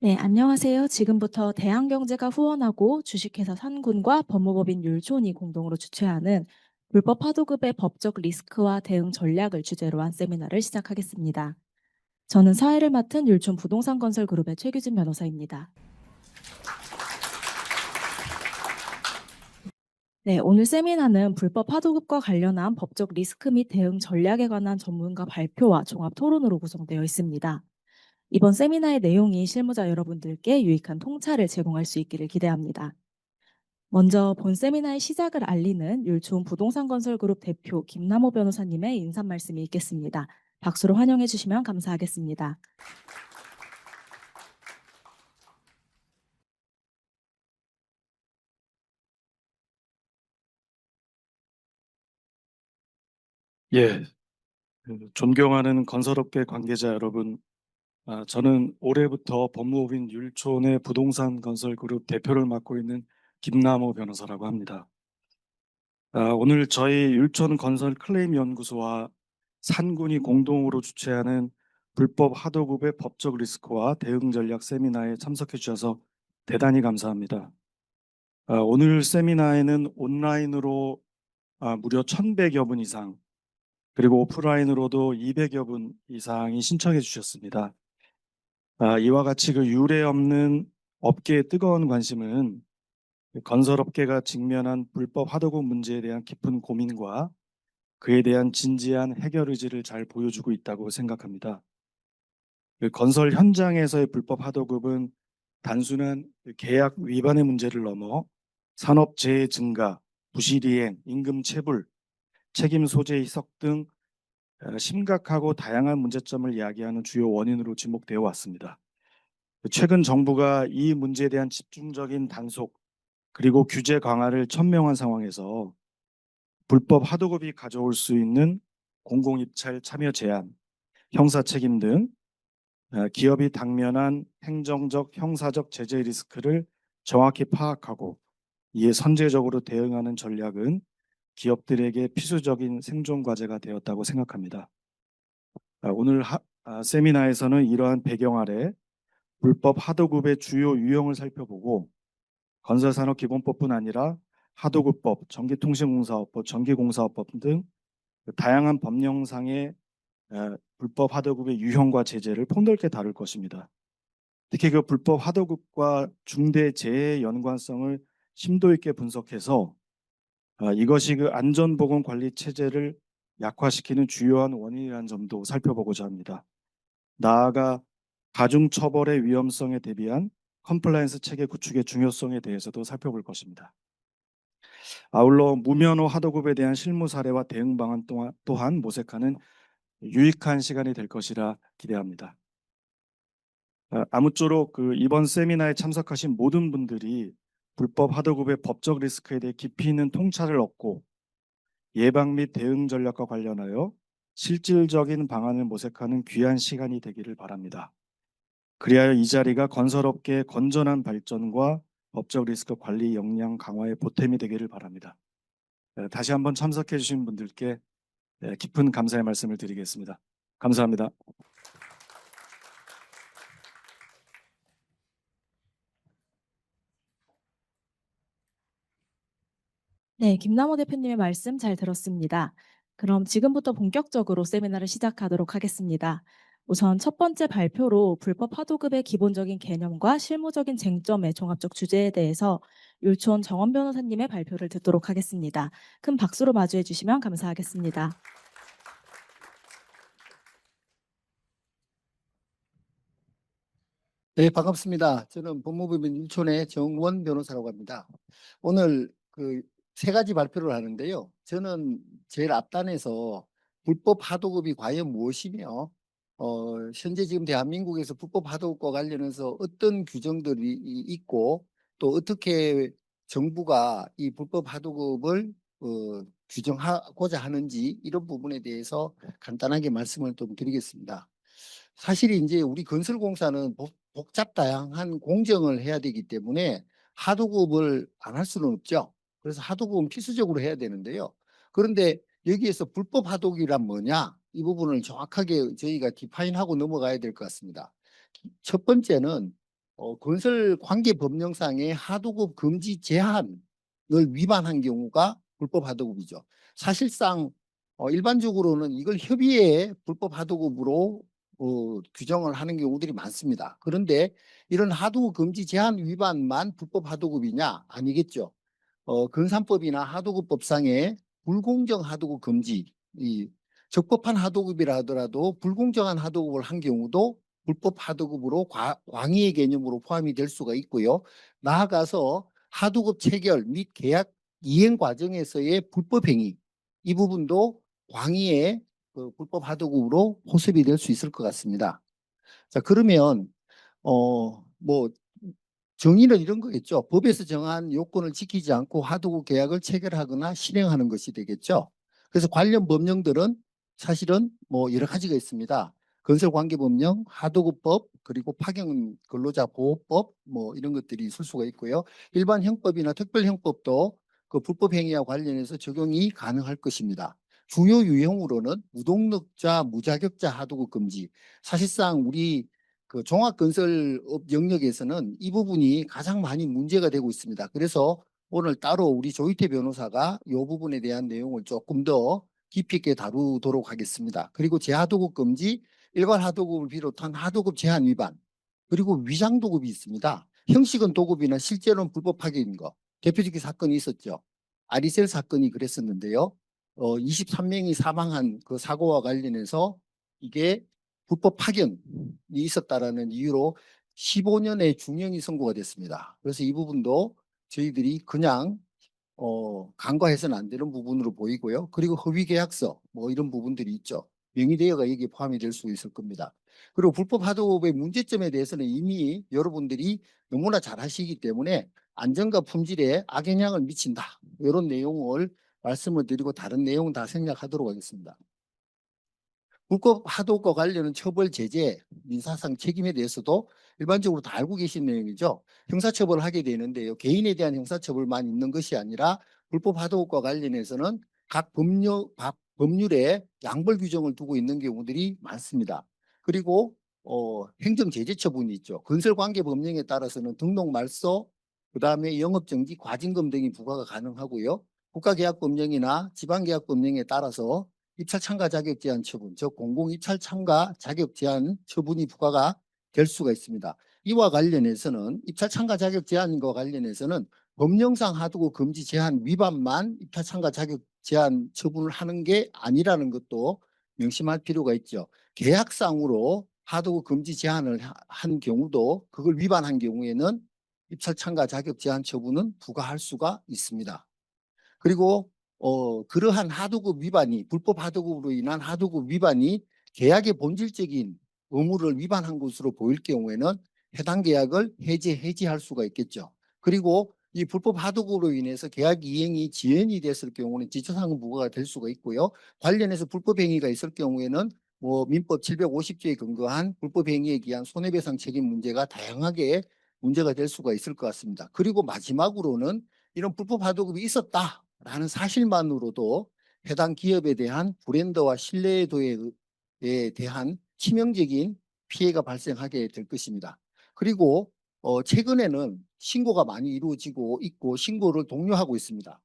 네, 안녕하세요. 지금부터 대한경제가 후원하고 주식회사 산군과 법무법인 율촌이 공동으로 주최하는 불법 하도급의 법적 리스크와 대응 전략을 주제로 한 세미나를 시작하겠습니다. 저는 사회를 맡은 율촌 부동산 건설 그룹의 최규진 변호사입니다. 네, 오늘 세미나는 불법 하도급과 관련한 법적 리스크 및 대응 전략에 관한 전문가 발표와 종합 토론으로 구성되어 있습니다. 이번 세미나의 내용이 실무자 여러분들께 유익한 통찰을 제공할 수 있기를 기대합니다. 먼저 본 세미나의 시작을 알리는 율촌 부동산 건설 그룹 대표 김남호 변호사님의 인사 말씀이 있겠습니다. 박수로 환영해 주시면 감사하겠습니다. 예, 존경하는 건설업계 관계자 여러분, 저는 올해부터 법무법인 율촌의 부동산 건설 그룹 대표를 맡고 있는 김남호 변호사라고 합니다. 오늘 저희 율촌 건설 클레임 연구소와 산군이 공동으로 주최하는 불법 하도급의 법적 리스크와 대응 전략 세미나에 참석해 주셔서 대단히 감사합니다. 오늘 세미나에는 온라인으로 무려 1,100여 분 이상, 그리고 오프라인으로도 200여 분 이상이 신청해 주셨습니다. 이와 같이 그 유례 없는 업계의 뜨거운 관심은 건설업계가 직면한 불법 하도급 문제에 대한 깊은 고민과 그에 대한 진지한 해결 의지를 잘 보여주고 있다고 생각합니다. 그 건설 현장에서의 불법 하도급은 단순한 계약 위반의 문제를 넘어 산업재해 증가, 부실이행, 임금 체불, 책임 소재 희석 등 심각하고 다양한 문제점을 이야기하는 주요 원인으로 지목되어 왔습니다. 최근 정부가 이 문제에 대한 집중적인 단속 그리고 규제 강화를 천명한 상황에서 불법 하도급이 가져올 수 있는 공공입찰 참여 제한, 형사 책임 등 기업이 당면한 행정적, 형사적 제재 리스크를 정확히 파악하고 이에 선제적으로 대응하는 전략은 기업들에게 필수적인 생존 과제가 되었다고 생각합니다. 오늘 세미나에서는 이러한 배경 아래 불법 하도급의 주요 유형을 살펴보고 건설산업기본법뿐 아니라 하도급법, 전기통신공사업법, 전기공사업법 등 다양한 법령상의 불법 하도급의 유형과 제재를 폭넓게 다룰 것입니다. 특히 그 불법 하도급과 중대재해의 연관성을 심도 있게 분석해서 이것이 그 안전보건관리 체제를 약화시키는 주요한 원인이라는 점도 살펴보고자 합니다. 나아가 가중처벌의 위험성에 대비한 컴플라이언스 체계 구축의 중요성에 대해서도 살펴볼 것입니다. 아울러 무면허 하도급에 대한 실무 사례와 대응 방안 또한 모색하는 유익한 시간이 될 것이라 기대합니다. 아무쪼록 이번 세미나에 참석하신 모든 분들이 불법 하도급의 법적 리스크에 대해 깊이 있는 통찰을 얻고 예방 및 대응 전략과 관련하여 실질적인 방안을 모색하는 귀한 시간이 되기를 바랍니다. 그리하여 이 자리가 건설업계의 건전한 발전과 법적 리스크 관리 역량 강화의 보탬이 되기를 바랍니다. 다시 한번 참석해 주신 분들께 깊은 감사의 말씀을 드리겠습니다. 감사합니다. 네, 김남호 대표님의 말씀 잘 들었습니다. 그럼 지금부터 본격적으로 세미나를 시작하도록 하겠습니다. 우선 첫 번째 발표로 불법 하도급의 기본적인 개념과 실무적인 쟁점의 종합적 주제에 대해서 율촌 정원 변호사님의 발표를 듣도록 하겠습니다. 큰 박수로 마주해 주시면 감사하겠습니다. 네, 반갑습니다. 저는 법무법인 율촌의 정원 변호사라고 합니다. 오늘 그 세 가지 발표를 하는데요. 저는 제일 앞단에서 불법 하도급이 과연 무엇이며, 현재 지금 대한민국에서 불법 하도급과 관련해서 어떤 규정들이 있고, 또 어떻게 정부가 이 불법 하도급을 규정하고자 하는지 이런 부분에 대해서 간단하게 말씀을 좀 드리겠습니다. 사실 이제 우리 건설공사는 복잡 다양한 공정을 해야 되기 때문에 하도급을 안 할 수는 없죠. 그래서 하도급은 필수적으로 해야 되는데요. 그런데 여기에서 불법 하도급이란 뭐냐? 이 부분을 정확하게 저희가 디파인하고 넘어가야 될 것 같습니다. 첫 번째는 건설 관계 법령상의 하도급 금지 제한을 위반한 경우가 불법 하도급이죠. 사실상 일반적으로는 이걸 협의회 불법 하도급으로 규정을 하는 경우들이 많습니다. 그런데 이런 하도급 금지 제한 위반만 불법 하도급이냐? 아니겠죠. 건산법이나 하도급법상의 불공정 하도급 금지, 이 적법한 하도급이라 하더라도 불공정한 하도급을 한 경우도 불법 하도급으로 광의의 개념으로 포함이 될 수가 있고요. 나아가서 하도급 체결 및 계약 이행 과정에서의 불법 행위, 이 부분도 광의의 그 불법 하도급으로 포섭이 될 수 있을 것 같습니다. 자, 그러면 뭐 정의는 이런 거겠죠. 법에서 정한 요건을 지키지 않고 하도급 계약을 체결하거나 실행하는 것이 되겠죠. 그래서 관련 법령들은 사실은 뭐 여러 가지가 있습니다. 건설관계법령, 하도급법, 그리고 파견 근로자보호법 뭐 이런 것들이 있을 수가 있고요. 일반 형법이나 특별형법도 그 불법 행위와 관련해서 적용이 가능할 것입니다. 중요 유형으로는 무동력자, 무자격자 하도급 금지. 사실상 우리 그 종합건설업 영역에서는 이 부분이 가장 많이 문제가 되고 있습니다. 그래서 오늘 따로 우리 조희태 변호사가 이 부분에 대한 내용을 조금 더 깊이 있게 다루도록 하겠습니다. 그리고 재하도급 금지, 일괄 하도급을 비롯한 하도급 제한 위반, 그리고 위장도급이 있습니다. 형식은 도급이나 실제로는 불법 파기인 거. 대표적인 사건이 있었죠. 아리셀 사건이 그랬었는데요. 23명이 사망한 그 사고와 관련해서 이게 불법 파견이 있었다라는 이유로 15년의 중형이 선고가 됐습니다. 그래서 이 부분도 저희들이 그냥 간과해서는 안 되는 부분으로 보이고요. 그리고 허위계약서 뭐 이런 부분들이 있죠. 명의대여가 여기에 포함이 될 수 있을 겁니다. 그리고 불법 하도급의 문제점에 대해서는 이미 여러분들이 너무나 잘 아시기 때문에 안전과 품질에 악영향을 미친다, 이런 내용을 말씀을 드리고 다른 내용은 다 생략하도록 하겠습니다. 불법 하도급과 관련한 처벌 제재, 민사상 책임에 대해서도 일반적으로 다 알고 계신 내용이죠. 형사처벌을 하게 되는데요. 개인에 대한 형사처벌만 있는 것이 아니라 불법 하도급과 관련해서는 각 법률에 양벌 규정을 두고 있는 경우들이 많습니다. 그리고 행정 제재 처분이 있죠. 건설관계법령에 따라서는 등록 말소, 그다음에 영업정지, 과징금 등이 부과가 가능하고요. 국가계약법령이나 지방계약법령에 따라서 입찰 참가 자격 제한 처분, 즉 공공 입찰 참가 자격 제한 처분이 부과가 될 수가 있습니다. 이와 관련해서는 입찰 참가 자격 제한과 관련해서는 법령상 하도급 금지 제한 위반만 입찰 참가 자격 제한 처분을 하는 게 아니라는 것도 명심할 필요가 있죠. 계약상으로 하도급 금지 제한을 한 경우도 그걸 위반한 경우에는 입찰 참가 자격 제한 처분은 부과할 수가 있습니다. 그리고 그러한 하도급 위반이, 불법 하도급으로 인한 하도급 위반이 계약의 본질적인 의무를 위반한 것으로 보일 경우에는 해당 계약을 해지할 수가 있겠죠. 그리고 이 불법 하도급으로 인해서 계약 이행이 지연이 됐을 경우는 지처상은 부과가 될 수가 있고요. 관련해서 불법 행위가 있을 경우에는 뭐 민법 750조에 근거한 불법 행위에 기한 손해배상 책임 문제가 다양하게 문제가 될 수가 있을 것 같습니다. 그리고 마지막으로는 이런 불법 하도급이 있었다라는 사실만으로도 해당 기업에 대한 브랜드와 신뢰도에 대한 치명적인 피해가 발생하게 될 것입니다. 그리고 최근에는 신고가 많이 이루어지고 있고 신고를 독려하고 있습니다.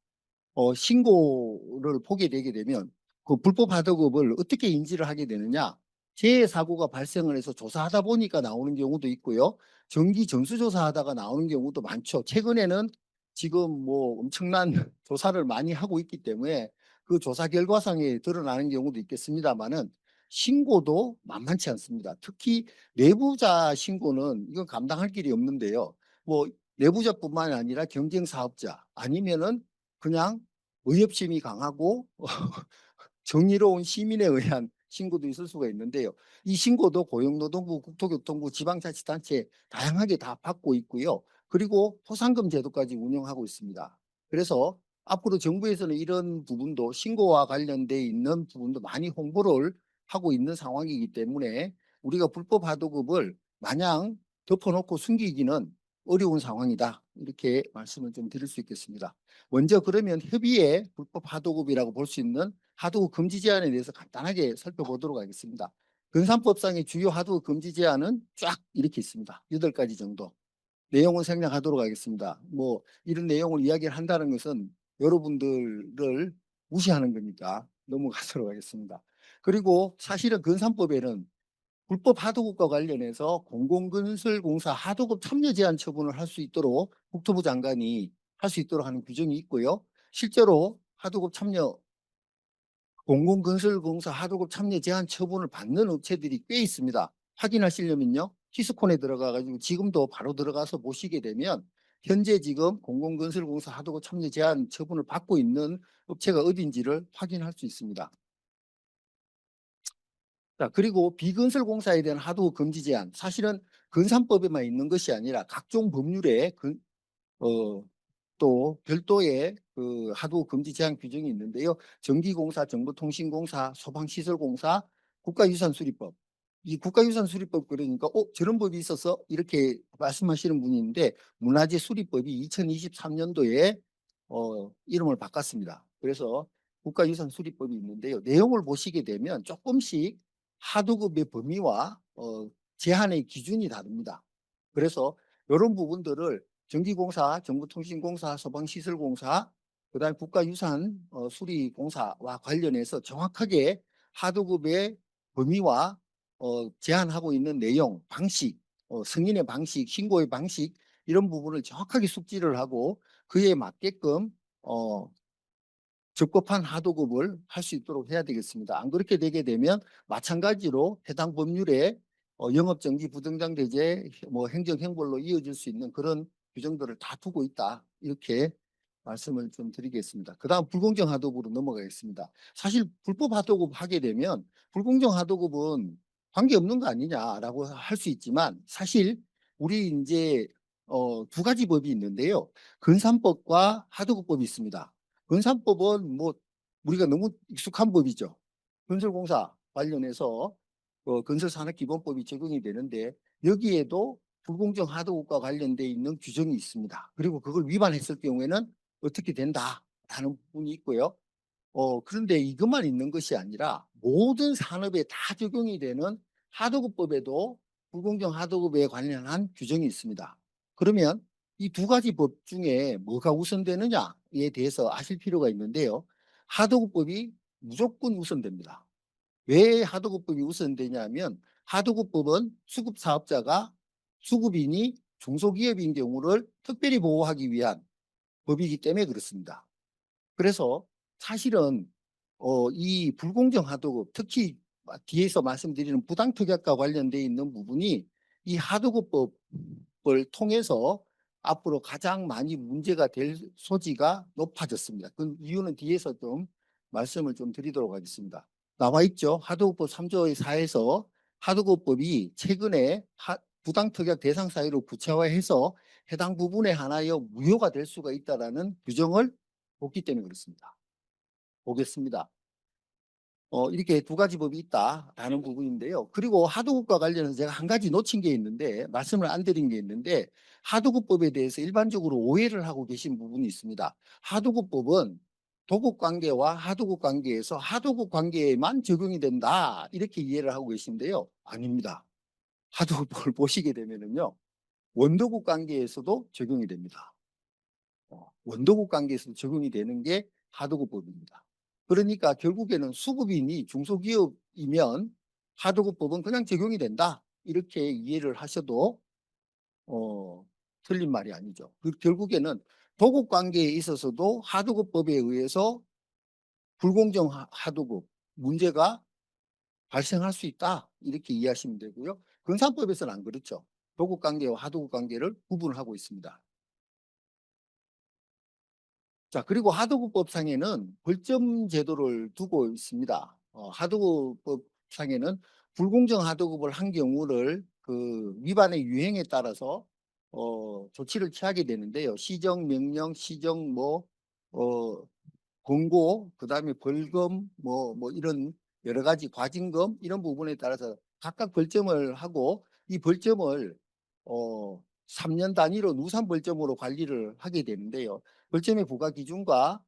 신고를 보게 되게 되면 그 불법 하도급을 어떻게 인지를 하게 되느냐? 재해 사고가 발생을 해서 조사하다 보니까 나오는 경우도 있고요. 정기 전수조사하다가 나오는 경우도 많죠. 최근에는 지금 뭐 엄청난 조사를 많이 하고 있기 때문에 그 조사 결과상에 드러나는 경우도 있겠습니다만은 신고도 만만치 않습니다. 특히 내부자 신고는 이건 감당할 길이 없는데요. 뭐 내부자뿐만 아니라 경쟁 사업자 아니면은 그냥 의협심이 강하고 정의로운 시민에 의한 신고도 있을 수가 있는데요. 이 신고도 고용노동부, 국토교통부, 지방자치단체 다양하게 다 받고 있고요. 그리고 포상금 제도까지 운영하고 있습니다. 그래서 앞으로 정부에서는 이런 부분도 신고와 관련돼 있는 부분도 많이 홍보를 하고 있는 상황이기 때문에 우리가 불법 하도급을 마냥 덮어놓고 숨기기는 어려운 상황이다, 이렇게 말씀을 좀 드릴 수 있겠습니다. 먼저 그러면 협의회 불법 하도급이라고 볼 수 있는 하도급 금지 제한에 대해서 간단하게 살펴보도록 하겠습니다. 건산법상의 주요 하도급 금지 제한은 쫙 이렇게 있습니다. 8가지 정도. 내용은 생략하도록 하겠습니다. 뭐 이런 내용을 이야기를 한다는 것은 여러분들을 무시하는 거니까 넘어가도록 하겠습니다. 그리고 사실은 건산법에는 불법 하도급과 관련해서 공공건설공사 하도급 참여 제한 처분을 할 수 있도록 국토부 장관이 할 수 있도록 하는 규정이 있고요. 실제로 하도급 참여 공공건설공사 하도급 참여 제한 처분을 받는 업체들이 꽤 있습니다. 확인하시려면요. 키스콘에 들어가가지고 지금도 바로 들어가서 보시게 되면 현재 지금 공공건설공사 하도급 참여 제한 처분을 받고 있는 업체가 어딘지를 확인할 수 있습니다. 자, 그리고 비건설공사에 대한 하도급 금지 제한. 사실은 건산법에만 있는 것이 아니라 각종 법률에 어, 또 별도의 그 하도 금지 제한 규정이 있는데요. 전기공사, 정보통신공사, 소방시설공사, 국가유산수리법. 이 국가유산수리법 그러니까 저런 법이 있어서 이렇게 말씀하시는 분이 있는데 문화재 수리법이 2023년도에 이름을 바꿨습니다. 그래서 국가유산수리법이 있는데요. 내용을 보시게 되면 조금씩 하도급의 범위와 제한의 기준이 다릅니다. 그래서 이런 부분들을 전기공사, 정보통신공사, 소방시설공사, 그다음 국가유산 수리공사와 관련해서 정확하게 하도급의 범위와 제한하고 있는 내용, 방식, 승인의 방식, 신고의 방식 이런 부분을 정확하게 숙지를 하고 그에 맞게끔 적법한 하도급을 할 수 있도록 해야 되겠습니다. 안 그렇게 되게 되면 마찬가지로 해당 법률에 영업정지, 부정장대제, 뭐 행정형벌로 이어질 수 있는 그런 규정들을 다 두고 있다. 이렇게 말씀을 좀 드리겠습니다. 그 다음 불공정 하도급으로 넘어가겠습니다. 사실 불법 하도급 하게 되면 불공정 하도급은 관계없는 거 아니냐라고 할 수 있지만 사실 우리 이제 두 가지 법이 있는데요. 건산법과 하도급법이 있습니다. 건산법은 뭐 우리가 너무 익숙한 법이죠. 건설공사 관련해서 건설산업기본법이 적용이 되는데 여기에도 불공정 하도급과 관련돼 있는 규정이 있습니다. 그리고 그걸 위반했을 경우에는 어떻게 된다라는 부분이 있고요. 그런데 이것만 있는 것이 아니라 모든 산업에 다 적용이 되는 하도급법에도 불공정 하도급에 관련한 규정이 있습니다. 그러면 이 두 가지 법 중에 뭐가 우선되느냐에 대해서 아실 필요가 있는데요. 하도급법이 무조건 우선됩니다. 왜 하도급법이 우선되냐면 하도급법은 수급사업자가 수급인이 중소기업인 경우를 특별히 보호하기 위한 법이기 때문에 그렇습니다. 그래서 사실은 이 불공정 하도급 특히 뒤에서 말씀드리는 부당특약과 관련돼 있는 부분이 이 하도급법을 통해서 앞으로 가장 많이 문제가 될 소지가 높아졌습니다. 그 이유는 뒤에서 좀 말씀을 좀 드리도록 하겠습니다. 나와 있죠. 하도급법 3조의 4에서 하도급법이 최근에 부당특약 대상 사유로 구체화해서 해당 부분에 한하여 무효가 될 수가 있다라는 규정을 뒀기 때문에 그렇습니다. 보겠습니다. 이렇게 두 가지 법이 있다라는 부분인데요. 그리고 하도급과 관련해서 제가 한 가지 놓친 게 있는데 말씀을 안 드린 게 있는데 하도급법에 대해서 일반적으로 오해를 하고 계신 부분이 있습니다. 하도급법은 도급 관계와 하도급 관계에서 하도급 관계에만 적용이 된다 이렇게 이해를 하고 계신데요. 아닙니다. 하도급법을 보시게 되면은요. 원도급 관계에서도 적용이 됩니다. 원도급 관계에서 적용이 되는 게 하도급법입니다. 그러니까 결국에는 수급인이 중소기업이면 하도급법은 그냥 적용이 된다. 이렇게 이해를 하셔도 틀린 말이 아니죠. 결국에는 도급 관계에 있어서도 하도급법에 의해서 불공정 하도급 문제가 발생할 수 있다. 이렇게 이해하시면 되고요. 건산법에서는 안 그렇죠. 도급 관계와 하도급 관계를 구분을 하고 있습니다. 자, 그리고 하도급법상에는 벌점 제도를 두고 있습니다. 하도급법상에는 불공정 하도급을 한 경우를 그 위반의 유형에 따라서 조치를 취하게 되는데요. 시정, 명령, 시정, 권고, 그다음에 벌금, 이런 여러 가지 과징금 이런 부분에 따라서 각각 벌점을 하고 이 벌점을 3년 단위로 누산 벌점으로 관리를 하게 되는데요. 벌점의 부과 기준과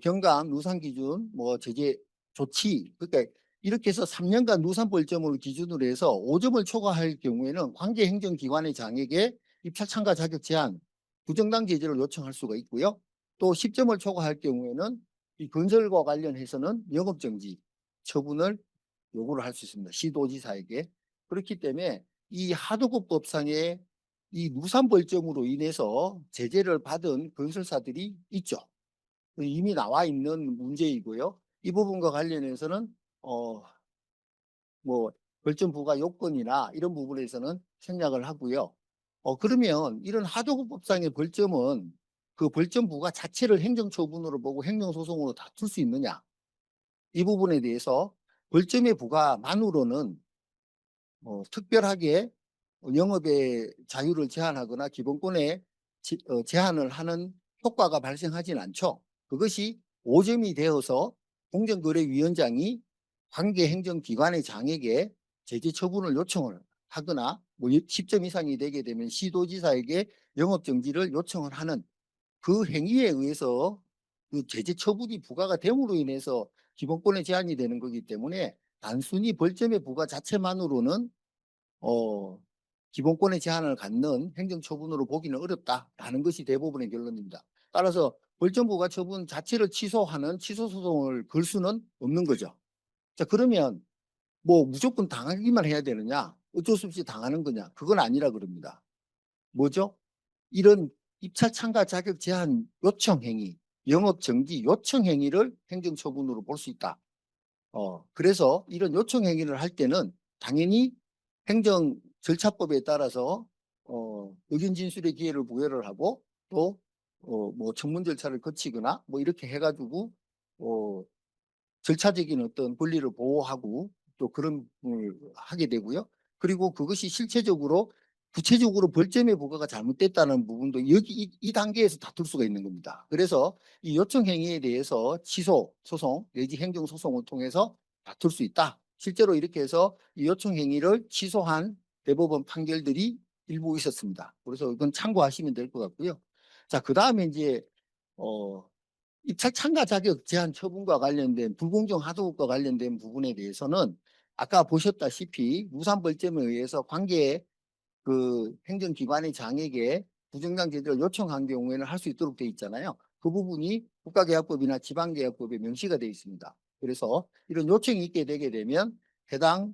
경감, 누산 기준, 제재 조치, 그러니까 이렇게 해서 3년간 누산 벌점을 기준으로 해서 5점을 초과할 경우에는 관계 행정기관의 장에게 입찰 참가 자격 제한, 부정당 제재를 요청할 수가 있고요. 또 10점을 초과할 경우에는 이 건설과 관련해서는 영업정지 처분을 요구를 할 수 있습니다. 시도지사에게. 그렇기 때문에 이 하도급법상의 이 누산벌점으로 인해서 제재를 받은 건설사들이 있죠. 이미 나와 있는 문제이고요. 이 부분과 관련해서는 뭐 벌점 부과 요건이나 이런 부분에서는 생략을 하고요. 그러면 이런 하도급법상의 벌점은 그 벌점 부과 자체를 행정처분으로 보고 행정소송으로 다툴 수 있느냐? 이 부분에 대해서 벌점의 부과만으로는 특별하게 영업의 자유를 제한하거나 기본권에 제한을 하는 효과가 발생하지는 않죠. 그것이 오점이 되어서 공정거래위원장이 관계 행정기관의 장에게 제재 처분을 요청을 하거나 뭐 10점 이상이 되게 되면 시도지사에게 영업정지를 요청을 하는 그 행위에 의해서 그 제재 처분이 부과가 됨으로 인해서 기본권의 제한이 되는 거기 때문에 단순히 벌점의 부과 자체만으로는 기본권의 제한을 갖는 행정처분으로 보기는 어렵다라는 것이 대부분의 결론입니다. 따라서 벌점부가 처분 자체를 취소하는 취소소송을 걸 수는 없는 거죠. 자, 그러면 뭐 무조건 당하기만 해야 되느냐? 어쩔 수 없이 당하는 거냐? 그건 아니라 그럽니다. 뭐죠? 이런 입찰 참가 자격 제한 요청 행위, 영업 정지 요청 행위를 행정처분으로 볼 수 있다. 그래서 이런 요청 행위를 할 때는 당연히 행정 절차법에 따라서 의견 진술의 기회를 부여를 하고 또 뭐 청문 절차를 거치거나 뭐 이렇게 해가지고 절차적인 어떤 권리를 보호하고 또 그런 하게 되고요. 그리고 그것이 실체적으로 구체적으로 벌점의 부과가 잘못됐다는 부분도 여기 이 단계에서 다툴 수가 있는 겁니다. 그래서 이 요청 행위에 대해서 취소 소송 내지 행정 소송을 통해서 다툴 수 있다. 실제로 이렇게 해서 이 요청 행위를 취소한 대법원 판결들이 일부 있었습니다. 그래서 이건 참고하시면 될 것 같고요. 자, 그다음에 이제 입찰 참가 자격 제한 처분과 관련된 불공정 하도급과 관련된 부분에 대해서는 아까 보셨다시피 무산벌점에 의해서 관계 그 행정기관의 장에게 부정당 제재를 요청한 경우에는 할 수 있도록 돼 있잖아요. 그 부분이 국가계약법이나 지방계약법에 명시가 되어 있습니다. 그래서 이런 요청이 있게 되게 되면 해당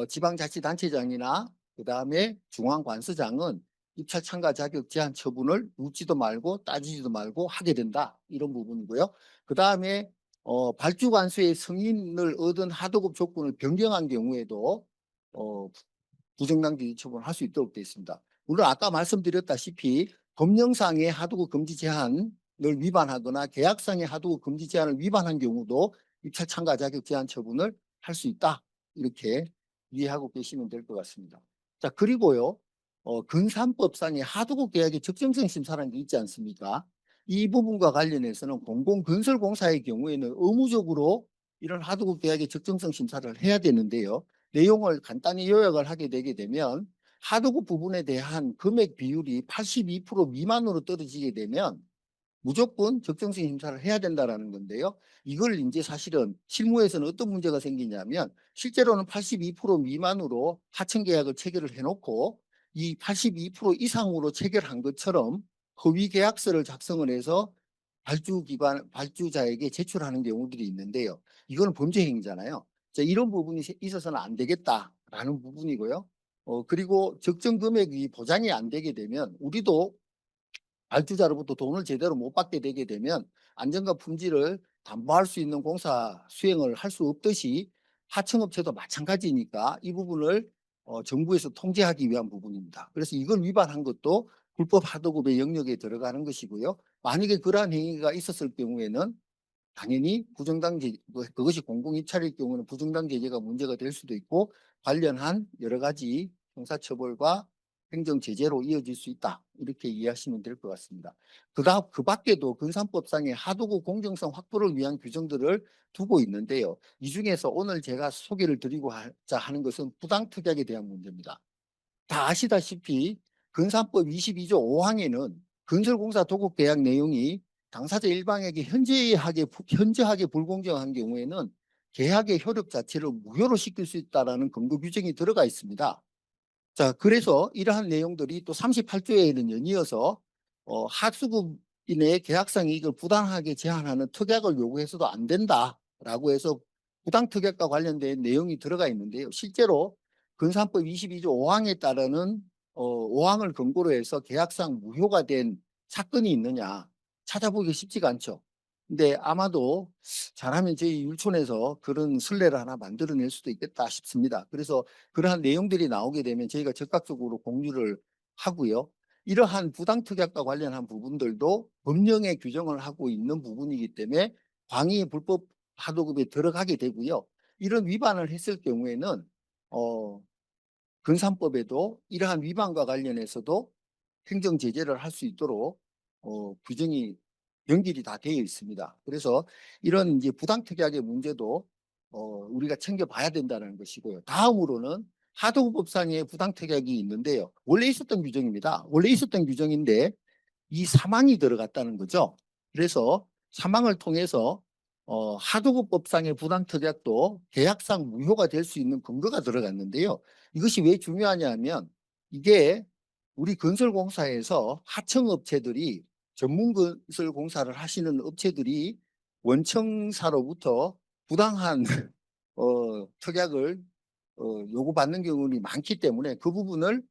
지방자치단체장이나 그 다음에 중앙관서장은 입찰 참가 자격 제한 처분을 묻지도 말고 따지지도 말고 하게 된다. 이런 부분이고요. 그 다음에 발주관수의 승인을 얻은 하도급 조건을 변경한 경우에도 부정당 제재 처분을 할 수 있도록 되어 있습니다. 물론 아까 말씀드렸다시피 법령상의 하도급 금지 제한을 위반하거나 계약상의 하도급 금지 제한을 위반한 경우도 입찰 참가 자격 제한 처분을 할 수 있다. 이렇게 이해하고 계시면 될 것 같습니다. 자, 그리고요. 건산법상의 하도급 계약의 적정성 심사라는 게 있지 않습니까? 이 부분과 관련해서는 공공건설공사의 경우에는 의무적으로 이런 하도급 계약의 적정성 심사를 해야 되는데요. 내용을 간단히 요약을 하게 되게 되면 하도급 부분에 대한 금액 비율이 82% 미만으로 떨어지게 되면 무조건 적정성 심사를 해야 된다라는 건데요. 이걸 이제 사실은 실무에서는 어떤 문제가 생기냐면 실제로는 82% 미만으로 하청 계약을 체결을 해놓고 이 82% 이상으로 체결한 것처럼 허위 계약서를 작성을 해서 발주자에게 제출하는 경우들이 있는데요. 이거는 범죄 행위잖아요. 자, 이런 부분이 있어서는 안 되겠다라는 부분이고요. 그리고 적정 금액이 보장이 안 되게 되면 우리도 발주자로부터 돈을 제대로 못 받게 되게 되면 안전과 품질을 담보할 수 있는 공사 수행을 할 수 없듯이 하청업체도 마찬가지니까 이 부분을 정부에서 통제하기 위한 부분입니다. 그래서 이걸 위반한 것도 불법 하도급의 영역에 들어가는 것이고요. 만약에 그러한 행위가 있었을 경우에는 당연히 부정당 제재, 그것이 공공입찰일 경우는 부정당 제재가 문제가 될 수도 있고 관련한 여러 가지 형사처벌과 행정제재로 이어질 수 있다. 이렇게 이해하시면 될 것 같습니다. 그 밖에도 건산법상의 하도급 공정성 확보를 위한 규정들을 두고 있는데요. 이 중에서 오늘 제가 소개를 드리고자 하는 것은 부당특약에 대한 문제입니다. 다 아시다시피 건산법 22조 5항에는 건설공사 도급 계약 내용이 당사자 일방에게 현저하게 불공정한 경우에는 계약의 효력 자체를 무효로 시킬 수 있다는 근거 규정이 들어가 있습니다. 자, 그래서 이러한 내용들이 또 38조에는 연이어서 하수급인의 계약상 이익을 부당하게 제한하는 특약을 요구해서도 안 된다라고 해서 부당특약과 관련된 내용이 들어가 있는데요. 실제로 근산법 22조 5항에 따르는 5항을 근거로 해서 계약상 무효가 된 사건이 있느냐 찾아보기 쉽지가 않죠. 근데 아마도 잘하면 저희 율촌에서 그런 선례를 하나 만들어낼 수도 있겠다 싶습니다. 그래서 그러한 내용들이 나오게 되면 저희가 적극적으로 공유를 하고요. 이러한 부당특약과 관련한 부분들도 법령에 규정을 하고 있는 부분이기 때문에 광의 불법 하도급에 들어가게 되고요. 이런 위반을 했을 경우에는 근산법에도 이러한 위반과 관련해서도 행정 제재를 할 수 있도록 규정이 연결이 다 되어 있습니다. 그래서 이런 이제 부당특약의 문제도 우리가 챙겨봐야 된다는 것이고요. 다음으로는 하도급법상의 부당특약이 있는데요. 원래 있었던 규정입니다. 원래 있었던 규정인데 이 사망이 들어갔다는 거죠. 그래서 사망을 통해서 하도급법상의 부당특약도 계약상 무효가 될 수 있는 근거가 들어갔는데요. 이것이 왜 중요하냐 하면 이게 우리 건설공사에서 하청업체들이 전문건설공사를 하시는 업체들이 원청사로부터 부당한 특약을 요구받는 경우는 많기 때문에 그 부분을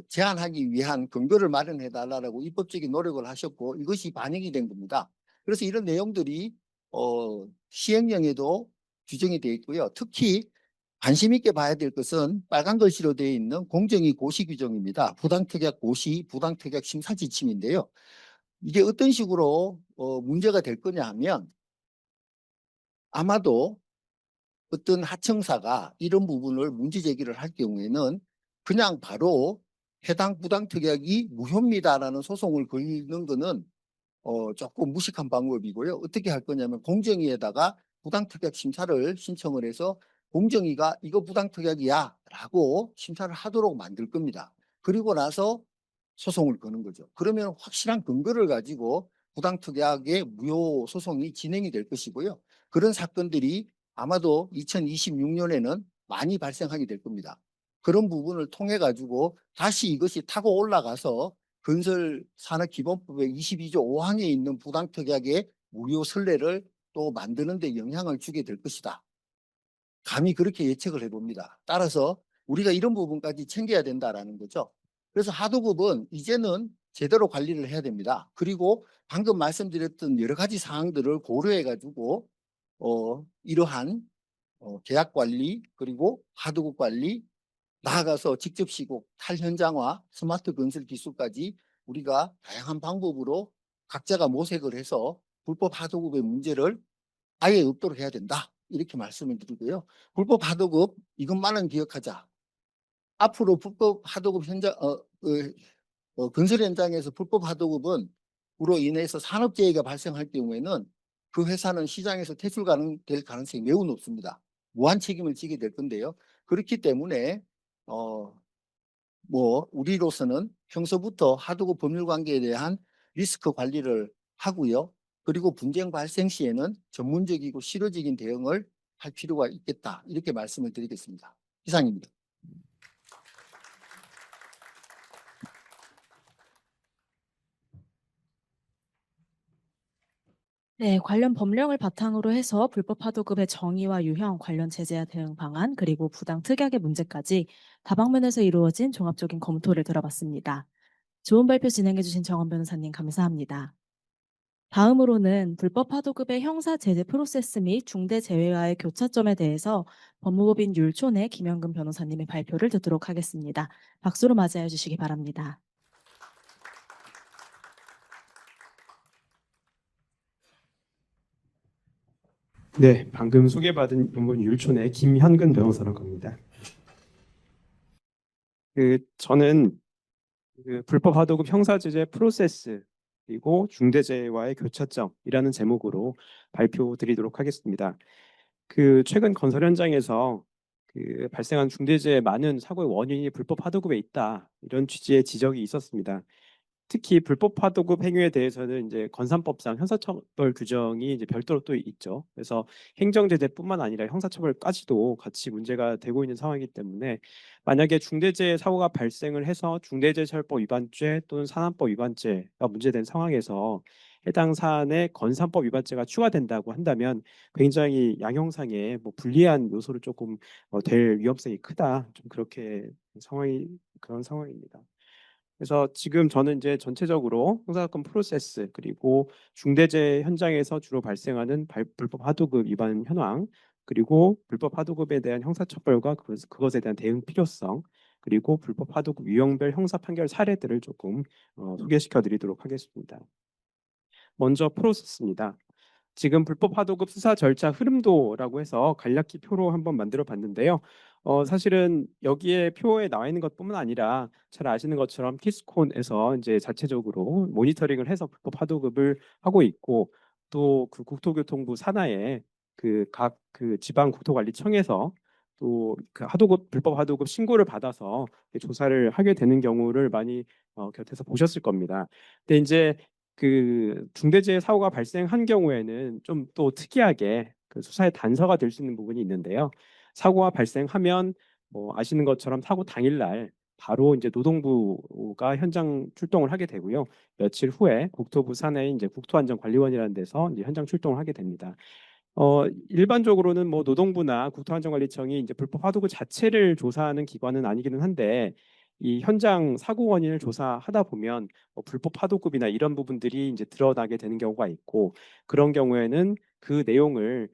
제한하기 위한 근거를 마련해 달라고 입법적인 노력을 하셨고 이것이 반영이 된 겁니다. 그래서 이런 내용들이 시행령에도 규정이 되어 있고요. 특히 관심 있게 봐야 될 것은 빨간 글씨로 되어 있는 공정위 고시 규정입니다. 부당특약 고시, 부당특약 심사 지침인데요. 이게 어떤 식으로 문제가 될 거냐 하면 아마도 어떤 하청사가 이런 부분을 문제 제기를 할 경우에는 그냥 바로 해당 부당특약이 무효입니다라는 소송을 걸는 거는 조금 무식한 방법이고요. 어떻게 할 거냐면 공정위에다가 부당특약 심사를 신청을 해서 공정위가 이거 부당특약이야 라고 심사를 하도록 만들 겁니다. 그리고 나서 소송을 거는 거죠. 그러면 확실한 근거를 가지고 부당특약의 무효 소송이 진행이 될 것이고요. 그런 사건들이 아마도 2026년에는 많이 발생하게 될 겁니다. 그런 부분을 통해 가지고 다시 이것이 타고 올라가서 건설산업기본법의 22조 5항에 있는 부당특약의 무효 선례를 또 만드는 데 영향을 주게 될 것이다. 감히 그렇게 예측을 해봅니다. 따라서 우리가 이런 부분까지 챙겨야 된다라는 거죠. 그래서 하도급은 이제는 제대로 관리를 해야 됩니다. 그리고 방금 말씀드렸던 여러 가지 사항들을 고려해 가지고 이러한 계약 관리 그리고 하도급 관리 나아가서 직접 시공, 탈현장화, 스마트 건설 기술까지 우리가 다양한 방법으로 각자가 모색을 해서 불법 하도급의 문제를 아예 없도록 해야 된다. 이렇게 말씀을 드리고요. 불법 하도급 이것만은 기억하자. 앞으로 불법 하도급 현장 건설 현장에서 불법 하도급은 으로 인해서 산업재해가 발생할 경우에는 그 회사는 시장에서 될 가능성이 매우 높습니다. 무한 책임을 지게 될 건데요. 그렇기 때문에 우리로서는 평소부터 하도급 법률 관계에 대한 리스크 관리를 하고요. 그리고 분쟁 발생 시에는 전문적이고 실효적인 대응을 할 필요가 있겠다. 이렇게 말씀을 드리겠습니다. 이상입니다. 네, 관련 법령을 바탕으로 해서 불법 하도급의 정의와 유형, 관련 제재와 대응 방안, 그리고 부당 특약의 문제까지 다방면에서 이루어진 종합적인 검토를 들어봤습니다. 좋은 발표 진행해주신 정원 변호사님 감사합니다. 다음으로는 불법 하도급의 형사 제재 프로세스 및 중대 재해와의 교차점에 대해서 법무법인 율촌의 김현금 변호사님의 발표를 듣도록 하겠습니다. 박수로 맞이해 주시기 바랍니다. 네, 방금 소개받은 법무법인 율촌의 김현근 변호사라고 합니다. 저는 불법 하도급 형사제재 프로세스 그리고 중대재해와의 교차점이라는 제목으로 발표드리도록 하겠습니다. 최근 건설 현장에서 발생한 중대재해 많은 사고의 원인이 불법 하도급에 있다 이런 취지의 지적이 있었습니다. 특히 불법 파도급 행위에 대해서는 이제 건산법상 형사처벌 규정이 이제 별도로 또 있죠. 그래서 행정제재뿐만 아니라 형사처벌까지도 같이 문제가 되고 있는 상황이기 때문에 만약에 중대재해 사고가 발생을 해서 중대재해처벌법 위반죄 또는 산안법 위반죄가 문제된 상황에서 해당 사안에 건산법 위반죄가 추가된다고 한다면 굉장히 양형상에 뭐 불리한 요소를 조금 될 위험성이 크다. 좀 그렇게 그런 상황입니다. 그래서 지금 저는 이제 전체적으로 형사사건 프로세스 그리고 중대재해 현장에서 주로 발생하는 불법 하도급 위반 현황 그리고 불법 하도급에 대한 형사처벌과 그것에 대한 대응 필요성 그리고 불법 하도급 유형별 형사 판결 사례들을 조금 소개시켜 드리도록 하겠습니다. 먼저 프로세스입니다. 지금 불법 하도급 수사 절차 흐름도라고 해서 간략히 표로 한번 만들어 봤는데요. 사실은 여기에 표에 나와 있는 것뿐만 아니라 잘 아시는 것처럼 키스콘에서 이제 자체적으로 모니터링을 해서 불법 하도급을 하고 있고 또 그 국토교통부 산하에 그 각 그 지방 국토관리청에서 또 그 하도급 불법 하도급 신고를 받아서 조사를 하게 되는 경우를 많이 곁에서 보셨을 겁니다. 근데 이제 그 중대재해 사고가 발생한 경우에는 좀 또 특이하게 그 수사의 단서가 될 수 있는 부분이 있는데요. 사고가 발생하면 뭐 아시는 것처럼 사고 당일날 바로 이제 노동부가 현장 출동을 하게 되고요. 며칠 후에 국토부 산하의 이제 국토안전관리원이라는 데서 이제 현장 출동을 하게 됩니다. 일반적으로는 뭐 노동부나 국토안전관리청이 이제 불법 화도구 자체를 조사하는 기관은 아니기는 한데 이 현장 사고 원인을 조사하다 보면 불법 파도급이나 이런 부분들이 이제 드러나게 되는 경우가 있고 그런 경우에는 그 내용을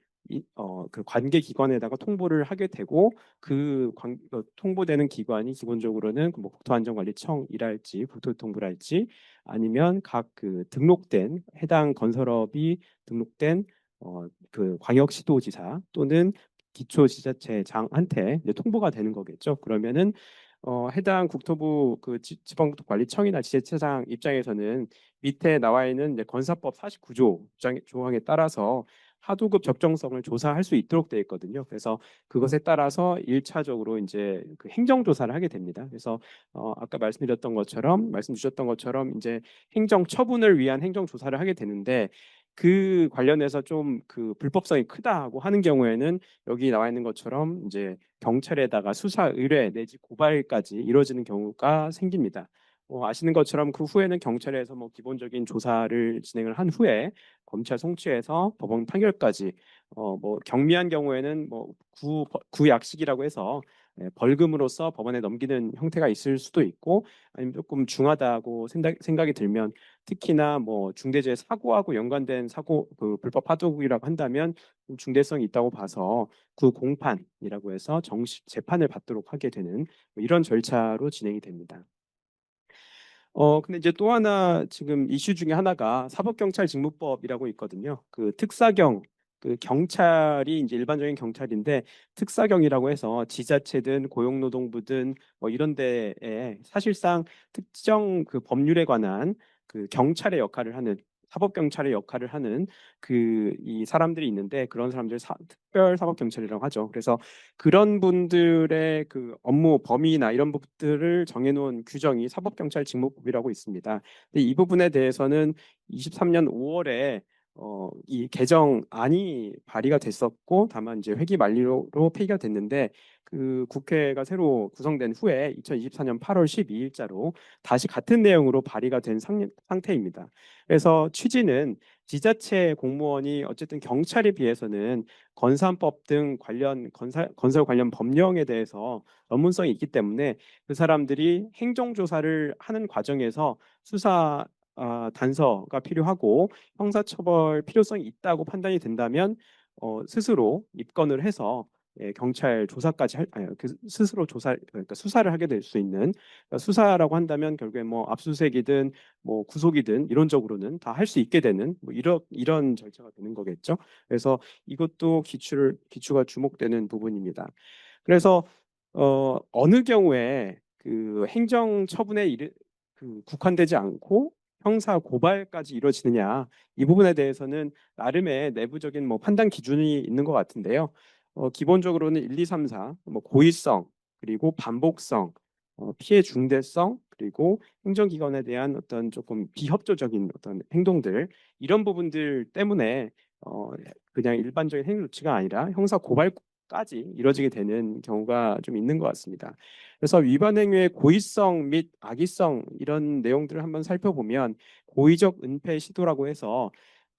그 관계 기관에다가 통보를 하게 되고 통보되는 기관이 기본적으로는 뭐 국토안전관리청이랄지 국토교통부랄지 아니면 각 그 등록된 해당 건설업이 등록된 그 광역시도지사 또는 기초지자체장한테 이제 통보가 되는 거겠죠. 그러면은 해당 국토부 그 지방국토관리청이나 지자체장 입장에서는 밑에 나와 있는 이제 건사법 49조 조항에 따라서 하도급 적정성을 조사할 수 있도록 되어 있거든요. 그래서 그것에 따라서 1차적으로 이제 그 행정 조사를 하게 됩니다. 그래서 아까 말씀 주셨던 것처럼 이제 행정 처분을 위한 행정 조사를 하게 되는데 그 관련해서 좀 그 불법성이 크다고 하는 경우에는 여기 나와 있는 것처럼 이제 경찰에다가 수사 의뢰 내지 고발까지 이루어지는 경우가 생깁니다. 아시는 것처럼 그 후에는 경찰에서 뭐 기본적인 조사를 진행을 한 후에 검찰 송치해서 법원 판결까지 뭐 경미한 경우에는 뭐 구약식이라고 해서 벌금으로서 법원에 넘기는 형태가 있을 수도 있고 아니면 조금 중하다고 생각이 들면 특히나 뭐 중대재해 사고하고 연관된 사고 그 불법 하도급이라고 한다면 좀 중대성이 있다고 봐서 구공판이라고 해서 정식 재판을 받도록 하게 되는 뭐 이런 절차로 진행이 됩니다. 근데 이제 또 하나 지금 이슈 중에 하나가 사법경찰직무법이라고 있거든요. 그 특사경, 그 경찰이 이제 일반적인 경찰인데 특사경이라고 해서 지자체든 고용노동부든 뭐 이런 데에 사실상 특정 그 법률에 관한 그 경찰의 역할을 하는 사법경찰의 역할을 하는 그 이 사람들이 있는데 그런 사람들 특별사법경찰이라고 하죠. 그래서 그런 분들의 그 업무 범위나 이런 부분들을 정해놓은 규정이 사법경찰직무법이라고 있습니다. 근데 이 부분에 대해서는 23년 5월에 이 개정안이 발의가 됐었고 다만 이제 회기 만료로 폐기가 됐는데 그 국회가 새로 구성된 후에 2024년 8월 12일자로 다시 같은 내용으로 발의가 된 상태입니다. 그래서 취지는 지자체 공무원이 어쨌든 경찰에 비해서는 건산법 등 관련 건설 관련 법령에 대해서 전문성이 있기 때문에 그 사람들이 행정조사를 하는 과정에서 수사 단서가 필요하고 형사처벌 필요성이 있다고 판단이 된다면 스스로 입건을 해서 경찰 조사까지 스스로 그러니까 수사를 하게 될 수 있는 그러니까 수사라고 한다면 결국에 뭐 압수수색이든 뭐 구속이든 이론적으로는 다 할 수 있게 되는 뭐 이런 절차가 되는 거겠죠. 그래서 이것도 기추가 주목되는 부분입니다. 그래서 어느 경우에 그 행정 처분에 국한되지 않고 형사 고발까지 이루어지느냐 이 부분에 대해서는 나름의 내부적인 뭐 판단 기준이 있는 것 같은데요. 기본적으로는 1, 2, 3, 4, 뭐 고의성 그리고 반복성, 피해 중대성, 그리고 행정기관에 대한 어떤 조금 비협조적인 어떤 행동들 이런 부분들 때문에 그냥 일반적인 행위 조치가 아니라 형사 고발까지 이뤄지게 되는 경우가 좀 있는 것 같습니다. 그래서 위반 행위의 고의성 및 악의성 이런 내용들을 한번 살펴보면 고의적 은폐 시도라고 해서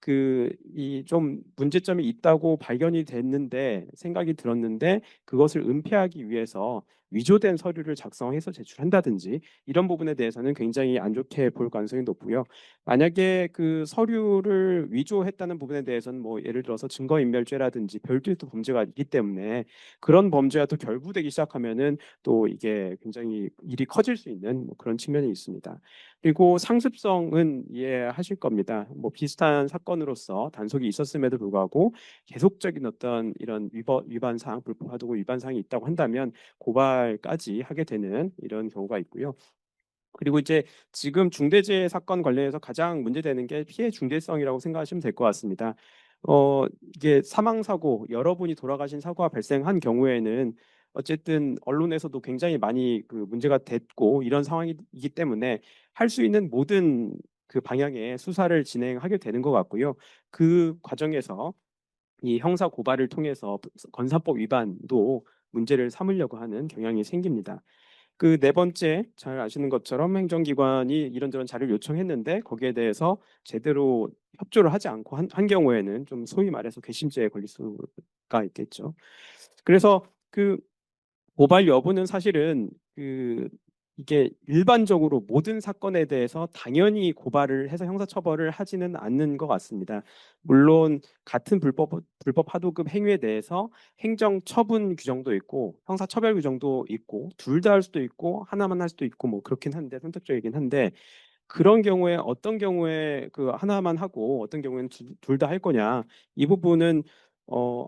이 좀 문제점이 있다고 발견이 됐는데 생각이 들었는데 그것을 은폐하기 위해서 위조된 서류를 작성해서 제출한다든지 이런 부분에 대해서는 굉장히 안 좋게 볼 가능성이 높고요. 만약에 그 서류를 위조했다는 부분에 대해서는 뭐 예를 들어서 증거인멸죄라든지 별도의 또 범죄가 있기 때문에 그런 범죄와 또 결부되기 시작하면은 또 이게 굉장히 일이 커질 수 있는 뭐 그런 측면이 있습니다. 그리고 상습성은 이해하실 겁니다. 뭐 비슷한 사건으로서 단속이 있었음에도 불구하고 계속적인 어떤 이런 위반 사항, 불법 하도급 위반 사항이 있다고 한다면 고발까지 하게 되는 이런 경우가 있고요. 그리고 이제 지금 중대재해 사건 관련해서 가장 문제되는 게 피해 중대성이라고 생각하시면 될 것 같습니다. 이게 사망 사고 여러분이 돌아가신 사고가 발생한 경우에는 어쨌든 언론에서도 굉장히 많이 그 문제가 됐고 이런 상황이기 때문에 할 수 있는 모든 그 방향의 수사를 진행하게 되는 것 같고요. 그 과정에서 이 형사 고발을 통해서 건사법 위반도 문제를 삼으려고 하는 경향이 생깁니다. 그 네 번째 잘 아시는 것처럼 행정기관이 이런저런 자료를 요청했는데 거기에 대해서 제대로 협조를 하지 않고 한 경우에는 좀 소위 말해서 괘씸죄에 걸릴 수가 있겠죠. 그래서 그 고발 여부는 사실은 이게 일반적으로 모든 사건에 대해서 당연히 고발을 해서 형사처벌을 하지는 않는 것 같습니다. 물론 같은 불법 하도급 행위에 대해서 행정처분 규정도 있고 형사처벌 규정도 있고 둘 다 할 수도 있고 하나만 할 수도 있고 뭐 그렇긴 한데 선택적이긴 한데 그런 경우에 어떤 경우에 그 하나만 하고 어떤 경우에는 둘 다 할 거냐 이 부분은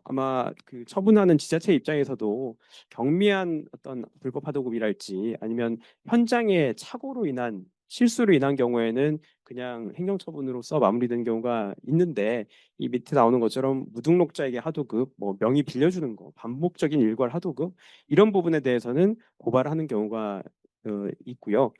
아마 그 처분하는 지자체 입장에서도 경미한 어떤 불법 하도급이랄지 아니면 현장의 착오로 인한 실수로 인한 경우에는 그냥 행정처분으로서 마무리되는 경우가 있는데 이 밑에 나오는 것처럼 무등록자에게 하도급, 뭐 명의 빌려주는 거, 반복적인 일괄 하도급 이런 부분에 대해서는 고발하는 경우가 있고요.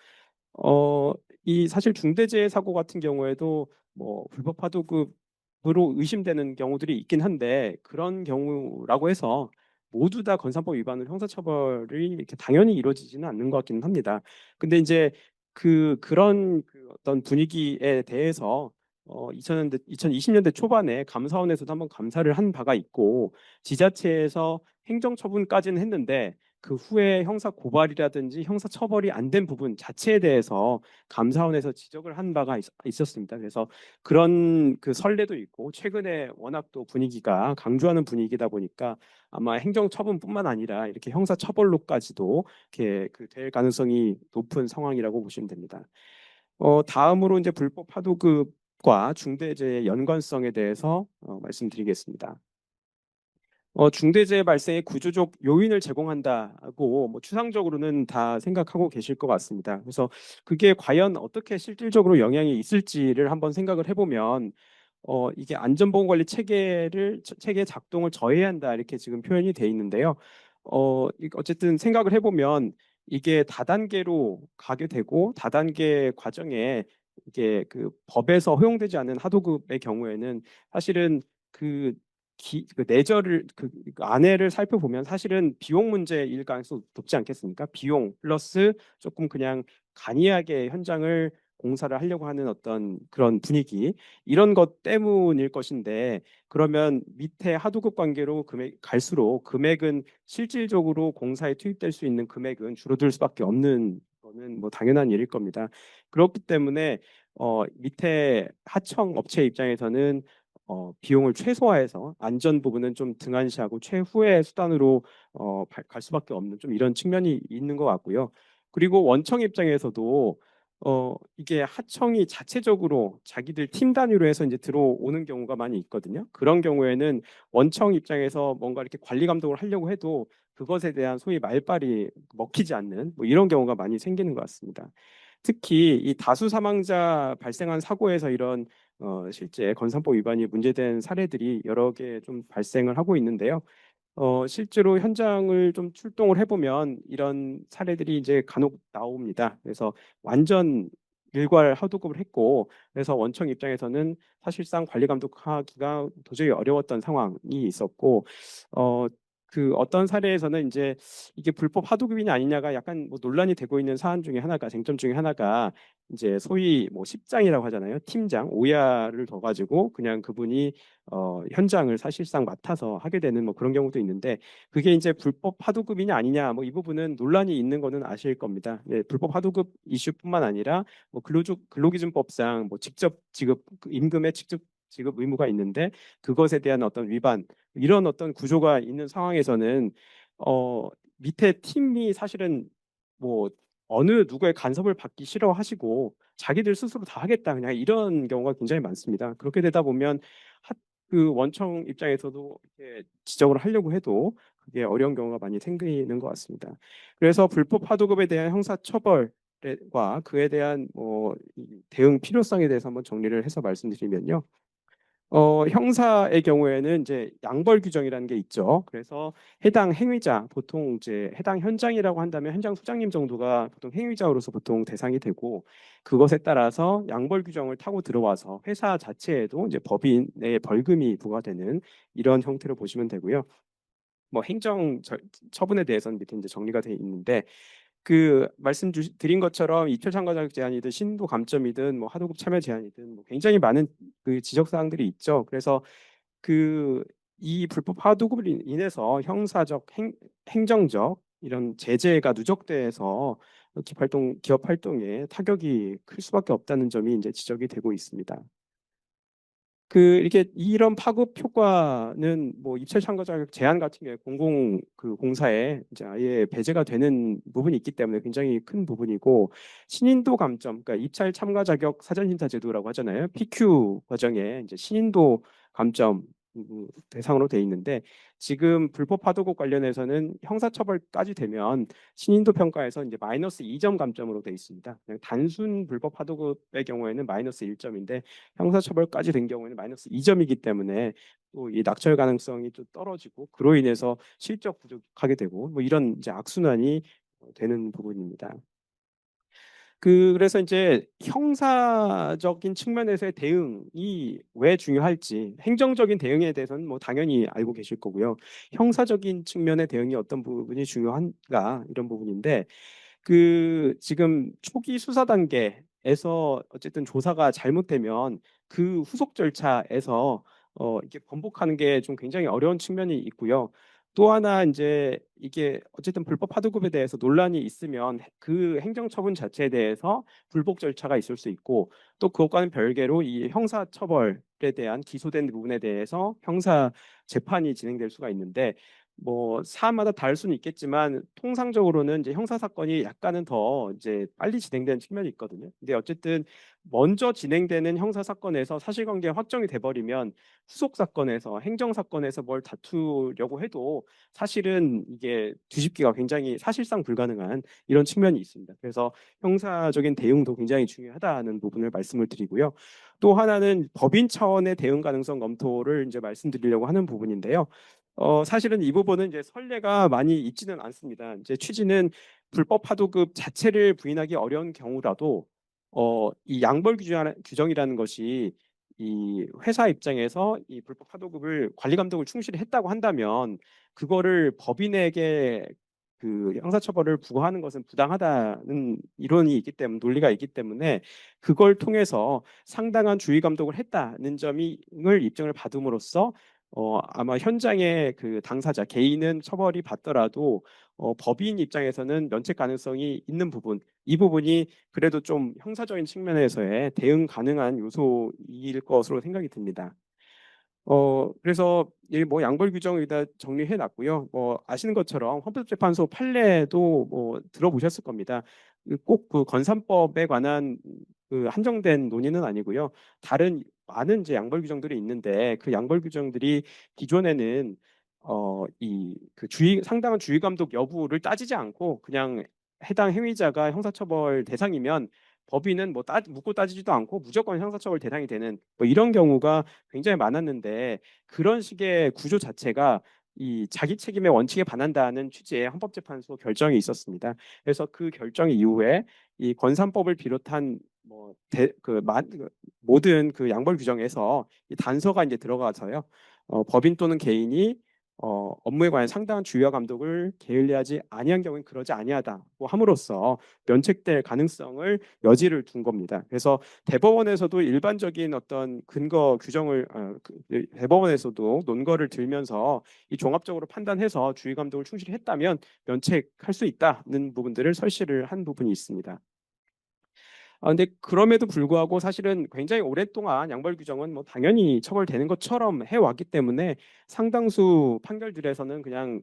어, 이 사실 중대재해 사고 같은 경우에도 뭐 불법 하도급으로 의심되는 경우들이 있긴 한데 그런 경우라고 해서 모두 다 건산법 위반으로 형사처벌이 이렇게 당연히 이루어지지는 않는 것 같기는 합니다. 근데 이제 그런 어떤 분위기에 대해서 2020년대 초반에 감사원에서도 한번 감사를 한 바가 있고 지자체에서 행정처분까지는 했는데 그 후에 형사 고발이라든지 형사 처벌이 안 된 부분 자체에 대해서 감사원에서 지적을 한 바가 있었습니다. 그래서 그런 그 선례도 있고 최근에 워낙 또 분위기가 강조하는 분위기다 보니까 아마 행정 처분뿐만 아니라 이렇게 형사 처벌로까지도 이렇게 될 가능성이 높은 상황이라고 보시면 됩니다. 다음으로 이제 불법 하도급과 중대재해 연관성에 대해서 말씀드리겠습니다. 중대재해 발생의 구조적 요인을 제공한다고 뭐 추상적으로는 다 생각하고 계실 것 같습니다. 그래서 그게 과연 어떻게 실질적으로 영향이 있을지를 한번 생각을 해보면 이게 안전보건관리 체계 작동을 저해한다 이렇게 지금 표현이 돼 있는데요. 어쨌든 생각을 해보면 이게 다단계로 가게 되고 다단계 과정에 이게 그 법에서 허용되지 않은 하도급의 경우에는 사실은 그 내절을 그 안에를 살펴보면 사실은 비용 문제일 가능성이 높지 않겠습니까? 비용 플러스 조금 그냥 간이하게 현장을 공사를 하려고 하는 어떤 그런 분위기 이런 것 때문일 것인데 그러면 밑에 하도급 관계로 갈수록 금액은 실질적으로 공사에 투입될 수 있는 금액은 줄어들 수밖에 없는 거는 뭐 당연한 일일 겁니다. 그렇기 때문에 밑에 하청 업체 입장에서는 비용을 최소화해서 안전 부분은 좀 등한시하고 최후의 수단으로 갈 수밖에 없는 좀 이런 측면이 있는 것 같고요. 그리고 원청 입장에서도 이게 하청이 자체적으로 자기들 팀 단위로 해서 이제 들어오는 경우가 많이 있거든요. 그런 경우에는 원청 입장에서 뭔가 이렇게 관리 감독을 하려고 해도 그것에 대한 소위 말빨이 먹히지 않는 뭐 이런 경우가 많이 생기는 것 같습니다. 특히 이 다수 사망자 발생한 사고에서 이런 실제 건산법 위반이 문제된 사례들이 여러 개 좀 발생을 하고 있는데요. 실제로 현장을 좀 출동을 해보면 이런 사례들이 이제 간혹 나옵니다. 그래서 완전 일괄 하도급을 했고, 그래서 원청 입장에서는 사실상 관리 감독하기가 도저히 어려웠던 상황이 있었고, 어, 그 어떤 사례에서는 이제 이게 불법 하도급이냐 아니냐가 약간 뭐 논란이 되고 있는 사안 중에 하나가, 쟁점 중에 하나가 이제 소위 뭐 10장이라고 하잖아요. 팀장 오야를 둬가지고 그냥 그분이 현장을 사실상 맡아서 하게 되는 뭐 그런 경우도 있는데, 그게 이제 불법 하도급이냐 아니냐 뭐 이 부분은 논란이 있는 거는 아실 겁니다. 네, 불법 하도급 이슈뿐만 아니라 뭐 근로기준법상 뭐 직접 지급 임금의 직접 지급 의무가 있는데, 그것에 대한 어떤 위반, 이런 어떤 구조가 있는 상황에서는 어 밑에 팀이 사실은 뭐 어느 누구의 간섭을 받기 싫어하시고 자기들 스스로 다 하겠다 그냥 이런 경우가 굉장히 많습니다. 그렇게 되다 보면 그 원청 입장에서도 이렇게 지적을 하려고 해도 그게 어려운 경우가 많이 생기는 것 같습니다. 그래서 불법 하도급에 대한 형사 처벌과 그에 대한 이 대응 필요성에 대해서 한번 정리를 해서 말씀드리면요. 형사의 경우에는 이제 양벌 규정이라는 게 있죠. 그래서 해당 행위자, 보통 이제 해당 현장이라고 한다면 현장 소장님 정도가 보통 행위자로서 보통 대상이 되고, 그것에 따라서 양벌 규정을 타고 들어와서 회사 자체에도 이제 법인의 벌금이 부과되는 이런 형태로 보시면 되고요. 뭐 처분에 대해서는 밑에 이제 정리가 되어 있는데, 그 드린 것처럼 이철 참가 자격 제한이든 신도 감점이든 뭐 하도급 참여 제한이든 뭐 굉장히 많은 그 지적 사항들이 있죠. 그래서 그 이 불법 하도급을 인해서 형사적 행정적 이런 제재가 누적돼서 기업 활동에 타격이 클 수밖에 없다는 점이 이제 지적이 되고 있습니다. 이게 이런 파급 효과는 뭐 입찰 참가 자격 제한 같은 경우에 공사에 이제 아예 배제가 되는 부분이 있기 때문에 굉장히 큰 부분이고, 신인도 감점, 그러니까 입찰 참가 자격 사전 심사 제도라고 하잖아요. PQ 과정에 이제 신인도 감점 대상으로 돼 있는데, 지금 불법 하도급 관련해서는 형사처벌까지 되면 신인도 평가에서 이제 마이너스 2점 감점으로 돼 있습니다. 그냥 단순 불법 하도급의 경우에는 마이너스 1점인데 형사처벌까지 된 경우에는 마이너스 2점이기 때문에 또 이 낙찰 가능성이 좀 떨어지고, 그로 인해서 실적 부족하게 되고 뭐 이런 이제 악순환이 되는 부분입니다. 그래서 이제 형사적인 측면에서의 대응이 왜 중요할지, 행정적인 대응에 대해서는 뭐 당연히 알고 계실 거고요. 형사적인 측면의 대응이 어떤 부분이 중요한가 이런 부분인데, 지금 초기 수사 단계에서 어쨌든 조사가 잘못되면 그 후속 절차에서 이게 번복하는 게 좀 굉장히 어려운 측면이 있고요. 또 하나 이제 이게 어쨌든 불법 하도급에 대해서 논란이 있으면 그 행정처분 자체에 대해서 불복 절차가 있을 수 있고, 또 그것과는 별개로 이 형사처벌에 대한 기소된 부분에 대해서 형사 재판이 진행될 수가 있는데, 뭐 사안마다 다를 수는 있겠지만 통상적으로는 이제 형사 사건이 약간은 더 이제 빨리 진행되는 측면이 있거든요. 근데 어쨌든 먼저 진행되는 형사 사건에서 사실관계 확정이 돼버리면 후속 사건에서 행정 사건에서 뭘 다투려고 해도 사실은 이게 뒤집기가 굉장히 사실상 불가능한 이런 측면이 있습니다. 그래서 형사적인 대응도 굉장히 중요하다는 부분을 말씀을 드리고요. 또 하나는 법인 차원의 대응 가능성 검토를 이제 말씀드리려고 하는 부분인데요. 사실은 이 부분은 이제 선례가 많이 있지는 않습니다. 이제 취지는 불법 하도급 자체를 부인하기 어려운 경우라도 이 양벌 규정이라는 것이 이 회사 입장에서 이 불법 하도급을 관리 감독을 충실히 했다고 한다면 그거를 법인에게 그 형사처벌을 부과하는 것은 부당하다는 이론이 있기 때문에, 논리가 있기 때문에 그걸 통해서 상당한 주의 감독을 했다는 점을 입증을 받음으로써 아마 현장의 그 당사자 개인은 처벌이 받더라도 법인 입장에서는 면책 가능성이 있는 부분, 이 부분이 그래도 좀 형사적인 측면에서의 대응 가능한 요소일 것으로 생각이 듭니다. 그래서 이 뭐 양벌 규정을 여기다 정리해 놨고요. 뭐 아시는 것처럼 헌법재판소 판례도 뭐 들어보셨을 겁니다. 꼭 그 건산법에 관한 그 한정된 논의는 아니고요. 다른 많은 이제 양벌 규정들이 있는데, 그 양벌 규정들이 기존에는 이 그 상당한 주의 감독 여부를 따지지 않고 그냥 해당 행위자가 형사처벌 대상이면 법인은 뭐 묻고 따지지도 않고 무조건 형사처벌 대상이 되는 뭐 이런 경우가 굉장히 많았는데, 그런 식의 구조 자체가 이 자기 책임의 원칙에 반한다는 취지의 헌법재판소 결정이 있었습니다. 그래서 그 결정 이후에 이 건산법을 비롯한 모든 그 양벌 규정에서 이 단서가 이제 들어가서요. 법인 또는 개인이 업무에 관한 상당한 주의와 감독을 게을리하지 아니한 경우엔 그러지 아니하다고 함으로써 면책될 가능성을 여지를 둔 겁니다. 그래서 대법원에서도 일반적인 어떤 근거 규정을 대법원에서도 논거를 들면서 이 종합적으로 판단해서 주의 감독을 충실히 했다면 면책할 수 있다는 부분들을 설시를 한 부분이 있습니다. 근데 그럼에도 불구하고 사실은 굉장히 오랫동안 양벌 규정은 뭐 당연히 처벌되는 것처럼 해왔기 때문에 상당수 판결들에서는 그냥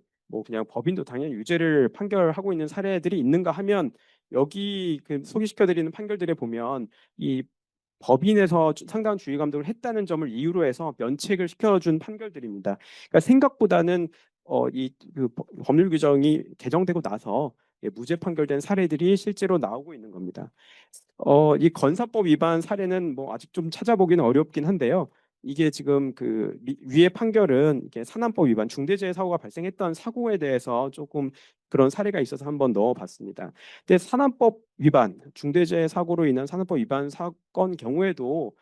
법인도 당연히 유죄를 판결하고 있는 사례들이 있는가 하면 여기 그 소개시켜드리는 판결들에 보면 이 법인에서 상당한 주의 감독을 했다는 점을 이유로 해서 면책을 시켜준 판결들입니다. 그러니까 생각보다는 이그 법률 규정이 개정되고 나서 무죄 판결된 사례들이 실제로 나오고 있는 겁니다. 이 건사법 위반 사례는 뭐 아직 좀 찾아보기는 어렵긴 한데요. 이게 지금 그 위의 판결은 이게 산안법 위반 중대재해 사고가 발생했던 사고에 대해서 조금 그런 사례가 있어서 한번 넣어봤습니다. 근데 산안법 위반 중대재해 사고로 인한 산안법 위반 사건 경우에도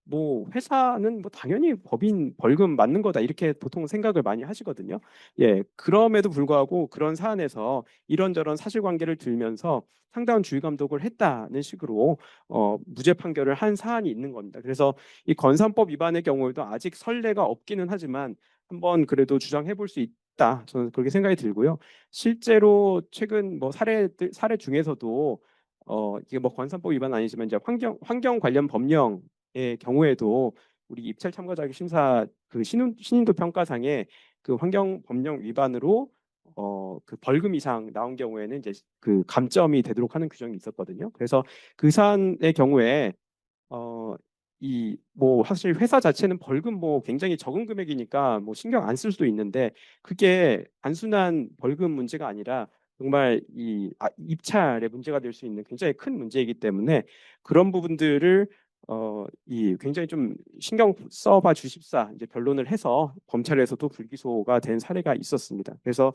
뭐 회사는 뭐 당연히 법인 벌금 맞는 거다 이렇게 보통 생각을 많이 하시거든요. 예, 그럼에도 불구하고 그런 사안에서 이런저런 사실관계를 들면서 상당한 주의 감독을 했다는 식으로 무죄 판결을 한 사안이 있는 겁니다. 그래서 이 건산법 위반의 경우에도 아직 선례가 없기는 하지만 한번 그래도 주장해 볼 수 있다. 저는 그렇게 생각이 들고요. 실제로 최근 뭐 사례 중에서도 이게 뭐 건산법 위반 아니지만 이제 환경 관련 법령의 경우에도 우리 입찰 참가자 심사 그 신인도 평가상에 그 환경 법령 위반으로 그 벌금 이상 나온 경우에는 이제 그 감점이 되도록 하는 규정이 있었거든요. 그래서 그 사안의 경우에 이 뭐 사실 회사 자체는 벌금 뭐 굉장히 적은 금액이니까 뭐 신경 안 쓸 수도 있는데 그게 단순한 벌금 문제가 아니라 정말 입찰에 문제가 될 수 있는 굉장히 큰 문제이기 때문에 그런 부분들을 이 굉장히 좀 신경 써봐 주십사 이제 변론을 해서 검찰에서도 불기소가 된 사례가 있었습니다. 그래서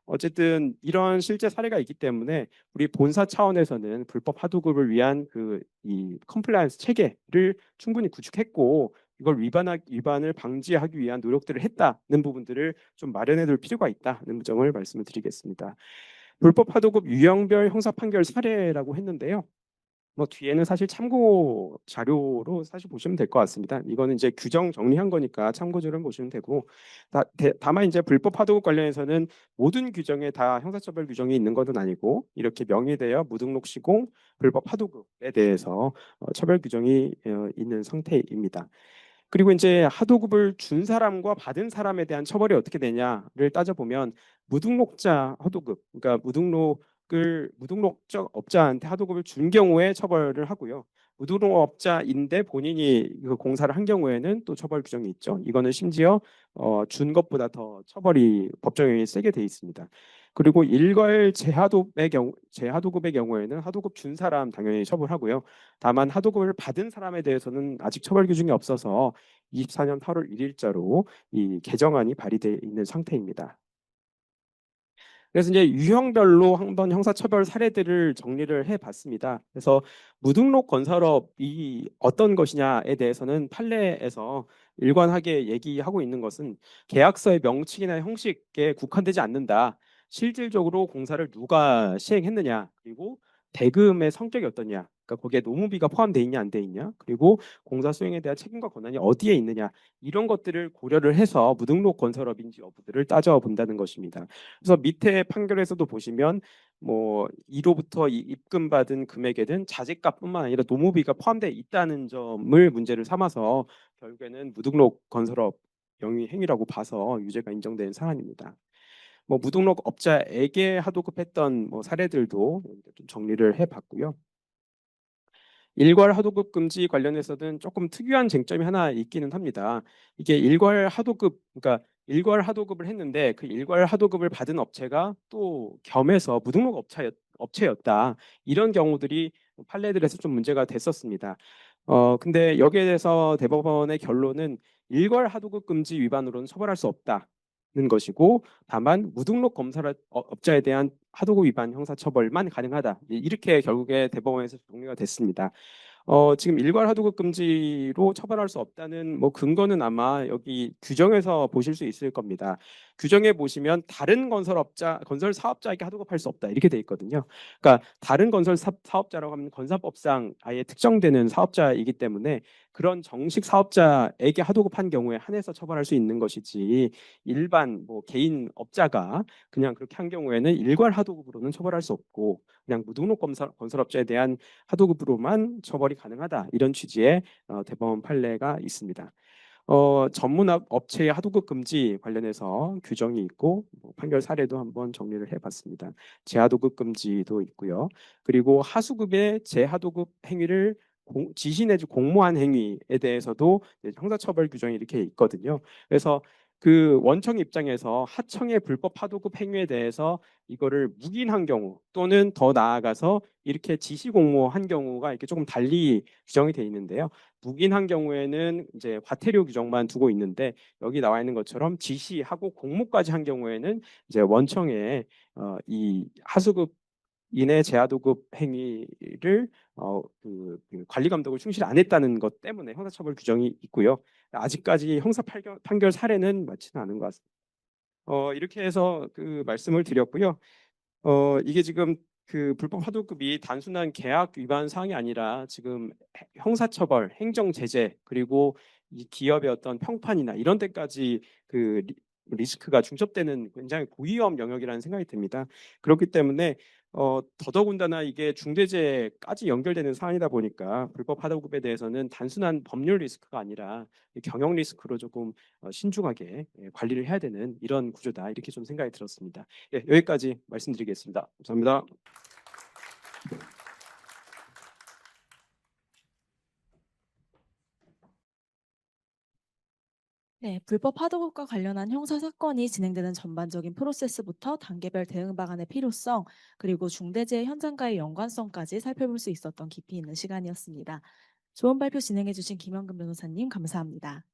어쨌든 이런 실제 사례가 있기 때문에 우리 본사 차원에서는 불법 하도급을 위한 그 이 컴플라이언스 체계를 충분히 구축했고 이걸 위반을 방지하기 위한 노력들을 했다는 부분들을 좀 마련해 둘 필요가 있다는 점을 말씀을 드리겠습니다. 불법 하도급 유형별 형사 판결 사례라고 했는데요. 뭐 뒤에는 사실 참고 자료로 사실 보시면 될 것 같습니다. 이거는 이제 규정 정리한 거니까 참고자료를 보시면 되고 다만 이제 불법 하도급 관련해서는 모든 규정에 다 형사처벌 규정이 있는 것은 아니고 이렇게 명의되어 무등록 시공 불법 하도급에 대해서 처벌 규정이 있는 상태입니다. 그리고 이제 하도급을 준 사람과 받은 사람에 대한 처벌이 어떻게 되냐를 따져보면 무등록자 하도급, 그러니까 무등록적 업자한테 하도급을 준 경우에 처벌을 하고요. 무등록업자인데 본인이 그 공사를 한 경우에는 또 처벌 규정이 있죠. 이거는 심지어 준 것보다 더 처벌이 법정형이 세게 돼 있습니다. 그리고 일괄 재하도급의 경우에는 하도급 준 사람 당연히 처벌하고요. 다만 하도급을 받은 사람에 대해서는 아직 처벌 규정이 없어서 24년 8월 1일자로 이 개정안이 발의되어 있는 상태입니다. 그래서 이제 유형별로 한번 형사처벌 사례들을 정리를 해봤습니다. 그래서 무등록 건설업이 어떤 것이냐에 대해서는 판례에서 일관하게 얘기하고 있는 것은 계약서의 명칭이나 형식에 국한되지 않는다. 실질적으로 공사를 누가 시행했느냐, 그리고 대금의 성격이 어떠냐, 그러니까 거기에 노무비가 포함되어 있냐 안 돼 있냐, 그리고 공사 수행에 대한 책임과 권한이 어디에 있느냐 이런 것들을 고려를 해서 무등록 건설업인지 여부들을 따져본다는 것입니다. 그래서 밑에 판결에서도 보시면 뭐 1호부터 입금받은 금액에는 자재값뿐만 아니라 노무비가 포함되어 있다는 점을 문제를 삼아서 결국에는 무등록 건설업 영위 행위라고 봐서 유죄가 인정된 사안입니다. 뭐 무등록 업자에게 하도급했던 뭐 사례들도 좀 정리를 해봤고요. 일괄 하도급 금지 관련해서는 조금 특이한 쟁점이 하나 있기는 합니다. 이게 일괄 하도급, 그러니까 일괄 하도급을 했는데 그 일괄 하도급을 받은 업체가 또 겸해서 무등록 업체였다. 이런 경우들이 판례들에서 좀 문제가 됐었습니다. 근데 여기에 대해서 대법원의 결론은 일괄 하도급 금지 위반으로는 처벌할 수 없다. 것이고 다만 무등록 검사업자에 대한 하도급 위반 형사처벌만 가능하다. 이렇게 결국에 대법원에서 정리가 됐습니다. 지금 일괄 하도급 금지로 처벌할 수 없다는 뭐 근거는 아마 여기 규정에서 보실 수 있을 겁니다. 규정에 보시면 다른 건설 사업자에게 하도급할 수 없다 이렇게 돼 있거든요. 그러니까 다른 건설 사업자라고 하면 건사법상 아예 특정되는 사업자이기 때문에 그런 정식 사업자에게 하도급한 경우에 한해서 처벌할 수 있는 것이지 일반 뭐 개인 업자가 그냥 그렇게 한 경우에는 일괄 하도급으로는 처벌할 수 없고 그냥 무등록 건설업자에 대한 하도급으로만 처벌이 가능하다 이런 취지의 대법원 판례가 있습니다. 전문 업체의 하도급 금지 관련해서 규정이 있고 뭐 판결 사례도 한번 정리를 해봤습니다. 재하도급 금지도 있고요. 그리고 하수급의 재하도급 행위를 지시 내지 공모한 행위에 대해서도 이제 형사처벌 규정이 이렇게 있거든요. 그래서 그 원청 입장에서 하청의 불법 하도급 행위에 대해서 이거를 묵인한 경우 또는 더 나아가서 이렇게 지시 공모한 경우가 이렇게 조금 달리 규정이 돼 있는데요. 묵인한 경우에는 이제 과태료 규정만 두고 있는데 여기 나와 있는 것처럼 지시하고 공모까지 한 경우에는 이제 원청에 이 하수급 이내 재하도급 행위를 그 관리 감독을 충실히 안 했다는 것 때문에 형사처벌 규정이 있고요. 아직까지 형사 판결 사례는 많지는 않은 것 같습니다. 이렇게 해서 그 말씀을 드렸고요. 이게 지금 그 불법 하도급이 단순한 계약 위반 사항이 아니라 지금 형사처벌, 행정 제재 그리고 이 기업의 어떤 평판이나 이런 데까지 그 리스크가 중첩되는 굉장히 고위험 영역이라는 생각이 듭니다. 그렇기 때문에 더더군다나 이게 중대재해까지 연결되는 사안이다 보니까 불법 하도급에 대해서는 단순한 법률 리스크가 아니라 경영 리스크로 조금 신중하게 관리를 해야 되는 이런 구조다 이렇게 좀 생각이 들었습니다. 예, 여기까지 말씀드리겠습니다. 감사합니다. 네, 불법 하도급과 관련한 형사 사건이 진행되는 전반적인 프로세스부터 단계별 대응 방안의 필요성, 그리고 중대재해 현장과의 연관성까지 살펴볼 수 있었던 깊이 있는 시간이었습니다. 좋은 발표 진행해주신 김현금 변호사님 감사합니다.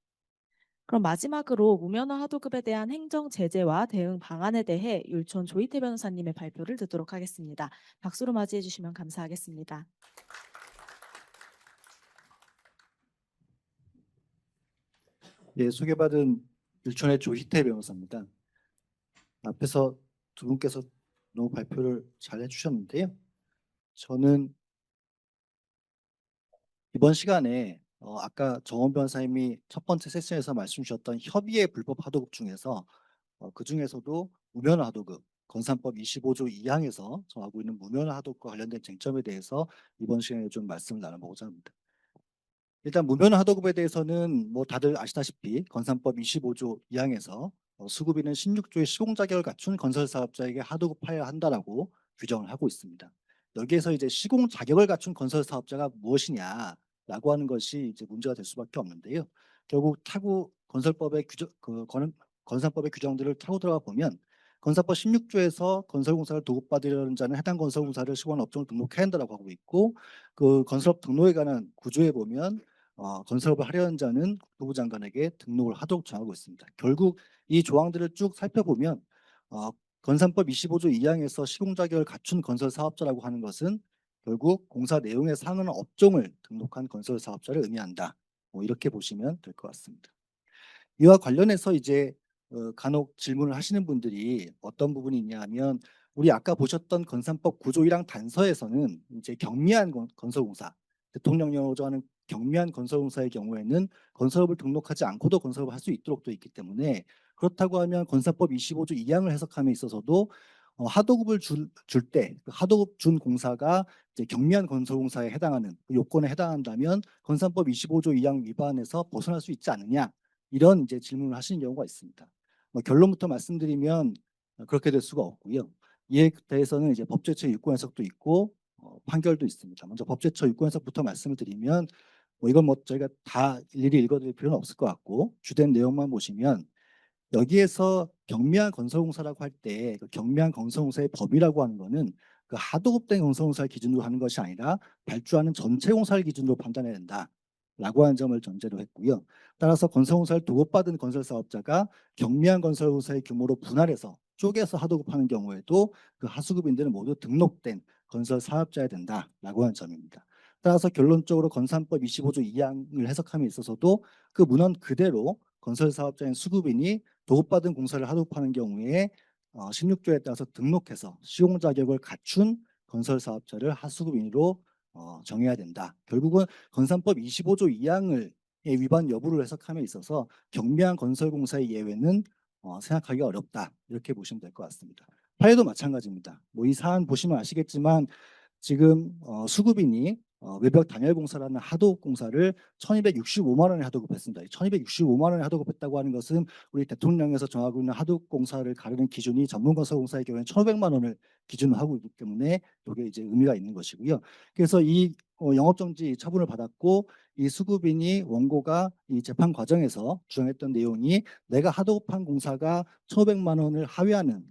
그럼 마지막으로 무면허 하도급에 대한 행정 제재와 대응 방안에 대해 율촌 조희태 변호사님의 발표를 듣도록 하겠습니다. 박수로 맞이해 주시면 감사하겠습니다. 예, 소개받은 율촌의 조희태 변호사입니다. 앞에서 두 분께서 너무 발표를 잘 해주셨는데요. 저는 이번 시간에 아까 정원 변호사님이 첫 번째 세션에서 말씀 주셨던 협의의 불법 하도급 중에서 그 중에서도 무면허 하도급, 건산법 25조 2항에서 정하고 있는 무면허 하도급과 관련된 쟁점에 대해서 이번 시간에 좀 말씀을 나눠보고자 합니다. 일단 무면허 하도급에 대해서는 뭐 다들 아시다시피 건산법 25조 2항에서 수급인은 16조의 시공 자격을 갖춘 건설 사업자에게 하도급하여야 한다라고 규정을 하고 있습니다. 여기에서 이제 시공 자격을 갖춘 건설 사업자가 무엇이냐라고 하는 것이 이제 문제가 될 수밖에 없는데요. 결국 타구 건설법의 건설법의 규정들을 타고 들어가 보면 건설법 16조에서 건설공사를 도급받으려는 자는 해당 건설공사를 시공하는 업종을 등록해야 한다라고 하고 있고 그 건설업 등록에 관한 구조에 보면 건설업을 하려는 자는 국토부 장관에게 등록을 하도록 정하고 있습니다. 결국 이 조항들을 쭉 살펴보면 건산법 25조 2항에서 시공 자격을 갖춘 건설 사업자라고 하는 것은 결국 공사 내용에 상하는 업종을 등록한 건설 사업자를 의미한다. 뭐 이렇게 보시면 될 것 같습니다. 이와 관련해서 이제 간혹 질문을 하시는 분들이 어떤 부분이 있냐 하면 우리 아까 보셨던 건산법 9조 1항 단서에서는 이제 경미한 건설공사, 대통령령으로 정하는 경미한 건설공사의 경우에는 건설업을 등록하지 않고도 건설업을 할 수 있도록 되어 있기 때문에 그렇다고 하면 건산법 25조 2항을 해석함에 있어서도 하도급을 줄 때 하도급 준 공사가 이제 경미한 건설공사에 해당하는 그 요건에 해당한다면 건산법 25조 2항 위반에서 벗어날 수 있지 않느냐 이런 이제 질문을 하시는 경우가 있습니다. 결론부터 말씀드리면 그렇게 될 수가 없고요. 이에 대해서는 이제 법제처 유권 해석도 있고 판결도 있습니다. 먼저 법제처 유권 해석부터 말씀을 드리면 이건 뭐 저희가 다 일일이 읽어드릴 필요는 없을 것 같고 주된 내용만 보시면 여기에서 경미한 건설공사라고 할 때 그 경미한 건설공사의 범위라고 하는 거는 그 하도급된 건설공사를 기준으로 하는 것이 아니라 발주하는 전체 공사를 기준으로 판단해야 된다. 라고 하는 점을 전제로 했고요. 따라서 건설공사를 도급받은 건설사업자가 경미한 건설공사의 규모로 분할해서 쪼개서 하도급하는 경우에도 그 하수급인들은 모두 등록된 건설사업자여야 된다라고 하는 점입니다. 따라서 결론적으로 건산법 25조 2항을 해석함에 있어서도 그 문헌 그대로 건설사업자인 수급인이 도급받은 공사를 하도급하는 경우에 16조에 따라서 등록해서 시공 자격을 갖춘 건설사업자를 하수급인으로 정해야 된다. 결국은 건산법 25조 2항을 위반 여부를 해석함에 있어서 경미한 건설공사의 예외는 생각하기 어렵다. 이렇게 보시면 될 것 같습니다. 판례도 마찬가지입니다. 뭐 이 사안 보시면 아시겠지만 지금 수급인이 외벽 단열 공사라는 하도급 공사를 1,265만 원에 하도급했습니다. 1,265만 원에 하도급했다고 하는 것은 우리 대통령에서 정하고 있는 하도급 공사를 가르는 기준이 전문 건설 공사의 경우에는 1,500만 원을 기준으로 하고 있기 때문에 이게 이제 의미가 있는 것이고요. 그래서 이 영업정지 처분을 받았고 이 수급인이 원고가 이 재판 과정에서 주장했던 내용이 내가 하도급한 공사가 1,500만 원을 하회하는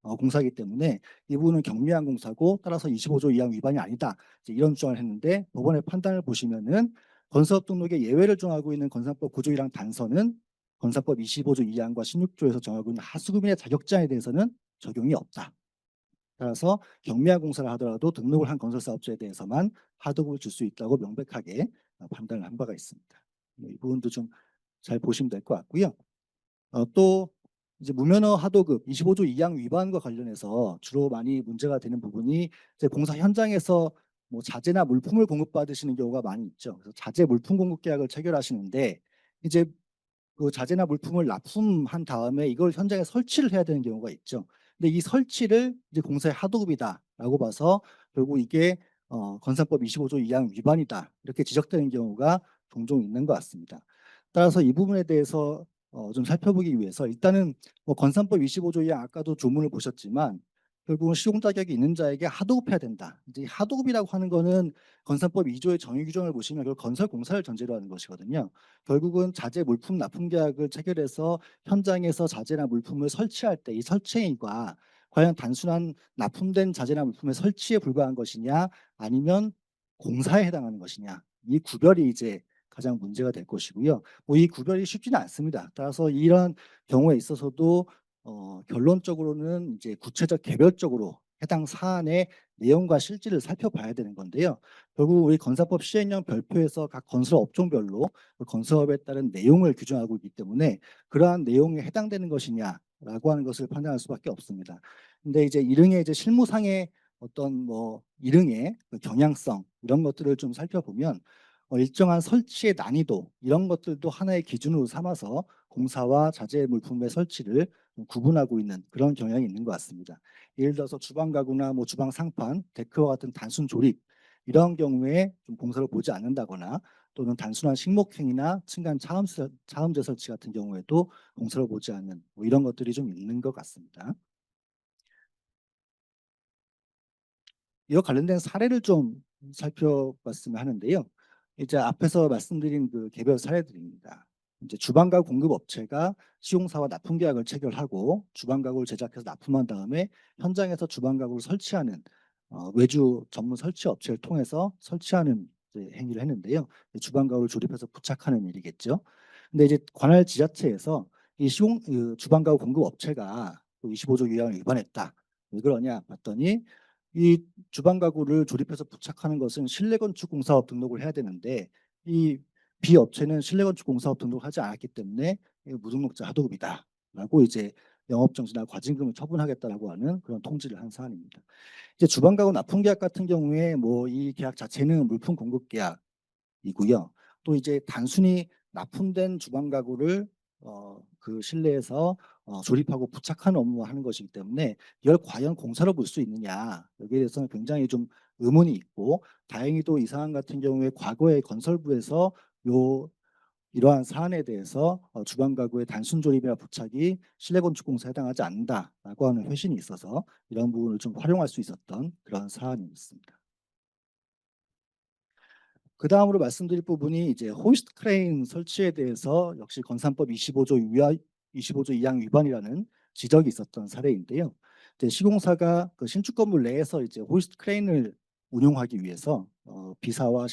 공사이기 때문에 이 부분은 경미한 공사고 따라서 25조 2항 위반이 아니다. 이런 주장을 했는데 법원의 판단을 보시면은 건설업 등록에 예외를 정하고 있는 건산법 9조 1항 단서는 건산법 25조 2항과 16조에서 정하고 있는 하수급인의 자격자에 대해서는 적용이 없다. 따라서 경미한 공사를 하더라도 등록을 한 건설사업자에 대해서만 하도급을 줄 수 있다고 명백하게 판단을 한 바가 있습니다. 이 부분도 좀 잘 보시면 될 것 같고요. 또 이제 무면허 하도급 25조 2항 위반과 관련해서 주로 많이 문제가 되는 부분이 이제 공사 현장에서 뭐 자재나 물품을 공급받으시는 경우가 많이 있죠. 그래서 자재 물품 공급 계약을 체결하시는데 이제 그 자재나 물품을 납품한 다음에 이걸 현장에 설치를 해야 되는 경우가 있죠. 근데 이 설치를 이제 공사의 하도급이다라고 봐서 결국 이게 건산법 25조 2항 위반이다 이렇게 지적되는 경우가 종종 있는 것 같습니다. 따라서 이 부분에 대해서 좀 살펴보기 위해서 일단은 뭐 건산법 25조 2항 아까도 조문을 보셨지만 결국은 시공 자격이 있는 자에게 하도급해야 된다. 이제 하도급이라고 하는 거는 건산법 2조의 정의 규정을 보시면 결국 건설 공사를 전제로 하는 것이거든요. 결국은 자재 물품 납품 계약을 체결해서 현장에서 자재나 물품을 설치할 때 이 설치행위가 과연 단순한 납품된 자재나 물품의 설치에 불과한 것이냐 아니면 공사에 해당하는 것이냐 이 구별이 이제 가장 문제가 될 것이고요. 뭐 이 구별이 쉽지는 않습니다. 따라서 이런 경우에 있어서도 결론적으로는 이제 구체적 개별적으로 해당 사안의 내용과 실질을 살펴봐야 되는 건데요. 결국 우리 건설법 시행령 별표에서 각 건설 업종별로 그 건설업에 따른 내용을 규정하고 있기 때문에 그러한 내용에 해당되는 것이냐라고 하는 것을 판단할 수밖에 없습니다. 근데 이제 일흥의 이제 실무상의 어떤 뭐 일흥의 그 경향성 이런 것들을 좀 살펴보면 일정한 설치의 난이도 이런 것들도 하나의 기준으로 삼아서 공사와 자재 물품의 설치를 구분하고 있는 그런 경향이 있는 것 같습니다. 예를 들어서 주방 가구나 뭐 주방 상판, 데크와 같은 단순 조립 이런 경우에 좀 공사를 보지 않는다거나 또는 단순한 식목행이나 층간 차음제 설치 같은 경우에도 공사를 보지 않는 뭐 이런 것들이 좀 있는 것 같습니다. 이와 관련된 사례를 좀 살펴봤으면 하는데요. 이제 앞에서 말씀드린 그 개별 사례들입니다. 이제 주방가구 공급 업체가 시공사와 납품 계약을 체결하고 주방가구를 제작해서 납품한 다음에 현장에서 주방가구를 설치하는 외주 전문 설치 업체를 통해서 설치하는 행위를 했는데요. 주방가구를 조립해서 부착하는 일이겠죠. 근데 이제 관할 지자체에서 이 주방가구 공급 업체가 25조 유형을 위반했다. 왜 그러냐 봤더니 이 주방 가구를 조립해서 부착하는 것은 실내건축공사업 등록을 해야 되는데 이 B업체는 실내건축공사업 등록을 하지 않았기 때문에 무등록자 하도급이다라고 이제 영업정지나 과징금을 처분하겠다라고 하는 그런 통지를 한 사안입니다. 이제 주방 가구 납품 계약 같은 경우에 뭐 이 계약 자체는 물품 공급 계약이고요. 또 이제 단순히 납품된 주방 가구를 그 실내에서 조립하고 부착하는 업무를 하는 것이기 때문에 이걸 과연 공사로 볼 수 있느냐 여기에 대해서는 굉장히 좀 의문이 있고 다행히도 이 사안 같은 경우에 과거에 건설부에서 이러한 사안에 대해서 주방 가구의 단순 조립이나 부착이 실내 건축 공사에 해당하지 않는다라고 하는 회신이 있어서 이런 부분을 좀 활용할 수 있었던 그런 사안이었습니다. 그 다음으로 말씀드릴 부분이 이제 호이스트 크레인 설치에 대해서 역시 건산법 25조 2항 위반이라는 지적이 있었던 사례인데요. 이제 시공사가 그 신축 건물 내에서 이제 호이스트 크레인을 운용하기 위해서 비사와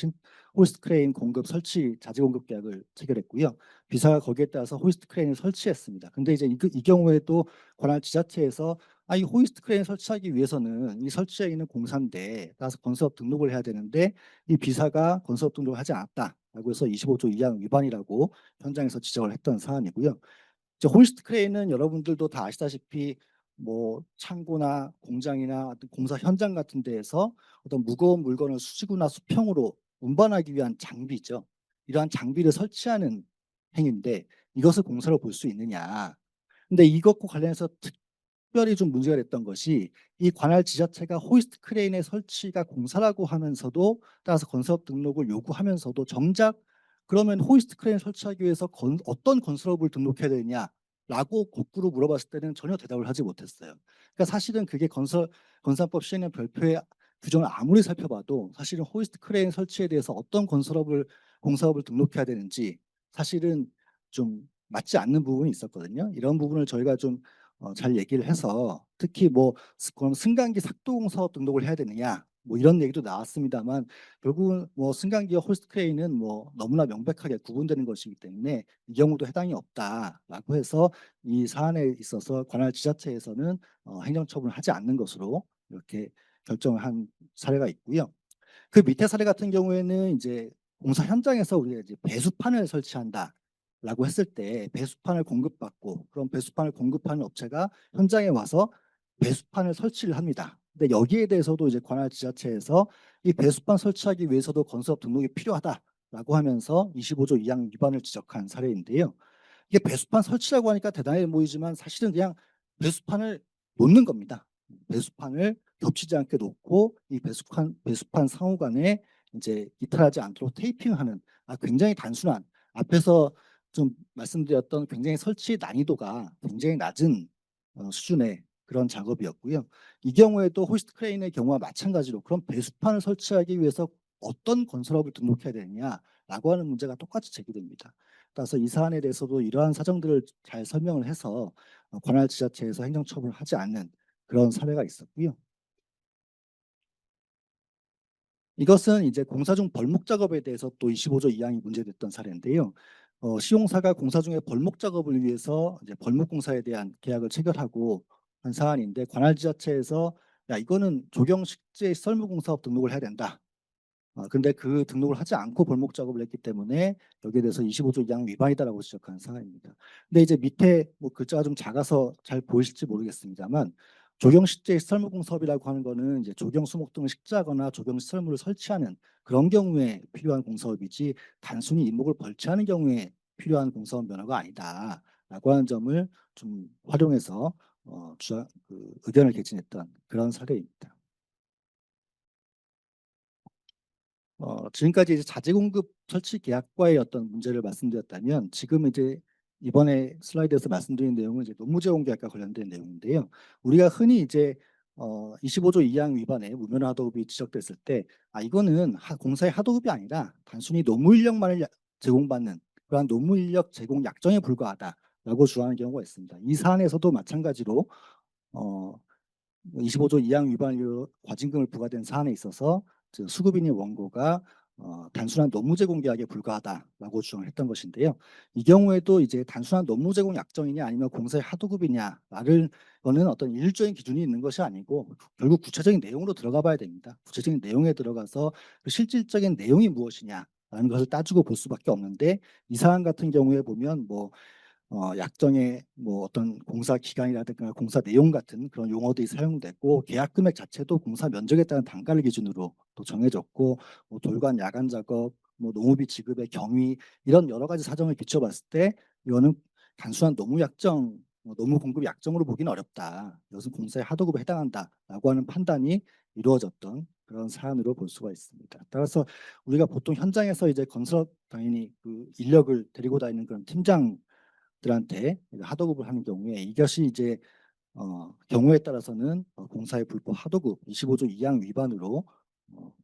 호이스트 크레인 공급 설치 자재 공급 계약을 체결했고요. 비사가 거기에 따라서 호이스트 크레인을 설치했습니다. 근데 이제 이 경우에도 관할 지자체에서 이 호이스트 크레인 설치하기 위해서는 이 설치에 있는 공사인데 따라서 건설업 등록을 해야 되는데 이 비사가 건설업 등록을 하지 않았다라고 해서 25조 2항 위반이라고 현장에서 지적을 했던 사안이고요. 이제 호이스트 크레인은 여러분들도 다 아시다시피 뭐 창고나 공장이나 어떤 공사 현장 같은 데에서 어떤 무거운 물건을 수직으로나 수평으로 운반하기 위한 장비죠. 이러한 장비를 설치하는 행위인데 이것을 공사로 볼 수 있느냐. 근데 이것과 관련해서 특별히 좀 문제가 됐던 것이 이 관할 지자체가 호이스트 크레인의 설치가 공사라고 하면서도 따라서 건설업 등록을 요구하면서도 정작 그러면 호이스트 크레인 설치하기 위해서 어떤 건설업을 등록해야 되냐라고 거꾸로 물어봤을 때는 전혀 대답을 하지 못했어요. 그러니까 사실은 그게 건설법 시행령 별표의 규정을 아무리 살펴봐도 사실은 호이스트 크레인 설치에 대해서 어떤 공사업을 등록해야 되는지 사실은 좀 맞지 않는 부분이 있었거든요. 이런 부분을 저희가 좀 잘 얘기를 해서 특히 뭐 그럼 승강기 삭도공 사업 등록을 해야 되느냐 뭐 이런 얘기도 나왔습니다만 결국은 뭐 승강기와 호이스트 크레인은 뭐 너무나 명백하게 구분되는 것이기 때문에 이 경우도 해당이 없다라고 해서 이 사안에 있어서 관할 지자체에서는 행정처분을 하지 않는 것으로 이렇게 결정을 한 사례가 있고요. 그 밑에 사례 같은 경우에는 이제 공사 현장에서 우리가 이제 배수판을 설치한다라고 했을 때 배수판을 공급받고 그럼 배수판을 공급하는 업체가 현장에 와서 배수판을 설치를 합니다. 근데 여기에 대해서도 이제 관할 지자체에서 이 배수판 설치하기 위해서도 건설업 등록이 필요하다라고 하면서 25조 2항 위반을 지적한 사례인데요. 이게 배수판 설치라고 하니까 대단해 보이지만 사실은 그냥 배수판을 놓는 겁니다. 배수판을 겹치지 않게 놓고 이 배수판 상호간에 이제 이탈하지 않도록 테이핑하는 굉장히 단순한 앞에서 좀 말씀드렸던 굉장히 설치 난이도가 굉장히 낮은 수준의 그런 작업이었고요. 이 경우에도 호이스트 크레인의 경우와 마찬가지로 그럼 배수판을 설치하기 위해서 어떤 건설업을 등록해야 되느냐라고 하는 문제가 똑같이 제기됩니다. 따라서 이 사안에 대해서도 이러한 사정들을 잘 설명을 해서 관할 지자체에서 행정처분을 하지 않는 그런 사례가 있었고요. 이것은 이제 공사 중 벌목 작업에 대해서 또 25조 2항이 문제됐던 사례인데요. 시공사가 공사 중에 벌목 작업을 위해서 이제 벌목 공사에 대한 계약을 체결하고 한 사안인데 관할 지자체에서 야 이거는 조경식재 썰무공사업 등록을 해야 된다. 근데 그 등록을 하지 않고 벌목 작업을 했기 때문에 여기에 대해서 25조 2항 위반이다라고 지적한 사안입니다. 근데 이제 밑에 뭐 글자가 좀 작아서 잘 보이실지 모르겠습니다만 조경식재 설무공사업이라고 하는 거는 이제 조경 수목 등을 식재하거나 조경 시설물을 설치하는 그런 경우에 필요한 공사업이지 단순히 임목을 벌치하는 경우에 필요한 공사업 면허가 아니다라고 하는 점을 좀 활용해서 의견을 개진했던 그런 사례입니다. 지금까지 이제 자재 공급 설치 계약과의 어떤 문제를 말씀드렸다면 지금 이제 이번에 슬라이드에서 말씀드린 내용은 이제 노무 제공 계약과 관련된 내용인데요. 우리가 흔히 이제 25조 2항 위반에 무면허 하도급이 지적됐을 때 이거는 공사의 하도급이 아니라 단순히 노무 인력만을 제공받는 그러한 노무 인력 제공 약정에 불과하다라고 주장하는 경우가 있습니다. 이 사안에서도 마찬가지로 25조 2항 위반으로 과징금을 부과된 사안에 있어서 수급인의 원고가 단순한 노무 제공 계약에 불과하다라고 주장을 했던 것인데요. 이 경우에도 이제 단순한 노무 제공 약정이냐 아니면 공사의 하도급이냐를 거는 어떤 일률적인 기준이 있는 것이 아니고 결국 구체적인 내용으로 들어가 봐야 됩니다. 구체적인 내용에 들어가서 그 실질적인 내용이 무엇이냐라는 것을 따지고 볼 수밖에 없는데 이 사안 같은 경우에 보면 뭐 약정에 뭐 어떤 공사 기간이라든가 공사 내용 같은 그런 용어들이 사용됐고 계약 금액 자체도 공사 면적에 따른 단가를 기준으로 또 정해졌고 뭐 돌관 야간 작업 뭐 농업비 지급의 경위 이런 여러 가지 사정을 비춰봤을 때 이거는 단순한 노무 약정 노무 공급 약정으로 보기는 어렵다. 이것은 공사의 하도급에 해당한다라고 하는 판단이 이루어졌던 그런 사안으로 볼 수가 있습니다. 따라서 우리가 보통 현장에서 이제 건설업 당연히 그 인력을 데리고 다니는 그런 팀장 들한테 하도급을 하는 경우에 이것이 이제 경우에 따라서는 공사의 불법 하도급 25조 2항 위반으로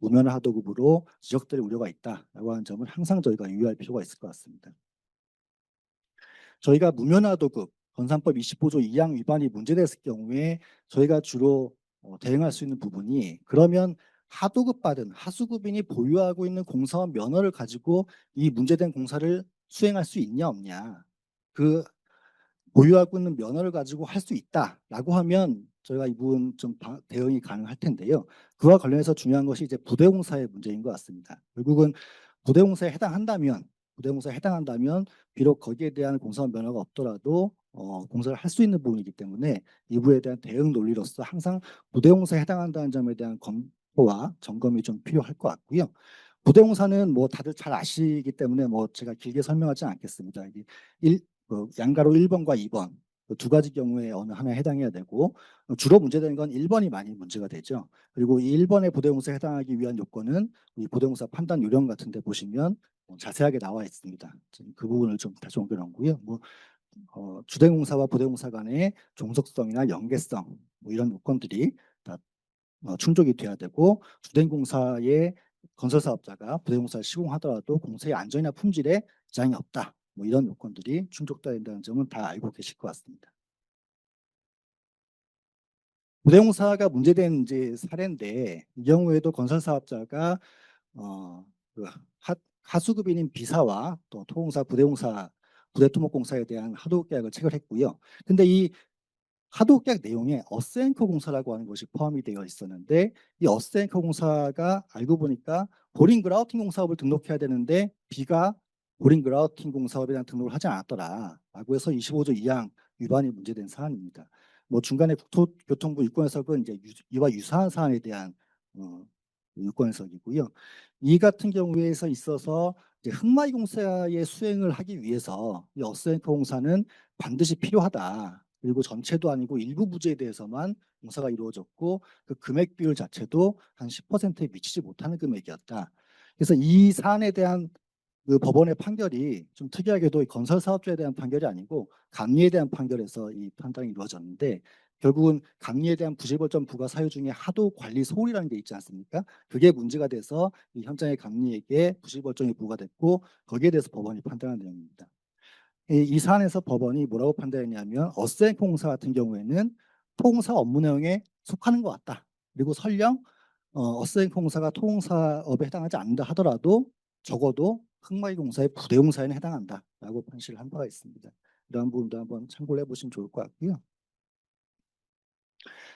무면허 하도급으로 지적될 우려가 있다라고 하는 점을 항상 저희가 유의할 필요가 있을 것 같습니다. 저희가 무면허 하도급 건산법 25조 2항 위반이 문제됐을 경우에 저희가 주로 대응할 수 있는 부분이 그러면 하도급 받은 하수급인이 보유하고 있는 공사원 면허를 가지고 이 문제된 공사를 수행할 수 있냐 없냐. 그 보유하고 있는 면허를 가지고 할 수 있다라고 하면 저희가 이 부분 좀 대응이 가능할 텐데요. 그와 관련해서 중요한 것이 이제 부대공사의 문제인 것 같습니다. 결국은 부대공사에 해당한다면 비록 거기에 대한 공사원 면허가 없더라도 공사를 할 수 있는 부분이기 때문에 이 부분에 대한 대응 논리로서 항상 부대공사에 해당한다는 점에 대한 검토와 점검이 좀 필요할 것 같고요. 부대공사는 뭐 다들 잘 아시기 때문에 뭐 제가 길게 설명하지 않겠습니다. 양가로 1번과 2번 두 가지 경우에 어느 하나에 해당해야 되고 주로 문제되는 건 1번이 많이 문제가 되죠. 그리고 이 1번의 부대공사에 해당하기 위한 요건은 이 부대공사 판단 요령 같은 데 보시면 자세하게 나와 있습니다. 지금 그 부분을 좀 다시 옮겨놓고요. 주대공사와 부대공사 간의 종속성이나 연계성 뭐 이런 요건들이 다 충족이 돼야 되고 주대공사의 건설사업자가 부대공사를 시공하더라도 공사의 안전이나 품질에 지장이 없다. 뭐 이런 요건들이 충족돼야 된다는 점은 다 알고 계실 것 같습니다. 부대공사가 문제된 이제 사례인데 이 경우에도 건설사업자가 그 하수급인인 비사와 또 토공사, 부대공사, 부대토목공사에 대한 하도급 계약을 체결했고요. 근데 이 하도급 계약 내용에 어스앵커 공사라고 하는 것이 포함이 되어 있었는데 이 어스앵커 공사가 알고 보니까 보링 그라우팅 공사업을 등록해야 되는데 B가 보링 그라우팅 공사업에 대한 등록을 하지 않았더라라고 해서 25조 2항 위반이 문제된 사안입니다. 뭐 중간에 국토교통부 유권해석은 이제 이와 유사한 사안에 대한 유권해석이고요. 이 같은 경우에서 있어서 이제 흑마이 공사의 수행을 하기 위해서 이 어스앵커 공사는 반드시 필요하다. 그리고 전체도 아니고 일부 부지에 대해서만 공사가 이루어졌고 그 금액 비율 자체도 한 10%에 미치지 못하는 금액이었다. 그래서 이 사안에 대한 그 법원의 판결이 좀 특이하게도 건설 사업주에 대한 판결이 아니고 감리에 대한 판결에서 이 판단이 이루어졌는데 결국은 감리에 대한 부실벌점 부과 사유 중에 하도 관리 소홀이라는 게 있지 않습니까? 그게 문제가 돼서 이 현장의 감리에게 부실벌점이 부과됐고 거기에 대해서 법원이 판단한 내용입니다. 이 사안에서 법원이 뭐라고 판단했냐면 어스앵커 공사 같은 경우에는 토공사 업무 내용에 속하는 것 같다. 그리고 설령 어스앵커 공사가 토공사업에 해당하지 않는다 하더라도 적어도 흑마이 공사의 부대공사에는 해당한다라고 판시를 한 바가 있습니다. 이러한 부분도 한번 참고를 해보시면 좋을 것 같고요.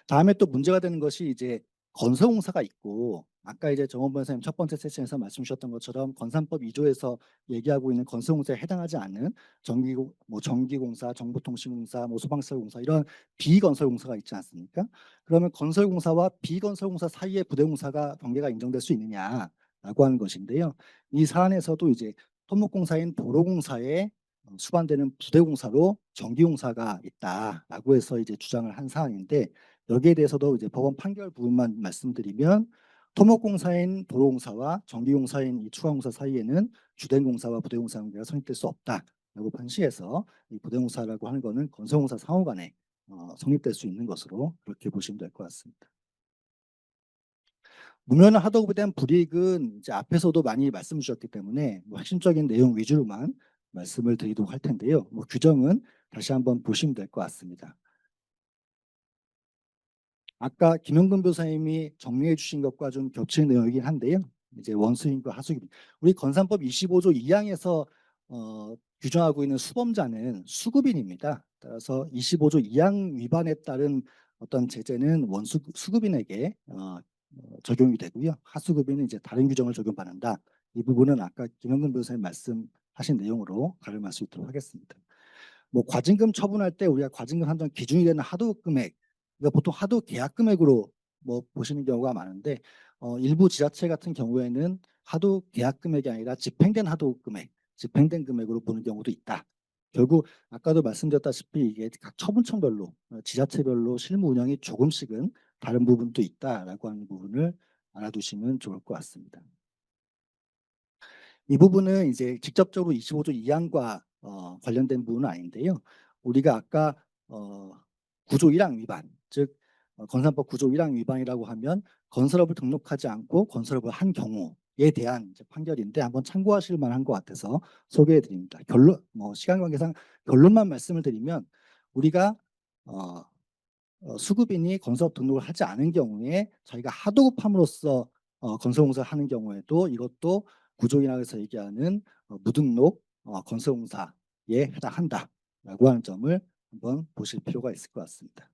다음에 또 문제가 되는 것이 이제 건설공사가 있고 아까 이제 정원 변호사님 첫 번째 세션에서 말씀 주셨던 것처럼 건산법 2조에서 얘기하고 있는 건설공사에 해당하지 않는 전기공사, 정보통신공사, 소방시설공사 이런 비건설공사가 있지 않습니까? 그러면 건설공사와 비건설공사 사이에 부대공사가 관계가 인정될 수 있느냐라고 하는 것인데요. 이 사안에서도 이제 토목공사인 도로공사에 수반되는 부대공사로 전기공사가 있다라고 해서 이제 주장을 한 사안인데 여기에 대해서도 이제 법원 판결 부분만 말씀드리면 토목공사인 도로공사와 전기공사인 이 추가공사 사이에는 주된공사와 부대공사 관계가 성립될 수 없다라고 판시해서 이 부대공사라고 하는 것은 건설공사 상호 간에 성립될 수 있는 것으로 그렇게 보시면 될 것 같습니다. 무면 하도급에 대한 불이익은 이제 앞에서도 많이 말씀 주셨기 때문에 핵심적인 내용 위주로만 말씀을 드리도록 할 텐데요. 규정은 다시 한번 보시면 될 것 같습니다. 아까 김영근 변호사님이 정리해 주신 것과 좀 겹치는 내용이긴 한데요. 이제 원수인과 하수인. 우리 건산법 25조 2항에서 규정하고 있는 수범자는 수급인입니다. 따라서 25조 2항 위반에 따른 어떤 제재는 수급인에게 적용이 되고요. 하수급인은 이제 다른 규정을 적용받는다. 이 부분은 아까 김영근 변호사님 말씀하신 내용으로 가름할 수 있도록 하겠습니다. 과징금 처분할 때 우리가 과징금 한정 기준이 되는 하도급 금액, 그러니까 보통 하도 계약 금액으로 보시는 경우가 많은데 일부 지자체 같은 경우에는 하도 계약 금액이 아니라 집행된 하도 금액, 집행된 금액으로 보는 경우도 있다. 결국 아까도 말씀드렸다시피 이게 각 처분청별로 지자체별로 실무 운영이 조금씩은 다른 부분도 있다라고 하는 부분을 알아두시면 좋을 것 같습니다. 이 부분은 이제 직접적으로 25조 2항과 관련된 부분은 아닌데요. 우리가 아까 구조 1항 위반, 즉 건산법 구조 1항 위반이라고 하면 건설업을 등록하지 않고 건설업을 한 경우에 대한 이제 판결인데 한번 참고하실 만한 것 같아서 소개해 드립니다. 결론, 시간 관계상 결론만 말씀을 드리면 우리가 수급인이 건설업 등록을 하지 않은 경우에 저희가 하도급함으로써 건설공사 하는 경우에도 이것도 구조인하에서 얘기하는 무등록 건설공사에 해당한다라고 하는 점을 한번 보실 필요가 있을 것 같습니다.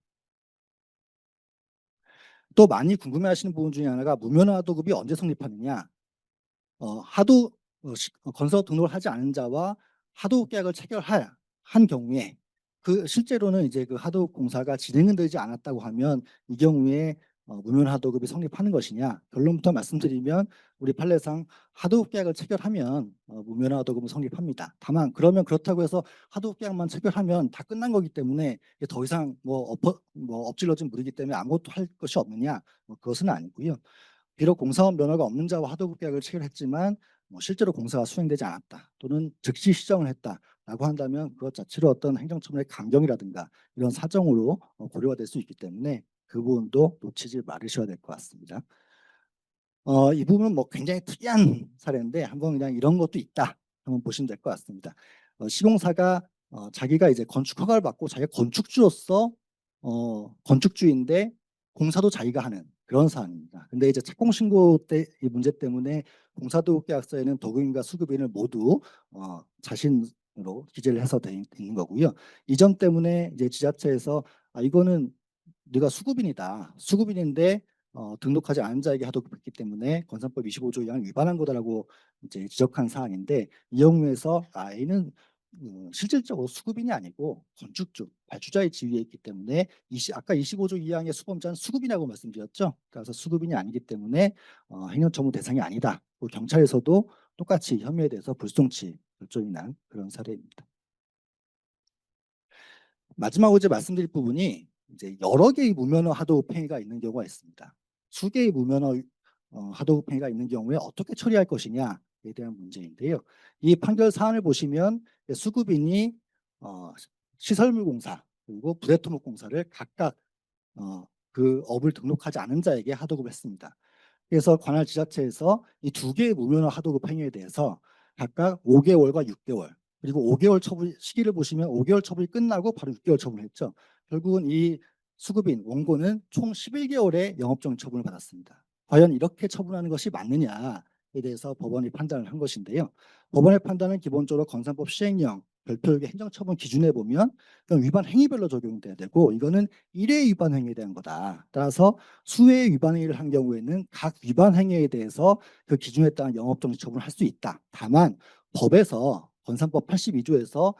또 많이 궁금해하시는 부분 중에 하나가 무면허 하도급이 언제 성립하느냐? 건설 등록을 하지 않은 자와 하도급 계약을 한 경우에 그 실제로는 이제 그 하도급 공사가 진행은 되지 않았다고 하면 이 경우에 무면허 하도급이 성립하는 것이냐? 결론부터 말씀드리면 우리 판례상 하도급 계약을 체결하면 무면허 하도급은 성립합니다. 다만 그러면 그렇다고 해서 하도급 계약만 체결하면 다 끝난 거기 때문에 더 이상 엎질러진 물이기 때문에 아무것도 할 것이 없느냐? 그것은 아니고요. 비록 공사원 면허가 없는 자와 하도급 계약을 체결했지만 실제로 공사가 수행되지 않았다 또는 즉시 시정을 했다라고 한다면 그것 자체로 어떤 행정처분의 강경이라든가 이런 사정으로 고려가 될 수 있기 때문에 그 부분도 놓치지 말으셔야 될 것 같습니다. 이 부분은 굉장히 특이한 사례인데 한번 그냥 이런 것도 있다 한번 보시면 될 것 같습니다. 시공사가 자기가 이제 건축 허가를 받고 자기가 건축주로서 건축주인데 공사도 자기가 하는 그런 사안입니다. 근데 이제 착공 신고 때 이 문제 때문에 공사도급 계약서에는 도급인과 수급인을 모두 자신으로 기재를 해서 돼 있는 거고요. 이 점 때문에 이제 지자체에서 이거는 네가 수급인인데 등록하지 않은 자에게 하도급했기 때문에 건설법 25조 2항을 위반한 거다라고 이제 지적한 사안인데 이 경우에서 A는 실질적으로 수급인이 아니고 건축주, 발주자의 지위에 있기 때문에 아까 25조 2항의 수범자는 수급인이라고 말씀드렸죠. 그래서 수급인이 아니기 때문에 행정처분 대상이 아니다. 경찰에서도 똑같이 혐의에 대해서 불송치 결정이 난 그런 사례입니다. 마지막으로 이제 말씀드릴 부분이 이제 여러 개의 무면허 하도급 행위가 있는 경우가 있습니다. 수개의 무면허 하도급 행위가 있는 경우에 어떻게 처리할 것이냐에 대한 문제인데요. 이 판결 사안을 보시면 수급인이 시설물공사 그리고 부대토목공사를 각각 그 업을 등록하지 않은 자에게 하도급을 했습니다. 그래서 관할 지자체에서 이 두 개의 무면허 하도급 행위에 대해서 각각 5개월과 6개월 그리고 5개월 처분 시기를 보시면 5개월 처분이 끝나고 바로 6개월 처분을 했죠. 결국은 이 수급인 원고는 총 11개월의 영업정지 처분을 받았습니다. 과연 이렇게 처분하는 것이 맞느냐에 대해서 법원이 판단을 한 것인데요. 법원의 판단은 기본적으로 건설법 시행령 별표의 행정처분 기준에 보면 위반 행위별로 적용돼야 되고 이거는 1회 위반 행위에 대한 거다. 따라서 수회 위반 행위를 한 경우에는 각 위반 행위에 대해서 그 기준에 따른 영업정지 처분을 할 수 있다. 다만 법에서 건설법 82조에서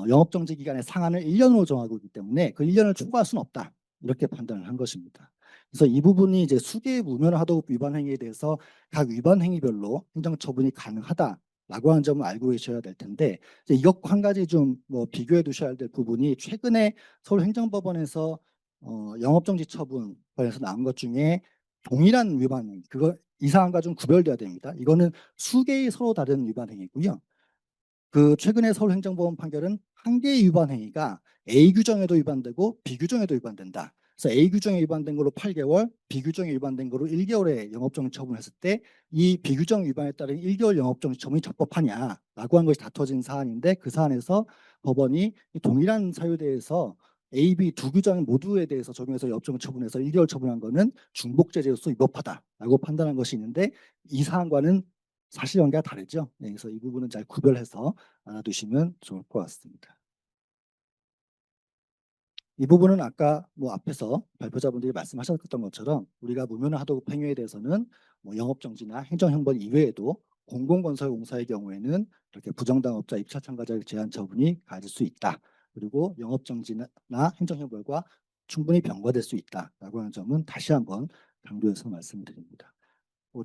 영업정지 기간의 상한을 1년으로 정하고 있기 때문에 그 1년을 초과할 수는 없다. 이렇게 판단을 한 것입니다. 그래서 이 부분이 이제 수개의 무면허 하도급 위반 행위에 대해서 각 위반 행위별로 행정처분이 가능하다라고 하는 점을 알고 계셔야 될 텐데 이것과 한 가지 좀 비교해 두셔야 될 부분이 최근에 서울행정법원에서 영업정지 처분 관련해서 나온 것 중에 동일한 위반 행위 이 사안과 좀 구별돼야 됩니다. 이거는 수개의 서로 다른 위반 행위고요. 그 최근에 서울행정법원 판결은 한 개의 위반 행위가 A 규정에도 위반되고 B 규정에도 위반된다. 그래서 A 규정에 위반된 걸로 8개월, B 규정에 위반된 걸로 1개월의 영업정지 처분을 했을 때 이 B 규정 위반에 따른 1개월 영업정지 처분이 적법하냐라고 한 것이 다퉈진 사안인데 그 사안에서 법원이 동일한 사유에 대해서 A, B 두 규정 모두에 대해서 적용해서 영업정지 처분해서 1개월 처분한 것은 중복제재로서 위법하다라고 판단한 것이 있는데 이 사안과는 사실관계가 다르죠. 네, 그래서 이 부분은 잘 구별해서 알아두시면 좋을 것 같습니다. 이 부분은 아까 앞에서 발표자분들이 말씀하셨던 것처럼 우리가 무면허 하도급 행위에 대해서는 영업정지나 행정형벌 이외에도 공공건설공사의 경우에는 이렇게 부정당업자 입찰 참가자의 제한 처분이 가해질 수 있다. 그리고 영업정지나 행정형벌과 충분히 병과될 수 있다라고 하는 점은 다시 한번 강조해서 말씀드립니다.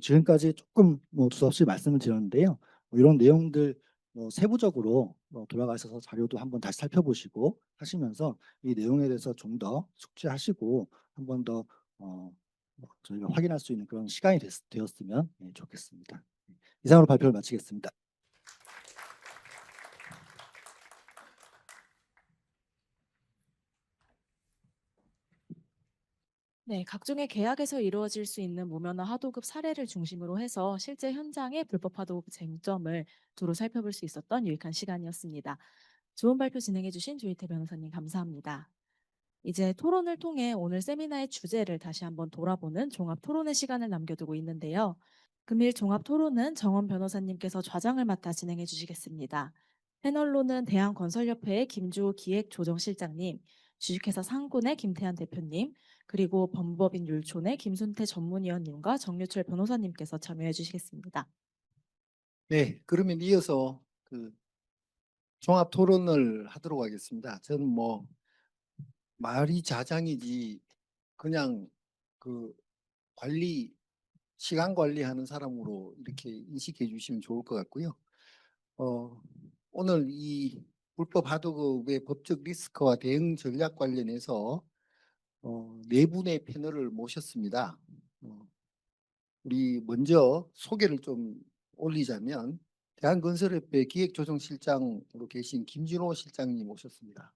지금까지 조금 두서없이 말씀을 드렸는데요. 이런 내용들 세부적으로 돌아가셔서 자료도 한번 다시 살펴보시고 하시면서 이 내용에 대해서 좀 더 숙지하시고 한 번 더 저희가 확인할 수 있는 그런 시간이 되었으면 좋겠습니다. 이상으로 발표를 마치겠습니다. 네, 각종의 계약에서 이루어질 수 있는 무면허 하도급 사례를 중심으로 해서 실제 현장의 불법 하도급 쟁점을 두루 살펴볼 수 있었던 유익한 시간이었습니다. 좋은 발표 진행해주신 조희태 변호사님 감사합니다. 이제 토론을 통해 오늘 세미나의 주제를 다시 한번 돌아보는 종합 토론의 시간을 남겨두고 있는데요. 금일 종합 토론은 정원 변호사님께서 좌장을 맡아 진행해 주시겠습니다. 패널로는 대한건설협회의 김주호 기획조정실장님, 주식회사 상군의 김태한 대표님, 그리고 법무법인 율촌의 김순태 전문위원님과 정유철 변호사님께서 참여해 주시겠습니다. 네, 그러면 이어서 그 종합 토론을 하도록 하겠습니다. 저는 뭐 말이 자장이지 그냥 그 관리 시간 관리하는 사람으로 이렇게 인식해 주시면 좋을 것 같고요. 오늘 이 불법 하도급의 법적 리스크와 대응 전략 관련해서 네 분의 패널을 모셨습니다. 우리 먼저 소개를 좀 올리자면 대한건설협회 기획조정실장으로 계신 김진호 실장님 모셨습니다.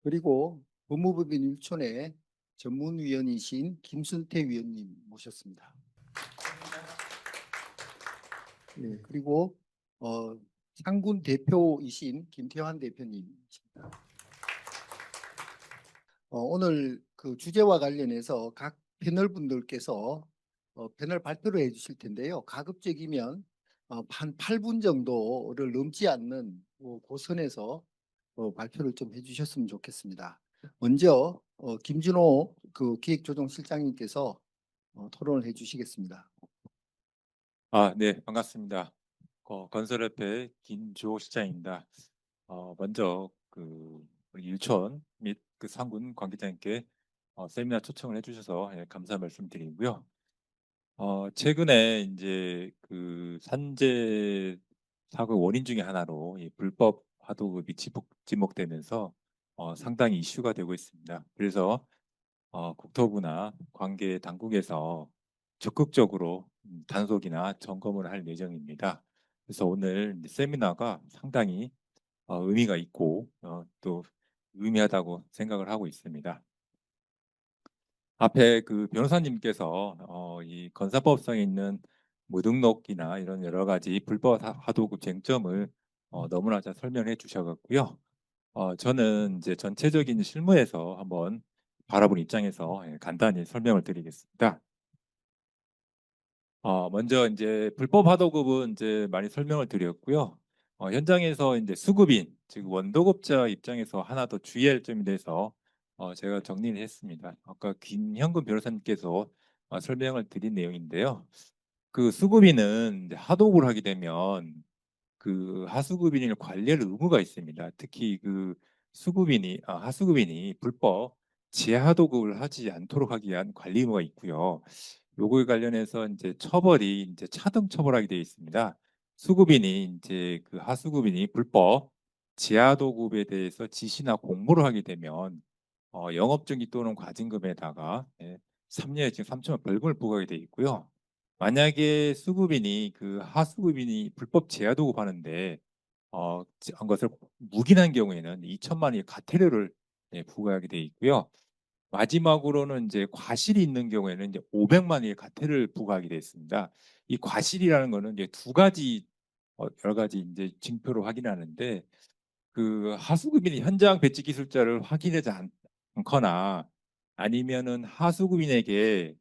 그리고 법무법인 율촌의 전문위원이신 김순태 위원님 모셨습니다. 네, 그리고 상군 대표이신 김태환 대표님이십니다. 오늘 그 주제와 관련해서 각 패널 분들께서 패널 발표를 해주실 텐데요. 가급적이면 한 8분 정도를 넘지 않는 그 선에서 발표를 좀 해주셨으면 좋겠습니다. 먼저 김준호 그 기획조정실장님께서 토론을 해주시겠습니다. 네, 반갑습니다. 건설협회 김주호 실장입니다. 먼저 우리 율촌 및 그 상군 관계자님께 세미나 초청을 해주셔서 감사 말씀드리고요. 최근에 이제 그 산재 사고 원인 중에 하나로 이 불법 하도급이 지목되면서 상당히 이슈가 되고 있습니다. 그래서 국토부나 관계 당국에서 적극적으로 단속이나 점검을 할 예정입니다. 그래서 오늘 세미나가 상당히 의미가 있고 또 의미하다고 생각을 하고 있습니다. 앞에 그 변호사님께서 이 건사법상에 있는 무등록이나 이런 여러 가지 불법 하도급 쟁점을 너무나 잘 설명해 주셔갖고요. 저는 이제 전체적인 실무에서 한번 바라본 입장에서 간단히 설명을 드리겠습니다. 먼저 이제 불법 하도급은 이제 많이 설명을 드렸고요. 현장에서 이제 수급인, 즉 원도급자 입장에서 하나 더 주의할 점에 대해서 제가 정리를 했습니다. 아까 김현근 변호사님께서 설명을 드린 내용인데요. 그 수급인은 이제 하도급을 하게 되면 그 하수급인을 관리할 의무가 있습니다. 특히 그 하수급인이 불법 지하도급을 하지 않도록 하기 위한 관리 의무가 있고요. 요거에 관련해서 이제 처벌이 이제 차등 처벌하게 되어 있습니다. 수급인이 이제 그 하수급인이 불법 지하도급에 대해서 지시나 공모를 하게 되면 영업증기 또는 과징금에다가 3년에 지금 3천만 벌금을 부과하게 되어 있고요. 만약에 수급인이 그 하수급인이 불법 제하도급 하는데 한 것을 묵인한 경우에는 2천만 원의 과태료를 부과하게 되어 있고요. 마지막으로는 이제 과실이 있는 경우에는 이제 500만 원의 과태료를 부과하게 되어 있습니다. 이 과실이라는 거는 이제 두 가지 여러 가지 이제 징표로 확인하는데 그 하수급인이 현장 배치 기술자를 확인하지 않거나 아니면은 하수급인에게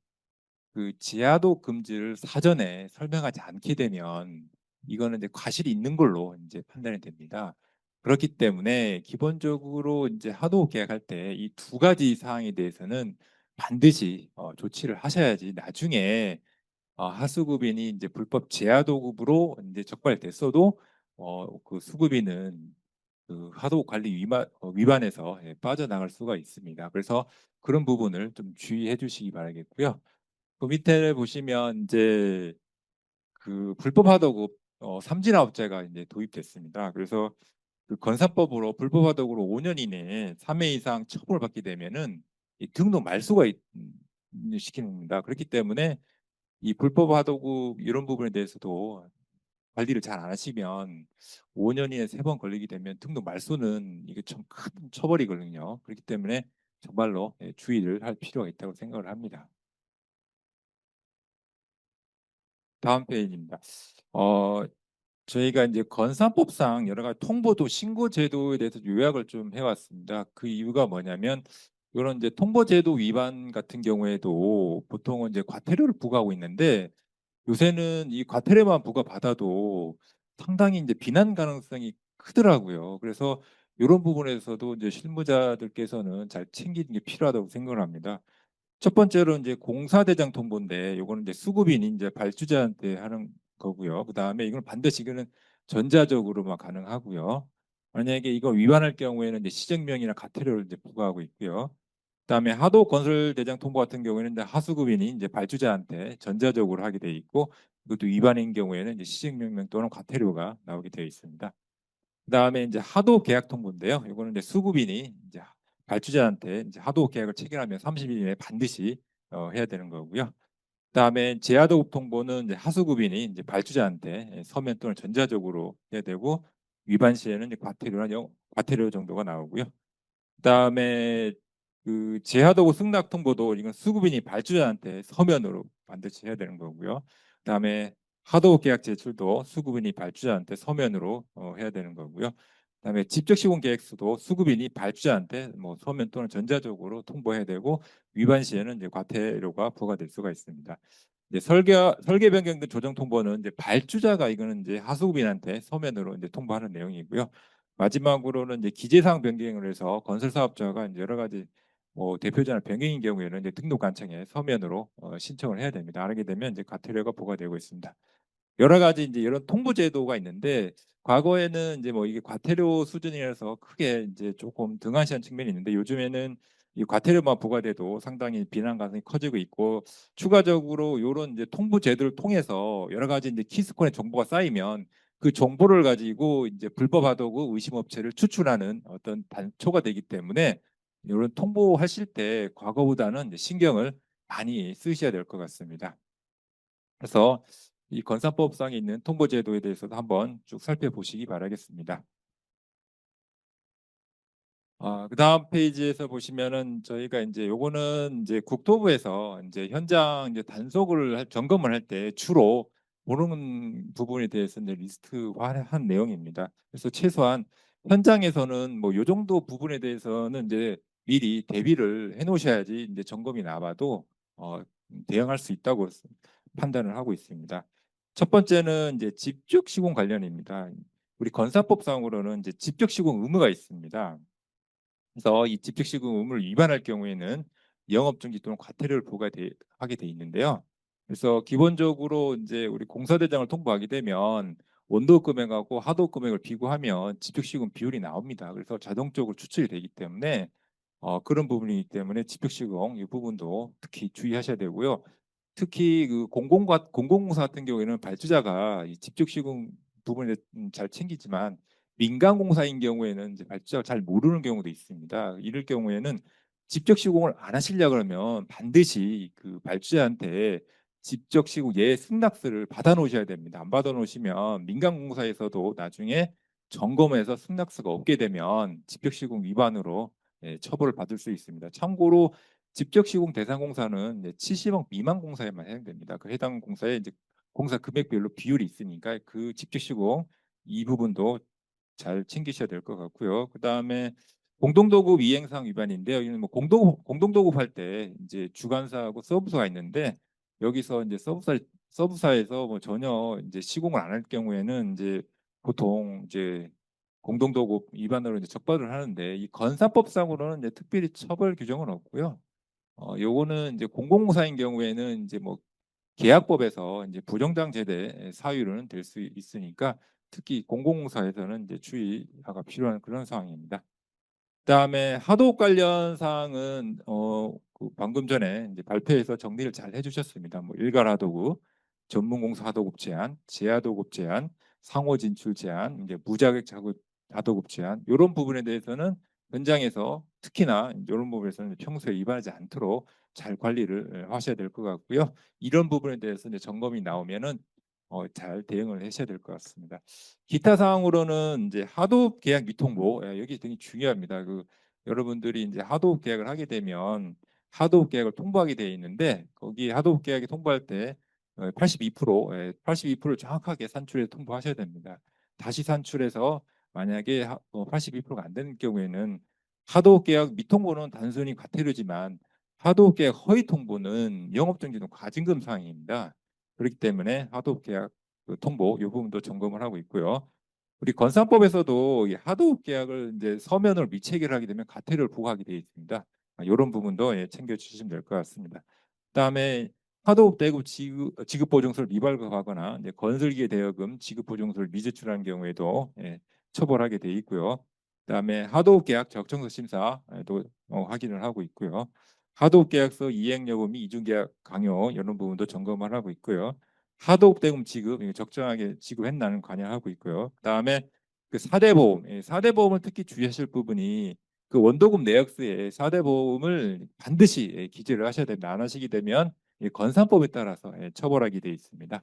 그 지하도 금지를 사전에 설명하지 않게 되면 이거는 이제 과실이 있는 걸로 이제 판단이 됩니다. 그렇기 때문에 기본적으로 이제 하도 계약할 때 이 두 가지 사항에 대해서는 반드시 조치를 하셔야지 나중에 하수급인이 이제 불법 제하도급으로 이제 적발됐어도 그 수급인은 그 하도 관리 위반에서 빠져나갈 수가 있습니다. 그래서 그런 부분을 좀 주의해 주시기 바라겠고요. 그 밑에 보시면 이제 그 불법 하도급 삼진아웃제가 이제 도입됐습니다. 그래서 그 건사법으로 불법 하도급으로 5년 이내에 3회 이상 처벌받게 되면은 이 등록 말소가 시키는 겁니다. 그렇기 때문에 이 불법 하도급 이런 부분에 대해서도 관리를 잘 안 하시면 5년 이내 3번 걸리게 되면 등록 말소는 이게 좀 큰 처벌이거든요. 그렇기 때문에 정말로 주의를 할 필요가 있다고 생각을 합니다. 다음 페이지입니다. 저희가 이제 건산법상 여러 가지 통보도 신고 제도에 대해서 요약을 좀 해왔습니다. 그 이유가 뭐냐면 이런 이제 통보 제도 위반 같은 경우에도 보통은 이제 과태료를 부과하고 있는데 요새는 이 과태료만 부과받아도 상당히 이제 비난 가능성이 크더라고요. 그래서 이런 부분에서도 이제 실무자들께서는 잘 챙기는 게 필요하다고 생각을 합니다. 첫 번째로 이제 공사대장 통보인데 요거는 이제 수급인이 이제 발주자한테 하는 거고요. 그다음에 이건 반드시 이거는 전자적으로만 가능하고요. 만약에 이거 위반할 경우에는 이제 시정명이나 과태료를 이제 부과하고 있고요. 그다음에 하도 건설 대장 통보 같은 경우에는 이제 하수급인이 이제 발주자한테 전자적으로 하게 돼 있고 이것도 위반인 경우에는 이제 시정명령 또는 과태료가 나오게 되어 있습니다. 그다음에 이제 하도 계약 통보인데요. 이거는 이제 수급인이 이제 발주자한테 이제 하도 계약을 체결하면 30일 이내에 반드시 해야 되는 거고요. 그다음에 제하도급 통보는 이제 하수급인이 이제 발주자한테 서면 또는 전자적으로 해야 되고 위반 시에는 이제 과태료 정도가 나오고요. 그다음에 그 제하도급 승낙 통보도 이건 수급인이 발주자한테 서면으로 반드시 해야 되는 거고요. 그다음에 하도급 계약 제출도 수급인이 발주자한테 서면으로 해야 되는 거고요. 그다음에 집적 시공 계획서도 수급인이 발주자한테 뭐 서면 또는 전자적으로 통보해야 되고 위반 시에는 이제 과태료가 부과될 수가 있습니다. 이제 설계 변경 등 조정 통보는 이제 발주자가 이거는 이제 하수급인한테 서면으로 이제 통보하는 내용이고요. 마지막으로는 이제 기재사항 변경을 해서 건설 사업자가 이제 여러 가지 뭐 대표자나 변경인 경우에는 이제 등록관청에 서면으로 신청을 해야 됩니다. 안 하게 되면 이제 과태료가 부과되고 있습니다. 여러 가지 이제 이런 통보 제도가 있는데 과거에는 이제 뭐 이게 과태료 수준이라서 크게 이제 조금 등한시한 측면이 있는데 요즘에는 이 과태료만 부과돼도 상당히 비난 가능성이 커지고 있고 추가적으로 이런 이제 통보 제도를 통해서 여러 가지 이제 키스콘의 정보가 쌓이면 그 정보를 가지고 이제 불법 하도급 의심 업체를 추출하는 어떤 단초가 되기 때문에 이런 통보하실 때 과거보다는 이제 신경을 많이 쓰셔야 될 것 같습니다. 그래서 이 건사법상에 있는 통보 제도에 대해서도 한번 쭉 살펴보시기 바라겠습니다. 그다음 페이지에서 보시면은 저희가 이제 요거는 이제 국토부에서 이제 현장 이제 점검을 할 때 주로 보는 부분에 대해서 이제 리스트화한 내용입니다. 그래서 최소한 현장에서는 뭐 요 정도 부분에 대해서는 이제 미리 대비를 해 놓으셔야지 이제 점검이 나와도 대응할 수 있다고 판단을 하고 있습니다. 첫 번째는 이제 집적 시공 관련입니다. 우리 건사법상으로는 이제 집적 시공 의무가 있습니다. 그래서 이 집특시금 의무를 위반할 경우에는 영업정지 또는 과태료를 부과하게 돼 있는데요. 그래서 기본적으로 이제 우리 공사대장을 통보하게 되면 원도 금액하고 하도 금액을 비교하면 집특시금 비율이 나옵니다. 그래서 자동적으로 추출이 되기 때문에 그런 부분이기 때문에 집특시금 이 부분도 특히 주의하셔야 되고요. 특히 그 공공공사 같은 경우에는 발주자가 이 집적 시공 부분에 잘 챙기지만 민간 공사인 경우에는 이제 발주자가 잘 모르는 경우도 있습니다. 이럴 경우에는 집적 시공을 안 하시려 그러면 반드시 그 발주자한테 집적 시공 승낙서를 받아 놓으셔야 됩니다. 안 받아 놓으시면 민간 공사에서도 나중에 점검해서 승낙서가 없게 되면 집적 시공 위반으로 처벌을 받을 수 있습니다. 참고로 집적 시공 대상 공사는 이제 70억 미만 공사에만 해당됩니다. 그 해당 공사에 이제 공사 금액별로 비율이 있으니까 그 집적 시공 이 부분도 잘 챙기셔야 될 것 같고요. 그 다음에 공동도급 이행사항 위반인데요. 이는 뭐 공동도급 할 때 이제 주관사하고 서브사가 있는데 여기서 이제 서브사에서 뭐 전혀 이제 시공을 안 할 경우에는 이제 보통 이제 공동도급 위반으로 이제 적발을 하는데 이 건사법상으로는 이제 특별히 처벌 규정은 없고요. 요거는 이제 공공공사인 경우에는 이제 뭐 계약법에서 이제 부정당 제대 사유는 될 수 있으니까 특히 공공공사에서는 이제 주의가 필요한 그런 상황입니다. 그다음에 하도급 관련 사항은 그 방금 전에 이제 발표에서 정리를 잘 해주셨습니다. 뭐 일괄 하도급, 전문공사 하도급 제한, 재하도급 제한, 상호 진출 제한, 이제 무자격 자급 하도급 제한 이런 부분에 대해서는 현장에서 특히나 이런 부분에서는 평소에 위반하지 않도록 잘 관리를 하셔야 될 것 같고요. 이런 부분에 대해서 이제 점검이 나오면은 잘 대응을 하셔야 될 것 같습니다. 기타 사항으로는 이제 하도급 계약 미통보 여기 되게 중요합니다. 그 여러분들이 이제 하도급 계약을 하게 되면 하도급 계약을 통보하게 되어 있는데 거기 하도급 계약에 통보할 때 82%, 82%를 정확하게 산출해서 통보하셔야 됩니다. 다시 산출해서 만약에 82%가 안 되는 경우에는 하도급 계약 미통보는 단순히 과태료지만 하도급 계약 허위 통보는 영업정지 등 과징금 사항입니다. 그렇기 때문에 하도급 계약 그 통보 이 부분도 점검을 하고 있고요. 우리 건산법에서도 이 하도급 계약을 이제 서면으로 미체결을 하게 되면 과태료를 부과하게 되어 있습니다. 이런 부분도 챙겨 주시면 될 것 같습니다. 그다음에 하도급 대금 지급 보증서를 미발급하거나 이제 건설기계 대여금 지급 보증서를 미제출한 경우에도 처벌하게 되어 있고요. 그다음에 하도급 계약 적정서 심사도 확인을 하고 있고요. 하도급 계약서 이행 여부 및 이중 계약 강요 이런 부분도 점검을 하고 있고요. 하도급 대금 지급 적정하게 지급했나는 관여하고 있고요. 그다음에 그 4대 보험, 4대 보험을 특히 주의하실 부분이 그 원도금 내역서에 4대 보험을 반드시 기재를 하셔야 됩니다. 안 하시게 되면 이 건산법에 따라서 처벌하게 되어 있습니다.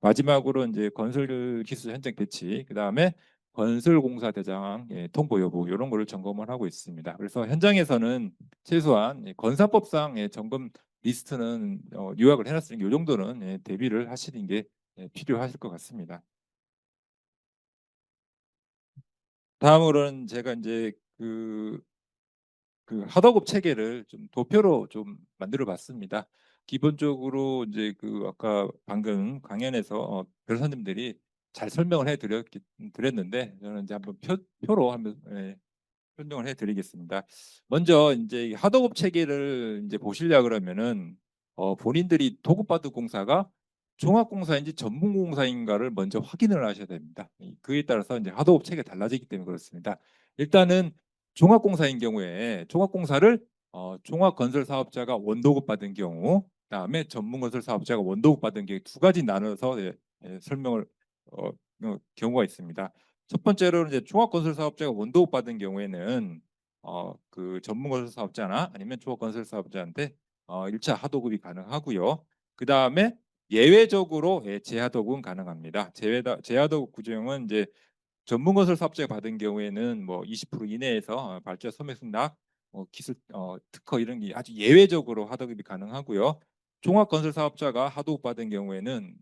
마지막으로 이제 건설 기술 현장 대치, 그다음에 건설공사 대장 통보 여부 이런 거를 점검을 하고 있습니다. 그래서 현장에서는 최소한 건사법상 점검 리스트는 요약을 해놨으니 이 정도는 대비를 하시는 게 필요하실 것 같습니다. 다음으로는 제가 이제 그 하도급 체계를 좀 도표로 좀 만들어 봤습니다. 기본적으로 이제 그 아까 방금 강연에서 변호사님들이 잘 설명을 드렸는데 저는 이제 한번 표로 한번 설명을 해드리겠습니다. 먼저 이제 이 하도급 체계를 이제 보시려 그러면은 본인들이 도급받은 공사가 종합공사인지 전문공사인가를 먼저 확인을 하셔야 됩니다. 그에 따라서 이제 하도급 체계가 달라지기 때문에 그렇습니다. 일단은 종합공사인 경우에 종합공사를 종합건설 사업자가 원도급 받은 경우, 그다음에 전문건설 사업자가 원도급 받은 경우 두 가지 나눠서 설명을 경우가 있습니다. 첫 번째로는 이제 종합건설 사업자가 원도급 받은 경우에는 그 전문건설 사업자나 아니면 종합건설 사업자한테 1차 하도급이 가능하고요. 그 다음에 예외적으로 재하도급은 가능합니다. 재하도급 구조형은 이제 전문건설 사업자가 받은 경우에는 뭐 20% 이내에서 발주자 소매 승낙, 기술 특허 이런 게 아주 예외적으로 하도급이 가능하고요. 종합건설 사업자가 하도급 받은 경우에는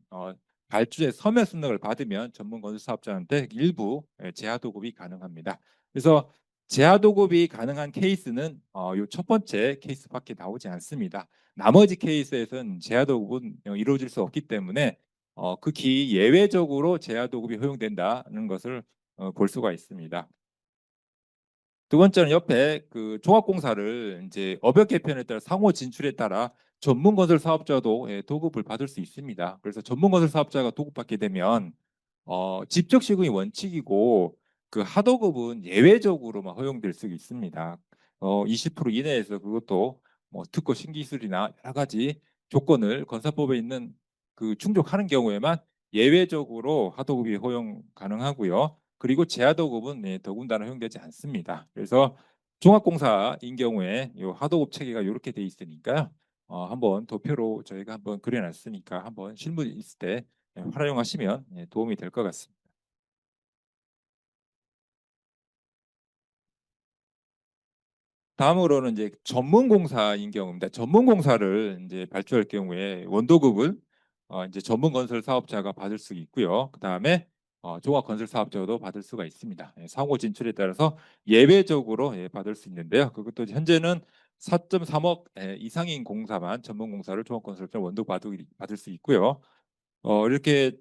발주의 서면 승낙을 받으면 전문 건설 사업자한테 일부 재하도급이 가능합니다. 그래서 재하도급이 가능한 케이스는 요 첫 번째 케이스밖에 나오지 않습니다. 나머지 케이스에서는 재하도급은 이루어질 수 없기 때문에 극히 예외적으로 재하도급이 허용된다는 것을 볼 수가 있습니다. 두 번째는 옆에 그 종합공사를 이제 업역 개편에 따라 상호 진출에 따라 전문건설 사업자도 도급을 받을 수 있습니다. 그래서 전문건설 사업자가 도급받게 되면 직접 시공이 원칙이고 그 하도급은 예외적으로만 허용될 수 있습니다. 20% 이내에서 그것도 뭐 특허 신기술이나 여러 가지 조건을 건설법에 있는 그 충족하는 경우에만 예외적으로 하도급이 허용 가능하고요. 그리고 재하도급은 더군다나 허용되지 않습니다. 그래서 종합공사인 경우에 이 하도급 체계가 이렇게 돼 있으니까요. 한번 도표로 저희가 한번 그려놨으니까 한번 실무 있을 때 활용하시면 도움이 될 것 같습니다. 다음으로는 이제 전문공사인 경우입니다. 전문공사를 이제 발주할 경우에 원도급을 이제 전문건설 사업자가 받을 수 있고요. 그 다음에 종합건설 사업자도 받을 수가 있습니다. 상호 진출에 따라서 예외적으로 받을 수 있는데요. 그것도 현재는 4.3억 이상인 공사만 전문공사를 종합건설자 원도급 받을 수 있고요. 이렇게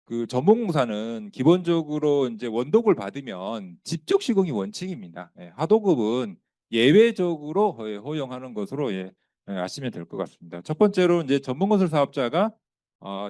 그 전문공사는 기본적으로 이제 원도급을 받으면 직접 시공이 원칙입니다. 하도급은 예외적으로 허용하는 것으로 아시면 될 것 같습니다. 첫 번째로 이제 전문건설 사업자가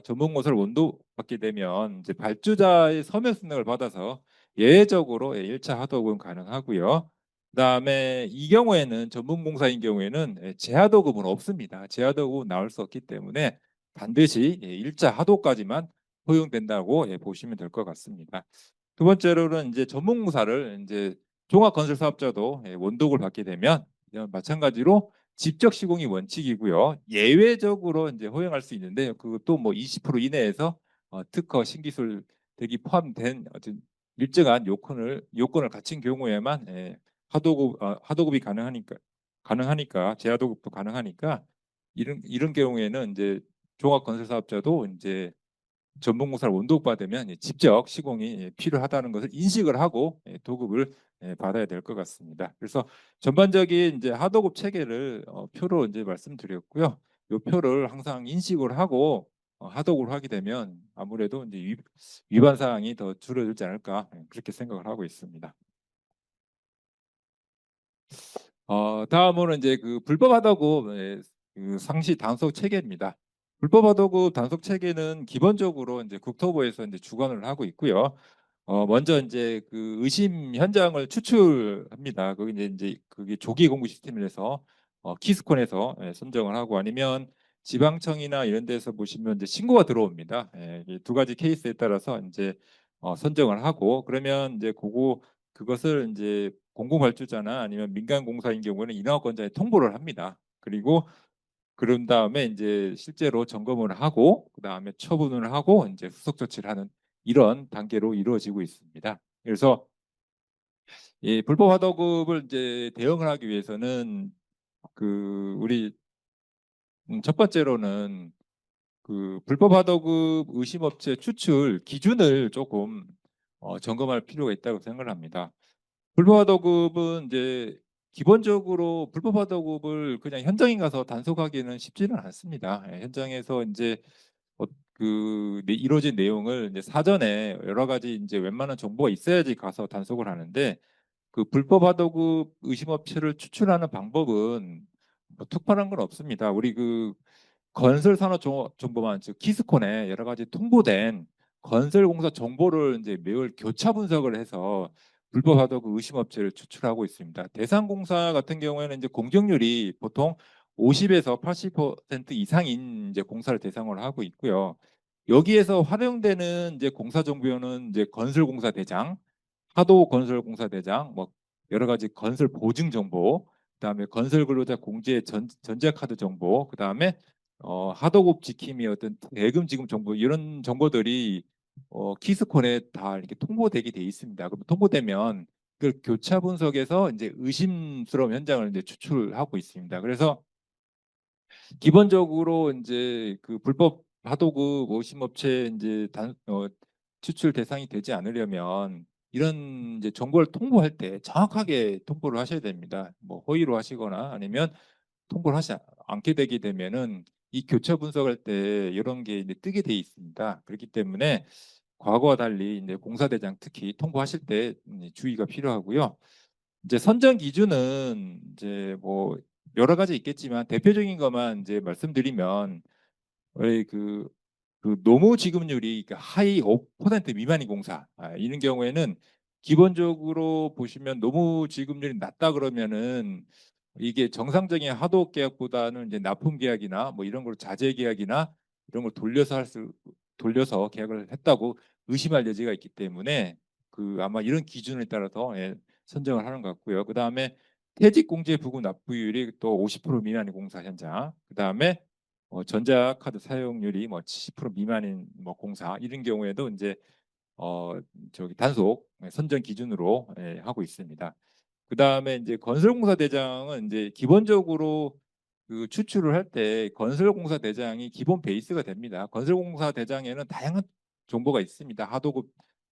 전문건설 원도 받게 되면 이제 발주자의 서면 승낙을 받아서 예외적으로 1차 하도급은 가능하고요. 그다음에 이 경우에는 전문공사인 경우에는 재하도급은 없습니다. 재하도급은 나올 수 없기 때문에 반드시 1차 하도까지만 허용된다고 보시면 될 것 같습니다. 두 번째로는 이제 전문공사를 이제 종합건설사업자도 원도급을 받게 되면 마찬가지로 직접 시공이 원칙이고요. 예외적으로 이제 허용할 수 있는데 그것도 뭐 20% 이내에서 특허 신기술 등이 포함된 어떤 일정한 요건을 갖춘 경우에만 하도급이 가능하니까 재하도급도 가능하니까 이런 경우에는 이제 종합건설사업자도 이제 전문공사를 원도받으면 직접 시공이 필요하다는 것을 인식을 하고 도급을 받아야 될 것 같습니다. 그래서 전반적인 이제 하도급 체계를 표로 이제 말씀드렸고요. 이 표를 항상 인식을 하고 하도급을 하게 되면 아무래도 이제 위반 사항이 더 줄어들지 않을까 그렇게 생각을 하고 있습니다. 다음으로 이제 그 불법 하도급 그 상시 단속 체계입니다. 불법 하도급 단속 체계는 기본적으로 이제 국토부에서 이제 주관을 하고 있고요. 먼저 이제 그 의심 현장을 추출합니다. 거기 이제 그게 조기 공고 시스템에서 키스콘에서 선정을 하고 아니면 지방청이나 이런 데서 보시면 이제 신고가 들어옵니다. 이두 가지 케이스에 따라서 이제 선정을 하고 그러면 이제 그것을 이제 공공발주자나 아니면 민간공사인 경우에는 인허가권자에 통보를 합니다. 그리고 그런 다음에 이제 실제로 점검을 하고 그 다음에 처분을 하고 이제 후속 조치를 하는 이런 단계로 이루어지고 있습니다. 그래서 이 불법 하도급을 이제 대응을 하기 위해서는 그 우리 첫 번째로는 그 불법 하도급 의심업체 추출 기준을 조금 점검할 필요가 있다고 생각을 합니다. 불법 하도급은 이제 기본적으로 불법 하도급을 그냥 현장에 가서 단속하기는 쉽지는 않습니다. 현장에서 이제 이루어진 내용을 이제 사전에 여러 가지 이제 웬만한 정보가 있어야지 가서 단속을 하는데 그 불법 하도급 의심업체를 추출하는 방법은 뭐 특별한 건 없습니다. 우리 그 건설산업정보망 즉 키스콘에 여러 가지 통보된 건설공사 정보를 이제 매월 교차 분석을 해서 불법 하도급 의심업체를 추출하고 있습니다. 대상공사 같은 경우에는 이제 공정률이 보통 50에서 80% 이상인 이제 공사를 대상으로 하고 있고요. 여기에서 활용되는 이제 공사 정보는 이제 건설공사 대장, 하도건설공사 대장, 뭐 여러 가지 건설 보증 정보, 그다음에 건설 근로자 공제 전자 카드 정보, 그다음에 하도급 지킴이 어떤 대금 지급 정보 이런 정보들이 키스콘에 다 이렇게 통보되게 돼 있습니다. 그럼 통보되면 그 교차 분석에서 이제 의심스러운 현장을 이제 추출하고 있습니다. 그래서 기본적으로 이제 그 불법 하도급 의심업체 이제 추출 대상이 되지 않으려면 이런 이제 정보를 통보할 때 정확하게 통보를 하셔야 됩니다. 뭐 허위로 하시거나 아니면 통보를 하지 않게 되게 되면은 이 교차 분석할 때 이런 게 이제 뜨게 돼 있습니다. 그렇기 때문에 과거와 달리 이제 공사대장 특히 통보하실 때 주의가 필요하고요. 이제 선정 기준은 이제 뭐 여러 가지 있겠지만 대표적인 것만 이제 말씀드리면 우리 그 노무 지급률이 하위 5% 미만인 공사 이런 경우에는 기본적으로 보시면 노무 지급률이 낮다 그러면은 이게 정상적인 하도급 계약보다는 이제 납품 계약이나 뭐 이런 걸 자재 계약이나 이런 걸 돌려서 계약을 했다고 의심할 여지가 있기 때문에 그 아마 이런 기준에 따라서 선정을 하는 것 같고요. 그 다음에 퇴직 공제 부분 납부율이 또 50% 미만인 공사 현장, 그 다음에 전자카드 사용률이 뭐 70% 미만인 뭐 공사 이런 경우에도 이제 저기 단속 선정 기준으로 하고 있습니다. 그 다음에 이제 건설공사 대장은 이제 기본적으로 그 추출을 할 때 건설공사 대장이 기본 베이스가 됩니다. 건설공사 대장에는 다양한 정보가 있습니다. 하도급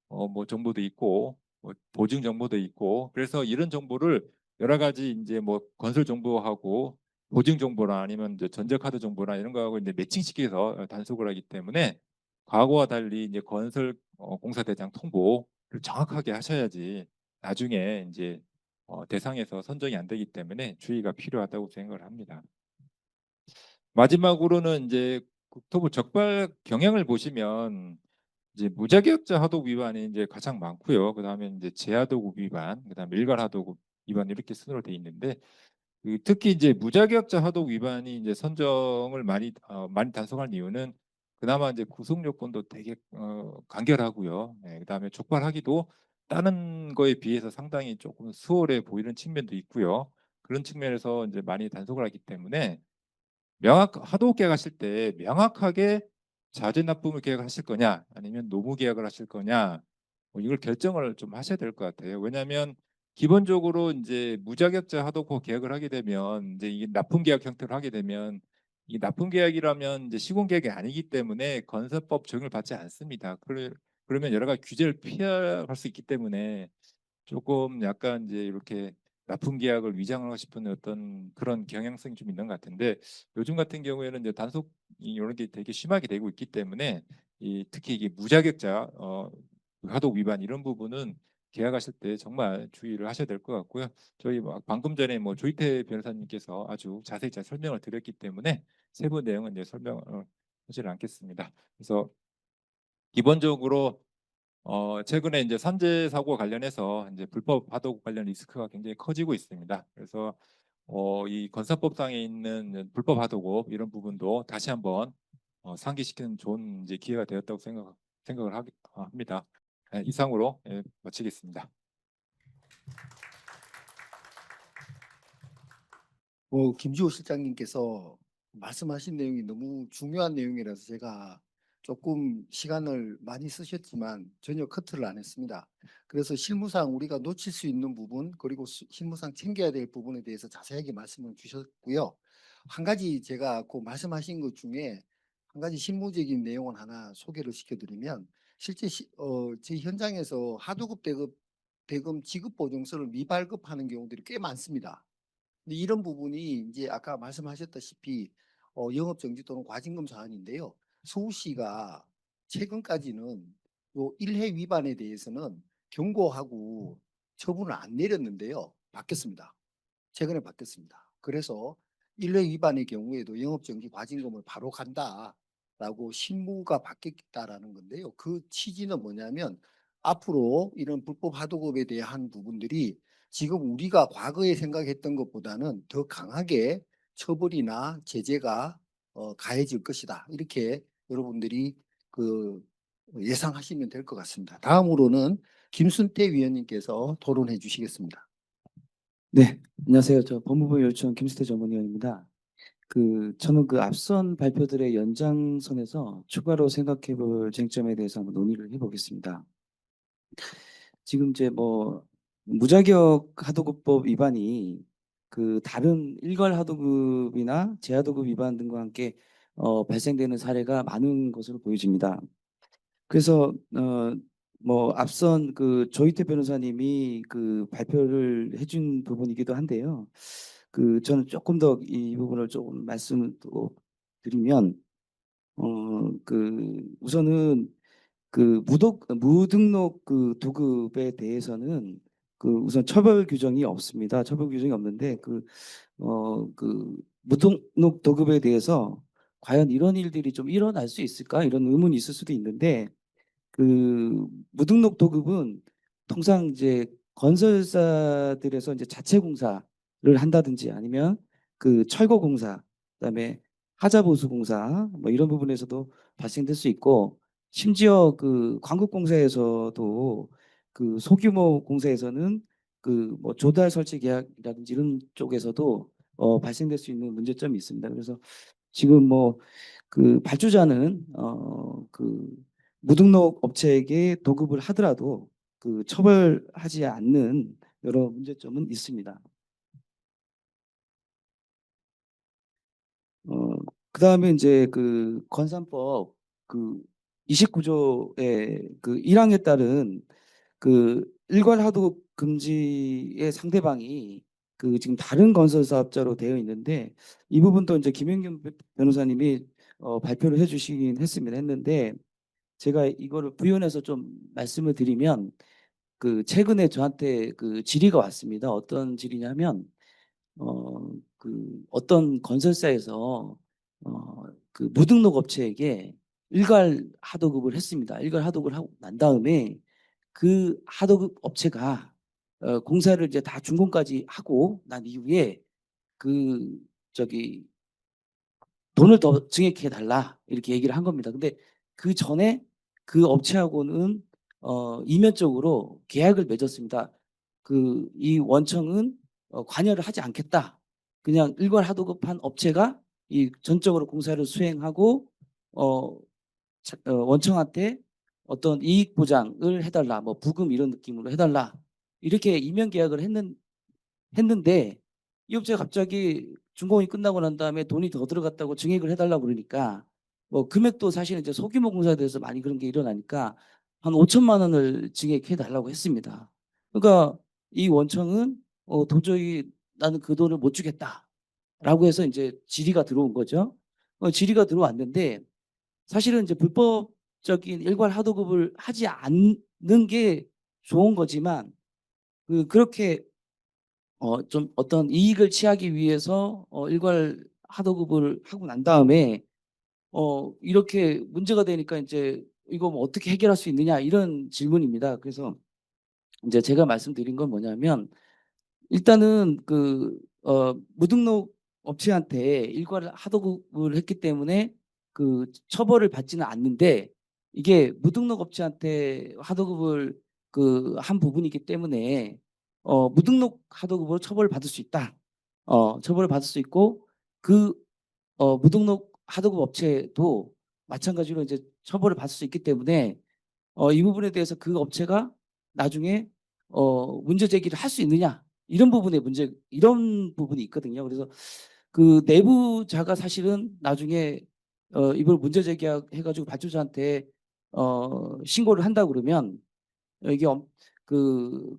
뭐 정보도 있고 뭐 보증 정보도 있고 그래서 이런 정보를 여러 가지 이제 뭐 건설 정보하고 보증 정보나 아니면 이제 전자카드 정보나 이런 거하고 이제 매칭시켜서 단속을 하기 때문에 과거와 달리 이제 건설 공사 대장 통보를 정확하게 하셔야지 나중에 이제 대상에서 선정이 안 되기 때문에 주의가 필요하다고 생각을 합니다. 마지막으로는 이제 국토부 적발 경향을 보시면 이제 무자격자 하도급 위반이 이제 가장 많고요. 그다음에 이제 제하도급 위반, 그다음에 일괄 하도급 위반 이렇게 순으로 돼 있는데 특히 이제 무자격자 하도급 위반이 이제 선정을 많이 단속한 이유는 그나마 이제 구속 요건도 되게 간결하고요. 그다음에 적발하기도 다른 거에 비해서 상당히 조금 수월해 보이는 측면도 있고요. 그런 측면에서 이제 많이 단속을 하기 때문에 하도급 계약하실 때 명확하게 자재 납품을 계약하실 거냐 아니면 노무 계약을 하실 거냐 뭐 이걸 결정을 좀 하셔야 될 것 같아요. 왜냐하면 기본적으로 이제 무자격자 하도급 계약을 하게 되면 이제 이게 납품 계약 형태로 하게 되면 이 납품 계약이라면 이제 시공 계약이 아니기 때문에 건설법 적용을 받지 않습니다. 그러면 여러 가지 규제를 피할 수 있기 때문에 조금 약간 이제 이렇게 납품 계약을 위장하고 싶은 어떤 그런 경향성이 좀 있는 것 같은데, 요즘 같은 경우에는 이제 단속 이런 게 되게 심하게 되고 있기 때문에 특히 이게 무자격자 하도급 위반 이런 부분은 계약하실 때 정말 주의를 하셔야 될 것 같고요. 저희 방금 전에 조이태 변호사님께서 아주 자세히 잘 설명을 드렸기 때문에 세부 내용은 이제 설명을 하지는 않겠습니다. 그래서 기본적으로 최근에 이제 산재 사고 관련해서 이제 불법 하도급 관련 리스크가 굉장히 커지고 있습니다. 그래서 이 건설법상에 있는 불법 하도급 이런 부분도 다시 한번 상기시키는 좋은 이제 기회가 되었다고 생각을 합니다. 네, 이상으로 마치겠습니다. 김주호 실장님께서 말씀하신 내용이 너무 중요한 내용이라서 제가 조금 시간을 많이 쓰셨지만 전혀 커트를 안 했습니다. 그래서 실무상 우리가 놓칠 수 있는 부분 그리고 실무상 챙겨야 될 부분에 대해서 자세하게 말씀을 주셨고요. 한 가지 제가 그 말씀하신 것 중에 한 가지 실무적인 내용을 하나 소개를 시켜드리면 실제 저희 현장에서 하도급 대금 지급 보증서를 미발급하는 경우들이 꽤 많습니다. 근데 이런 부분이 이제 아까 말씀하셨다시피 영업 정지 또는 과징금 사안인데요. 서울시가 최근까지는 요 1회 위반에 대해서는 경고하고 처분을 안 내렸는데요. 바뀌었습니다. 최근에 바뀌었습니다. 그래서 1회 위반의 경우에도 영업정지 과징금을 바로 간다라고 신무가 바뀌었다라는 건데요. 그 취지는 뭐냐면 앞으로 이런 불법 하도급에 대한 부분들이 지금 우리가 과거에 생각했던 것보다는 더 강하게 처벌이나 제재가 가해질 것이다. 이렇게 여러분들이 예상하시면 될 것 같습니다. 다음으로는 김순태 위원님께서 토론해 주시겠습니다. 네, 안녕하세요. 저 법무부 요청 김수태 전문위원입니다. 저는 앞선 발표들의 연장선에서 추가로 생각해 볼 쟁점에 대해서 한번 논의를 해보겠습니다. 지금 이제 무자격 하도급법 위반이 다른 일괄 하도급이나 재하도급 위반 등과 함께 발생되는 사례가 많은 것으로 보여집니다. 그래서 앞선 조희태 변호사님이 발표를 해준 부분이기도 한데요. 저는 조금 더 이 부분을 조금 말씀을 또 드리면 우선은 무등록 도급에 대해서는 우선 처벌 규정이 없습니다. 처벌 규정이 없는데 무등록 도급에 대해서 과연 이런 일들이 좀 일어날 수 있을까 이런 의문이 있을 수도 있는데 무등록 도급은 통상 이제 건설사들에서 이제 자체 공사를 한다든지 아니면 철거공사, 그다음에 하자보수공사 이런 부분에서도 발생될 수 있고 심지어 광국공사에서도 소규모 공사에서는 조달 설치 계약이라든지 이런 쪽에서도 발생될 수 있는 문제점이 있습니다. 그래서 지금 발주자는 무등록 업체에게 도급을 하더라도 처벌하지 않는 여러 문제점은 있습니다. 그다음에 이제 건산법 29조의 1항에 따른 일괄 하도급 금지의 상대방이 지금 다른 건설 사업자로 되어 있는데 이 부분도 이제 김영균 변호사님이 발표를 해주시긴 했는데 제가 이거를 부연해서 좀 말씀을 드리면 최근에 저한테 질의가 왔습니다. 어떤 질의냐면 어떤 건설사에서 무등록 업체에게 일괄 하도급을 했습니다. 일괄 하도급을 하고 난 다음에 그 하도급 업체가 공사를 이제 다 준공까지 하고 난 이후에 돈을 더 증액해 달라 이렇게 얘기를 한 겁니다. 근데 그 전에 그 업체하고는 이면적으로 계약을 맺었습니다. 이 원청은 관여를 하지 않겠다. 그냥 일괄 하도급한 업체가 이 전적으로 공사를 수행하고 원청한테 어떤 이익 보장을 해달라, 부금 이런 느낌으로 해달라 이렇게 이면 계약을 했는데 이 업체가 갑자기 준공이 끝나고 난 다음에 돈이 더 들어갔다고 증액을 해달라고 그러니까 뭐 금액도 사실은 이제 소규모 공사에 대해서 많이 그런 게 일어나니까 한 5천만 원을 증액해 달라고 했습니다. 그러니까 이 원청은 도저히 나는 그 돈을 못 주겠다라고 해서 이제 질의가 들어온 거죠. 질의가 들어왔는데 사실은 이제 불법적인 일괄 하도급을 하지 않는 게 좋은 거지만 그렇게 좀 어떤 이익을 취하기 위해서 일괄 하도급을 하고 난 다음에 이렇게 문제가 되니까 이제 이거 뭐 어떻게 해결할 수 있느냐 이런 질문입니다. 그래서 이제 제가 말씀드린 건 뭐냐면 일단은 무등록 업체한테 일괄 하도급을 했기 때문에 그 처벌을 받지는 않는데 이게 무등록 업체한테 하도급을 한 부분이기 때문에 무등록 하도급으로 처벌을 받을 수 있다. 처벌을 받을 수 있고 무등록 하도급 업체도 마찬가지로 이제 처벌을 받을 수 있기 때문에 이 부분에 대해서 그 업체가 나중에 문제 제기를 할 수 있느냐 이런 부분이 있거든요. 그래서 그 내부자가 사실은 나중에 이걸 문제 제기해가지고 발주자한테 신고를 한다 그러면 이게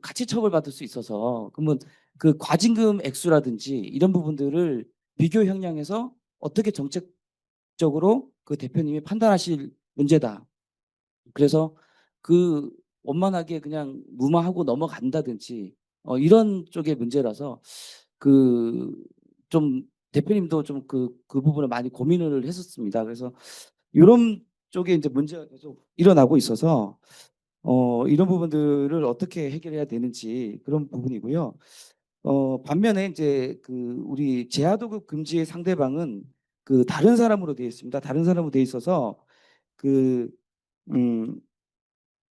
가치 처벌받을 수 있어서 그러면 그 과징금 액수라든지 이런 부분들을 비교 형량해서 어떻게 정책적으로 그 대표님이 판단하실 문제다. 그래서 원만하게 그냥 무마하고 넘어간다든지 이런 쪽의 문제라서 좀 대표님도 좀 그 부분을 많이 고민을 했었습니다. 그래서 이런 쪽에 이제 문제가 계속 일어나고 있어서 이런 부분들을 어떻게 해결해야 되는지 그런 부분이고요. 반면에 이제 우리 제하도급 금지의 상대방은 다른 사람으로 되어 있습니다. 다른 사람으로 되어 있어서 그 음,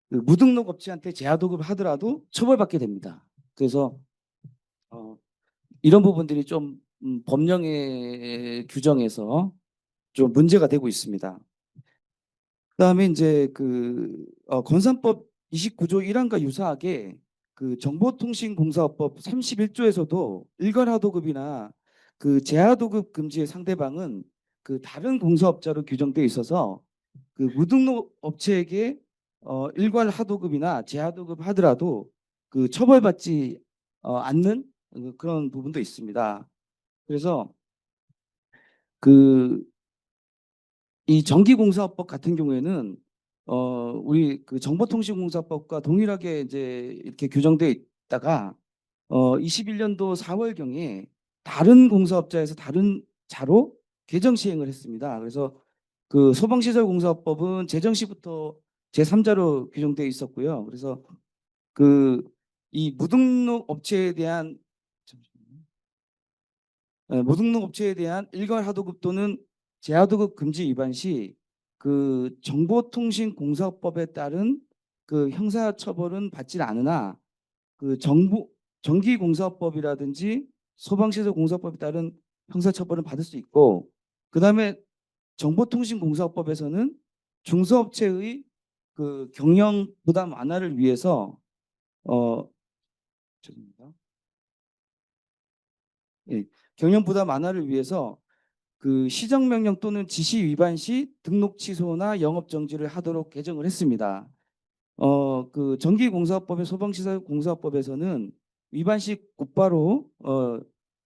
무등록 업체한테 제하도급을 하더라도 처벌받게 됩니다. 그래서 이런 부분들이 좀 법령의 규정에서 좀 문제가 되고 있습니다. 그다음에 이제 건산법 29조 1항과 유사하게 정보통신공사법 31조에서도 일괄하도급이나 제하도급 금지의 상대방은 다른 공사업자로 규정되어 있어서 무등록 업체에게 일괄 하도급이나 제하도급 하더라도 처벌받지 않는 그런 부분도 있습니다. 그래서 이 전기공사법 같은 경우에는 우리 정보통신공사법과 동일하게 이제 이렇게 규정되어 있다가 21년도 4월경에 다른 공사업자에서 다른 자로 개정 시행을 했습니다. 그래서 소방시설공사법은 제정시부터 제3자로 규정되어 있었고요. 그래서 이 무등록 업체에 대한 일괄 하도급 또는 제하도급 금지 위반 시 정보통신공사법에 따른 형사처벌은 받지 않으나 전기공사법이라든지 소방시설공사법에 따른 형사처벌은 받을 수 있고 그다음에 정보통신공사법에서는 중소업체의 경영 부담 완화를 위해서 죄송합니다. 예, 경영 부담 완화를 위해서 시정명령 또는 지시 위반 시 등록 취소나 영업 정지를 하도록 개정을 했습니다. 전기공사법의 소방시설공사법에서는 위반 시 곧바로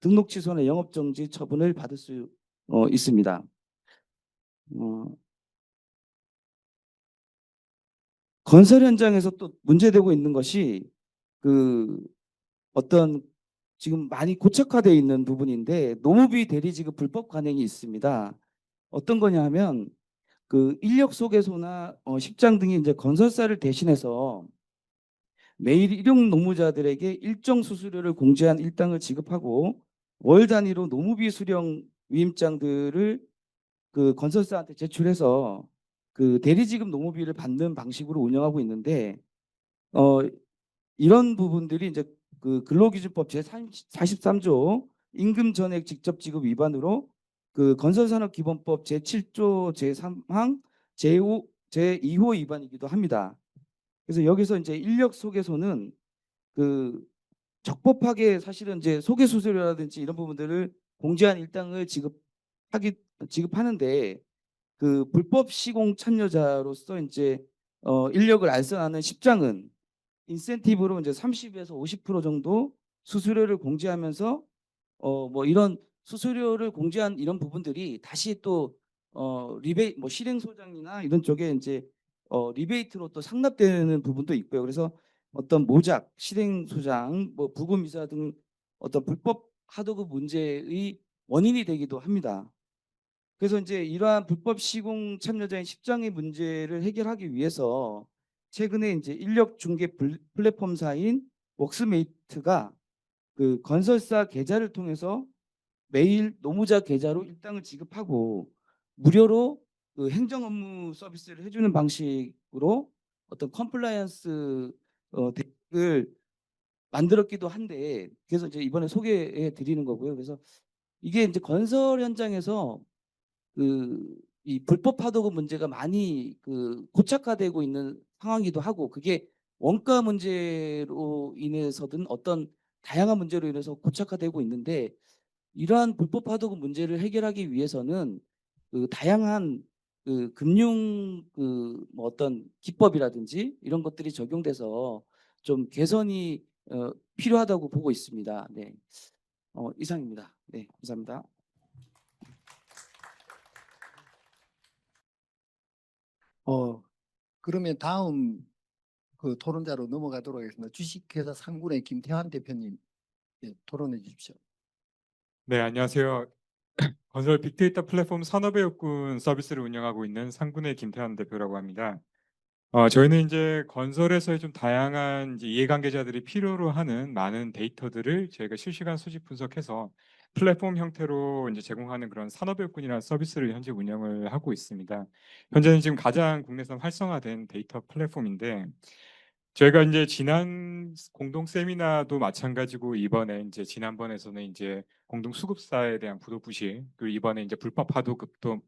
등록 취소나 영업 정지 처분을 받을 수 있습니다. 건설 현장에서 또 문제되고 있는 것이 어떤 지금 많이 고착화되어 있는 부분인데 노무비 대리지급 불법 관행이 있습니다. 어떤 거냐 하면 인력 소개소나 식장 등이 이제 건설사를 대신해서 매일 일용 노무자들에게 일정 수수료를 공제한 일당을 지급하고 월 단위로 노무비 수령 위임장들을 건설사한테 제출해서 대리지급 노무비를 받는 방식으로 운영하고 있는데 이런 부분들이 이제 근로기준법 제43조 임금 전액 직접 지급 위반으로 건설산업기본법 제7조 제3항 제2호 위반이기도 합니다. 그래서 여기서 이제 인력 소개소는 적법하게 사실은 이제 소개 수수료라든지 이런 부분들을 공제한 일당을 지급하는데 그 불법 시공 참여자로서 이제 인력을 알선하는 십장은 인센티브로 이제 30에서 50% 정도 수수료를 공제하면서 뭐 이런 수수료를 공제한 이런 부분들이 다시 또 리베이 뭐 실행 소장이나 이런 쪽에 이제 리베이트로 또 상납되는 부분도 있고요. 그래서 어떤 모작, 실행 소장, 뭐 부금 이자 등 어떤 불법 하도급 문제의 원인이 되기도 합니다. 그래서 이제 이러한 불법 시공 참여자인 십장의 문제를 해결하기 위해서 최근에 이제 인력 중개 플랫폼사인 웍스메이트가 그 건설사 계좌를 통해서 매일 노무자 계좌로 일당을 지급하고 무료로 그 행정 업무 서비스를 해주는 방식으로 어떤 컴플라이언스 대책을 만들었기도 한데, 그래서 이제 이번에 소개해 드리는 거고요. 그래서 이게 이제 건설 현장에서 그 이 불법 하도급 문제가 많이 그 고착화되고 있는 상황이기도 하고, 그게 원가 문제로 인해서든 어떤 다양한 문제로 인해서 고착화되고 있는데, 이러한 불법 하도급 문제를 해결하기 위해서는 그 다양한 그 금융 그 뭐 어떤 기법이라든지 이런 것들이 적용돼서 좀 개선이 필요하다고 보고 있습니다. 네, 이상입니다. 네, 감사합니다. 그러면 다음 그 토론자로 넘어가도록 하겠습니다. 주식회사 상군의 김태환 대표님, 예, 토론해 주십시오. 네, 안녕하세요. 건설 빅데이터 플랫폼 산업의 역군 서비스를 운영하고 있는 상군의 김태환 대표라고 합니다. 저희는 이제 건설에서의 좀 다양한 이제 이해관계자들이 필요로 하는 많은 데이터들을 저희가 실시간 수집 분석해서 플랫폼 형태로 이제 제공하는 그런 산업의 역군이라는 서비스를 현재 운영을 하고 있습니다. 현재는 지금 가장 국내에서 활성화된 데이터 플랫폼인데, 저희가 이제 지난 공동 세미나도 마찬가지고 이번에 이제 지난번에서는 이제 공동 수급사에 대한 부도 부실, 그리고 이번에 이제 불법 하도급도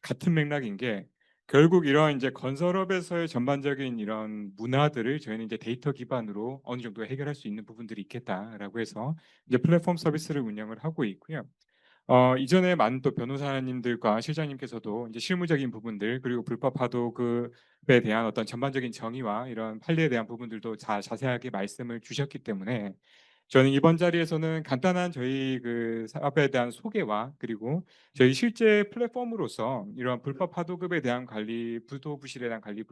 같은 맥락인 게, 결국 이런 이제 건설업에서의 전반적인 이런 문화들을 저희는 이제 데이터 기반으로 어느 정도 해결할 수 있는 부분들이 있겠다라고 해서 이제 플랫폼 서비스를 운영을 하고 있고요. 이전에 많은 또 변호사님들과 실장님께서도 이제 실무적인 부분들, 그리고 불법 하도급에 대한 어떤 전반적인 정의와 이런 판례에 대한 부분들도 자세하게 말씀을 주셨기 때문에, 저는 이번 자리에서는 간단한 저희 그 사업에 대한 소개와, 그리고 저희 실제 플랫폼으로서 이런 불법 하도급에 대한 관리, 부도 부실에 대한 관리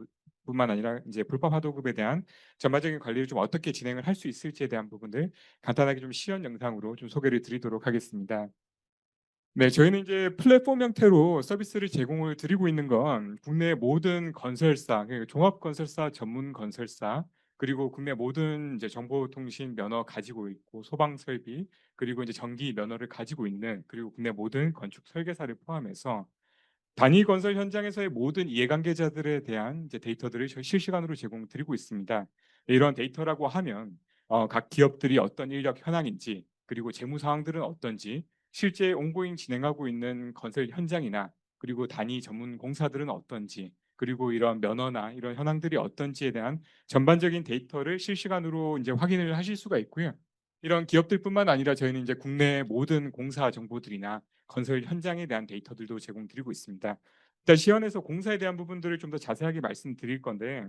뿐만 아니라 이제 불법 하도급에 대한 전반적인 관리를 좀 어떻게 진행을 할 수 있을지에 대한 부분들 간단하게 좀 시연 영상으로 좀 소개를 드리도록 하겠습니다. 네, 저희는 이제 플랫폼 형태로 서비스를 제공을 드리고 있는 건 국내 모든 건설사, 그러니까 종합건설사, 전문건설사, 그리고 국내 모든 이제 정보통신 면허 가지고 있고 소방설비, 그리고 이제 전기 면허를 가지고 있는, 그리고 국내 모든 건축 설계사를 포함해서 단위 건설 현장에서의 모든 이해관계자들에 대한 이제 데이터들을 저희 실시간으로 제공드리고 있습니다. 이런 데이터라고 하면 각 기업들이 어떤 인력 현황인지, 그리고 재무 사항들은 어떤지, 실제 온고잉 진행하고 있는 건설 현장이나, 그리고 단위 전문 공사들은 어떤지, 그리고 이런 면허나 이런 현황들이 어떤지에 대한 전반적인 데이터를 실시간으로 이제 확인을 하실 수가 있고요. 이런 기업들뿐만 아니라 저희는 이제 국내 모든 공사 정보들이나 건설 현장에 대한 데이터들도 제공드리고 있습니다. 일단 시연에서 공사에 대한 부분들을 좀 더 자세하게 말씀드릴 건데,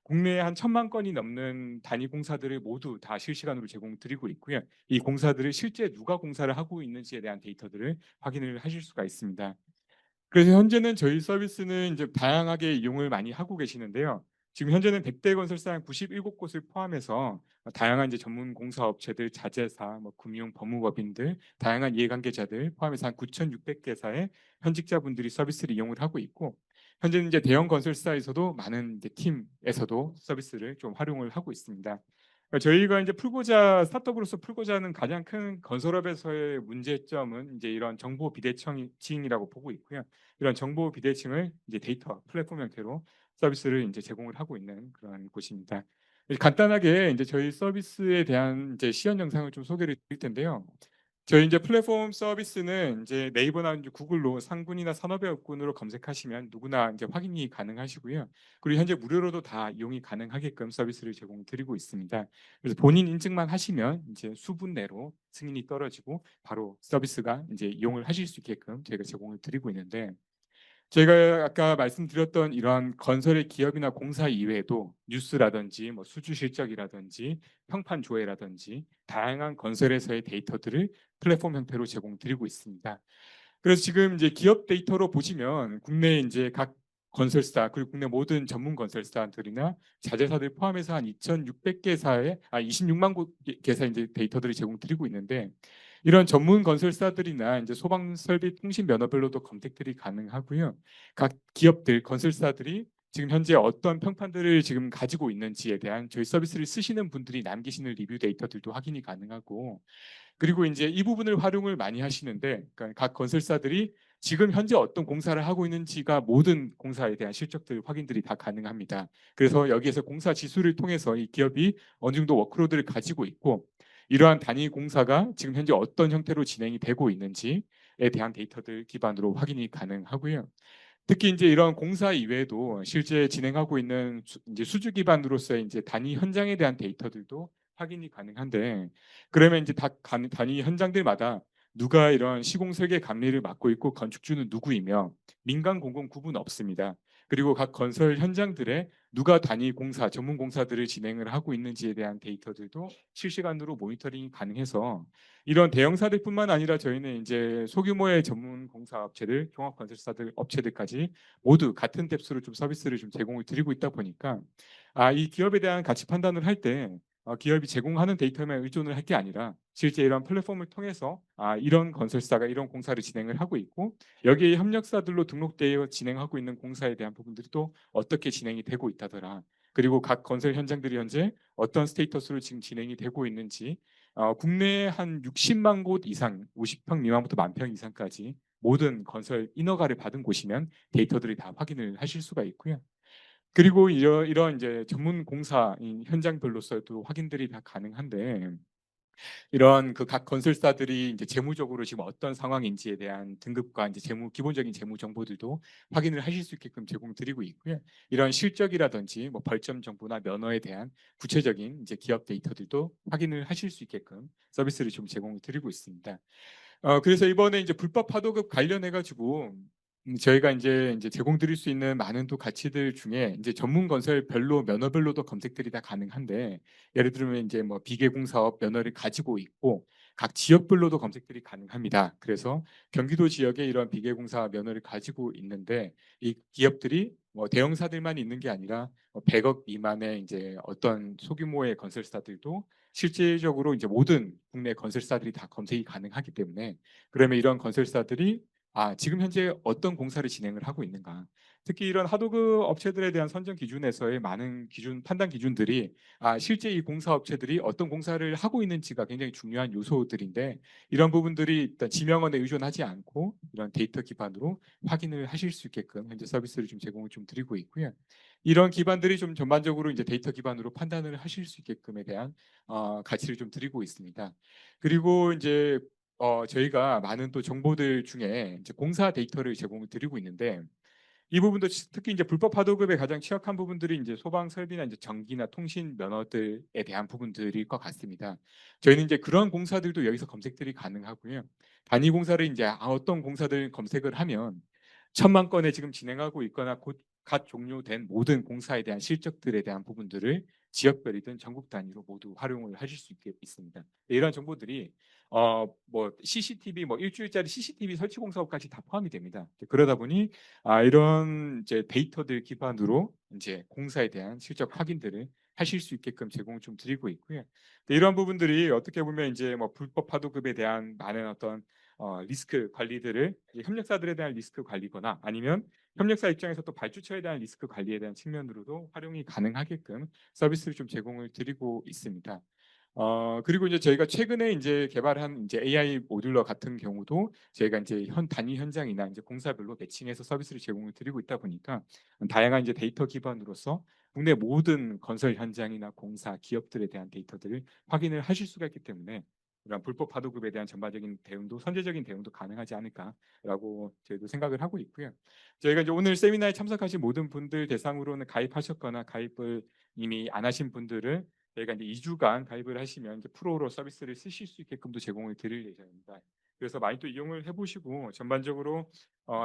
국내에 한 1,000만 건이 넘는 단위 공사들을 모두 다 실시간으로 제공드리고 있고요. 이 공사들을 실제 누가 공사를 하고 있는지에 대한 데이터들을 확인을 하실 수가 있습니다. 그래서 현재는 저희 서비스는 이제 다양하게 이용을 많이 하고 계시는데요. 지금 현재는 100대 건설사 한 97곳을 포함해서 다양한 이제 전문 공사업체들, 자재사, 뭐 금융, 법무법인들, 다양한 이해관계자들 포함해서 한 9,600개사의 현직자분들이 서비스를 이용을 하고 있고, 현재는 이제 대형 건설사에서도 많은 이제 팀에서도 서비스를 좀 활용을 하고 있습니다. 저희가 이제 풀고자 스타트업으로서 풀고자 하는 가장 큰 건설업에서의 문제점은 이제 이런 정보 비대칭이라고 보고 있고요. 이런 정보 비대칭을 이제 데이터 플랫폼 형태로 서비스를 이제 제공을 하고 있는 그런 곳입니다. 간단하게 이제 저희 서비스에 대한 이제 시연 영상을 좀 소개를 드릴 텐데요. 저희 이제 플랫폼 서비스는 이제 네이버나 이제 구글로 상군이나 산업외국군으로 검색하시면 누구나 이제 확인이 가능하시고요. 그리고 현재 무료로도 다 이용이 가능하게끔 서비스를 제공드리고 있습니다. 그래서 본인 인증만 하시면 이제 수분 내로 승인이 떨어지고 바로 서비스가 이제 이용을 하실 수 있게끔 저희가 제공을 드리고 있는데, 제가 아까 말씀드렸던 이러한 건설의 기업이나 공사 이외에도 뉴스라든지 뭐 수주 실적이라든지 평판 조회라든지 다양한 건설에서의 데이터들을 플랫폼 형태로 제공드리고 있습니다. 그래서 지금 이제 기업 데이터로 보시면 국내 이제 각 건설사 그리고 국내 모든 전문 건설사들이나 자재사들 포함해서 한 2,600개사의 26만 개사 이제 데이터들을 제공드리고 있는데, 이런 전문 건설사들이나 이제 소방 설비 통신 면허별로도 검색들이 가능하고요. 각 기업들 건설사들이 지금 현재 어떤 평판들을 지금 가지고 있는지에 대한 저희 서비스를 쓰시는 분들이 남기시는 리뷰 데이터들도 확인이 가능하고, 그리고 이제 이 부분을 활용을 많이 하시는데, 그러니까 각 건설사들이 지금 현재 어떤 공사를 하고 있는지가 모든 공사에 대한 실적들 확인들이 다 가능합니다. 그래서 여기에서 공사 지수를 통해서 이 기업이 어느 정도 워크로드를 가지고 있고 이러한 단위 공사가 지금 현재 어떤 형태로 진행이 되고 있는지에 대한 데이터들 기반으로 확인이 가능하고요. 특히 이제 이런 공사 이외에도 실제 진행하고 있는 이제 수주 기반으로서의 이제 단위 현장에 대한 데이터들도 확인이 가능한데, 그러면 이제 단위 현장들마다 누가 이런 시공 설계 감리를 맡고 있고 건축주는 누구이며 민간 공공 구분 없습니다. 그리고 각 건설 현장들에 누가 단위 공사 전문 공사들을 진행을 하고 있는지에 대한 데이터들도 실시간으로 모니터링이 가능해서 이런 대형사들뿐만 아니라 저희는 이제 소규모의 전문 공사 업체들, 종합 건설사들 업체들까지 모두 같은 뎁스로 좀 서비스를 좀 제공을 드리고 있다 보니까, 이 기업에 대한 가치 판단을 할 때 기업이 제공하는 데이터만 의존을 할 게 아니라 실제 이런 플랫폼을 통해서 이런 건설사가 이런 공사를 진행을 하고 있고 여기에 협력사들로 등록되어 진행하고 있는 공사에 대한 부분들이 또 어떻게 진행이 되고 있다더라. 그리고 각 건설 현장들이 현재 어떤 스테이터스로 지금 진행이 되고 있는지, 국내에 한 60만 곳 이상, 50평 미만부터 10,000평 이상까지 모든 건설 인허가를 받은 곳이면 데이터들이 다 확인을 하실 수가 있고요. 그리고 이런 이제 전문 공사인 현장별로서도 확인들이 다 가능한데, 이런 그 각 건설사들이 이제 재무적으로 지금 어떤 상황인지에 대한 등급과 이제 기본적인 재무 정보들도 확인을 하실 수 있게끔 제공드리고 있고요. 이런 실적이라든지 뭐 벌점 정보나 면허에 대한 구체적인 이제 기업 데이터들도 확인을 하실 수 있게끔 서비스를 좀 제공드리고 있습니다. 그래서 이번에 이제 불법 파도급 관련해 가지고 저희가 이제 제공드릴 수 있는 많은 또 가치들 중에 이제 전문 건설별로 면허별로도 검색들이 다 가능한데, 예를 들면 이제 뭐 비계공 사업 면허를 가지고 있고 각 지역별로도 검색들이 가능합니다. 그래서 경기도 지역에 이런 비계공사 면허를 가지고 있는데 이 기업들이 뭐 대형사들만 있는 게 아니라 100억 미만의 이제 어떤 소규모의 건설사들도 실질적으로 이제 모든 국내 건설사들이 다 검색이 가능하기 때문에, 그러면 이런 건설사들이 지금 현재 어떤 공사를 진행을 하고 있는가, 특히 이런 하도급 업체들에 대한 선정 기준에서의 많은 판단 기준들이 실제 이 공사 업체들이 어떤 공사를 하고 있는지가 굉장히 중요한 요소들인데, 이런 부분들이 일단 지명원에 의존하지 않고 이런 데이터 기반으로 확인을 하실 수 있게끔 현재 서비스를 좀 제공을 좀 드리고 있고요. 이런 기반들이 좀 전반적으로 이제 데이터 기반으로 판단을 하실 수 있게끔에 대한 가치를 좀 드리고 있습니다. 그리고 이제 저희가 많은 또 정보들 중에 이제 공사 데이터를 제공을 드리고 있는데, 이 부분도 특히 이제 불법 파도급에 가장 취약한 부분들이 이제 소방 설비나 이제 전기나 통신 면허들에 대한 부분들일 것 같습니다. 저희는 이제 그런 공사들도 여기서 검색들이 가능하고요. 단위 공사를 이제 어떤 공사들 검색을 하면 1,000만 건에 지금 진행하고 있거나 갓 종료된 모든 공사에 대한 실적들에 대한 부분들을 지역별이든 전국 단위로 모두 활용을 하실 수 있게 있습니다. 이런 정보들이 뭐 CCTV 뭐 일주일짜리 CCTV 설치 공사업까지 다 포함이 됩니다. 그러다 보니 이런 이제 데이터들 기반으로 이제 공사에 대한 실적 확인들을 하실 수 있게끔 제공을 좀 드리고 있고요. 이런 부분들이 어떻게 보면 이제 뭐 불법 파도급에 대한 많은 어떤 리스크 관리들을 협력사들에 대한 리스크 관리거나 아니면 협력사 입장에서 또 발주처에 대한 리스크 관리에 대한 측면으로도 활용이 가능하게끔 서비스를 좀 제공을 드리고 있습니다. 그리고 이제 저희가 최근에 이제 개발한 이제 AI 모듈러 같은 경우도 저희가 이제 단위 현장이나 이제 공사별로 매칭해서 서비스를 제공을 드리고 있다 보니까 다양한 이제 데이터 기반으로서 국내 모든 건설 현장이나 공사 기업들에 대한 데이터들을 확인을 하실 수가 있기 때문에 이런 불법 하도급에 대한 전반적인 대응도 선제적인 대응도 가능하지 않을까라고 저희도 생각을 하고 있고요. 저희가 이제 오늘 세미나에 참석하신 모든 분들 대상으로는 가입하셨거나 가입을 이미 안 하신 분들은 저희가 이제 2주간 가입을 하시면 이제 프로로 서비스를 쓰실 수 있게끔도 제공을 드릴 예정입니다. 그래서 많이 또 이용을 해보시고 전반적으로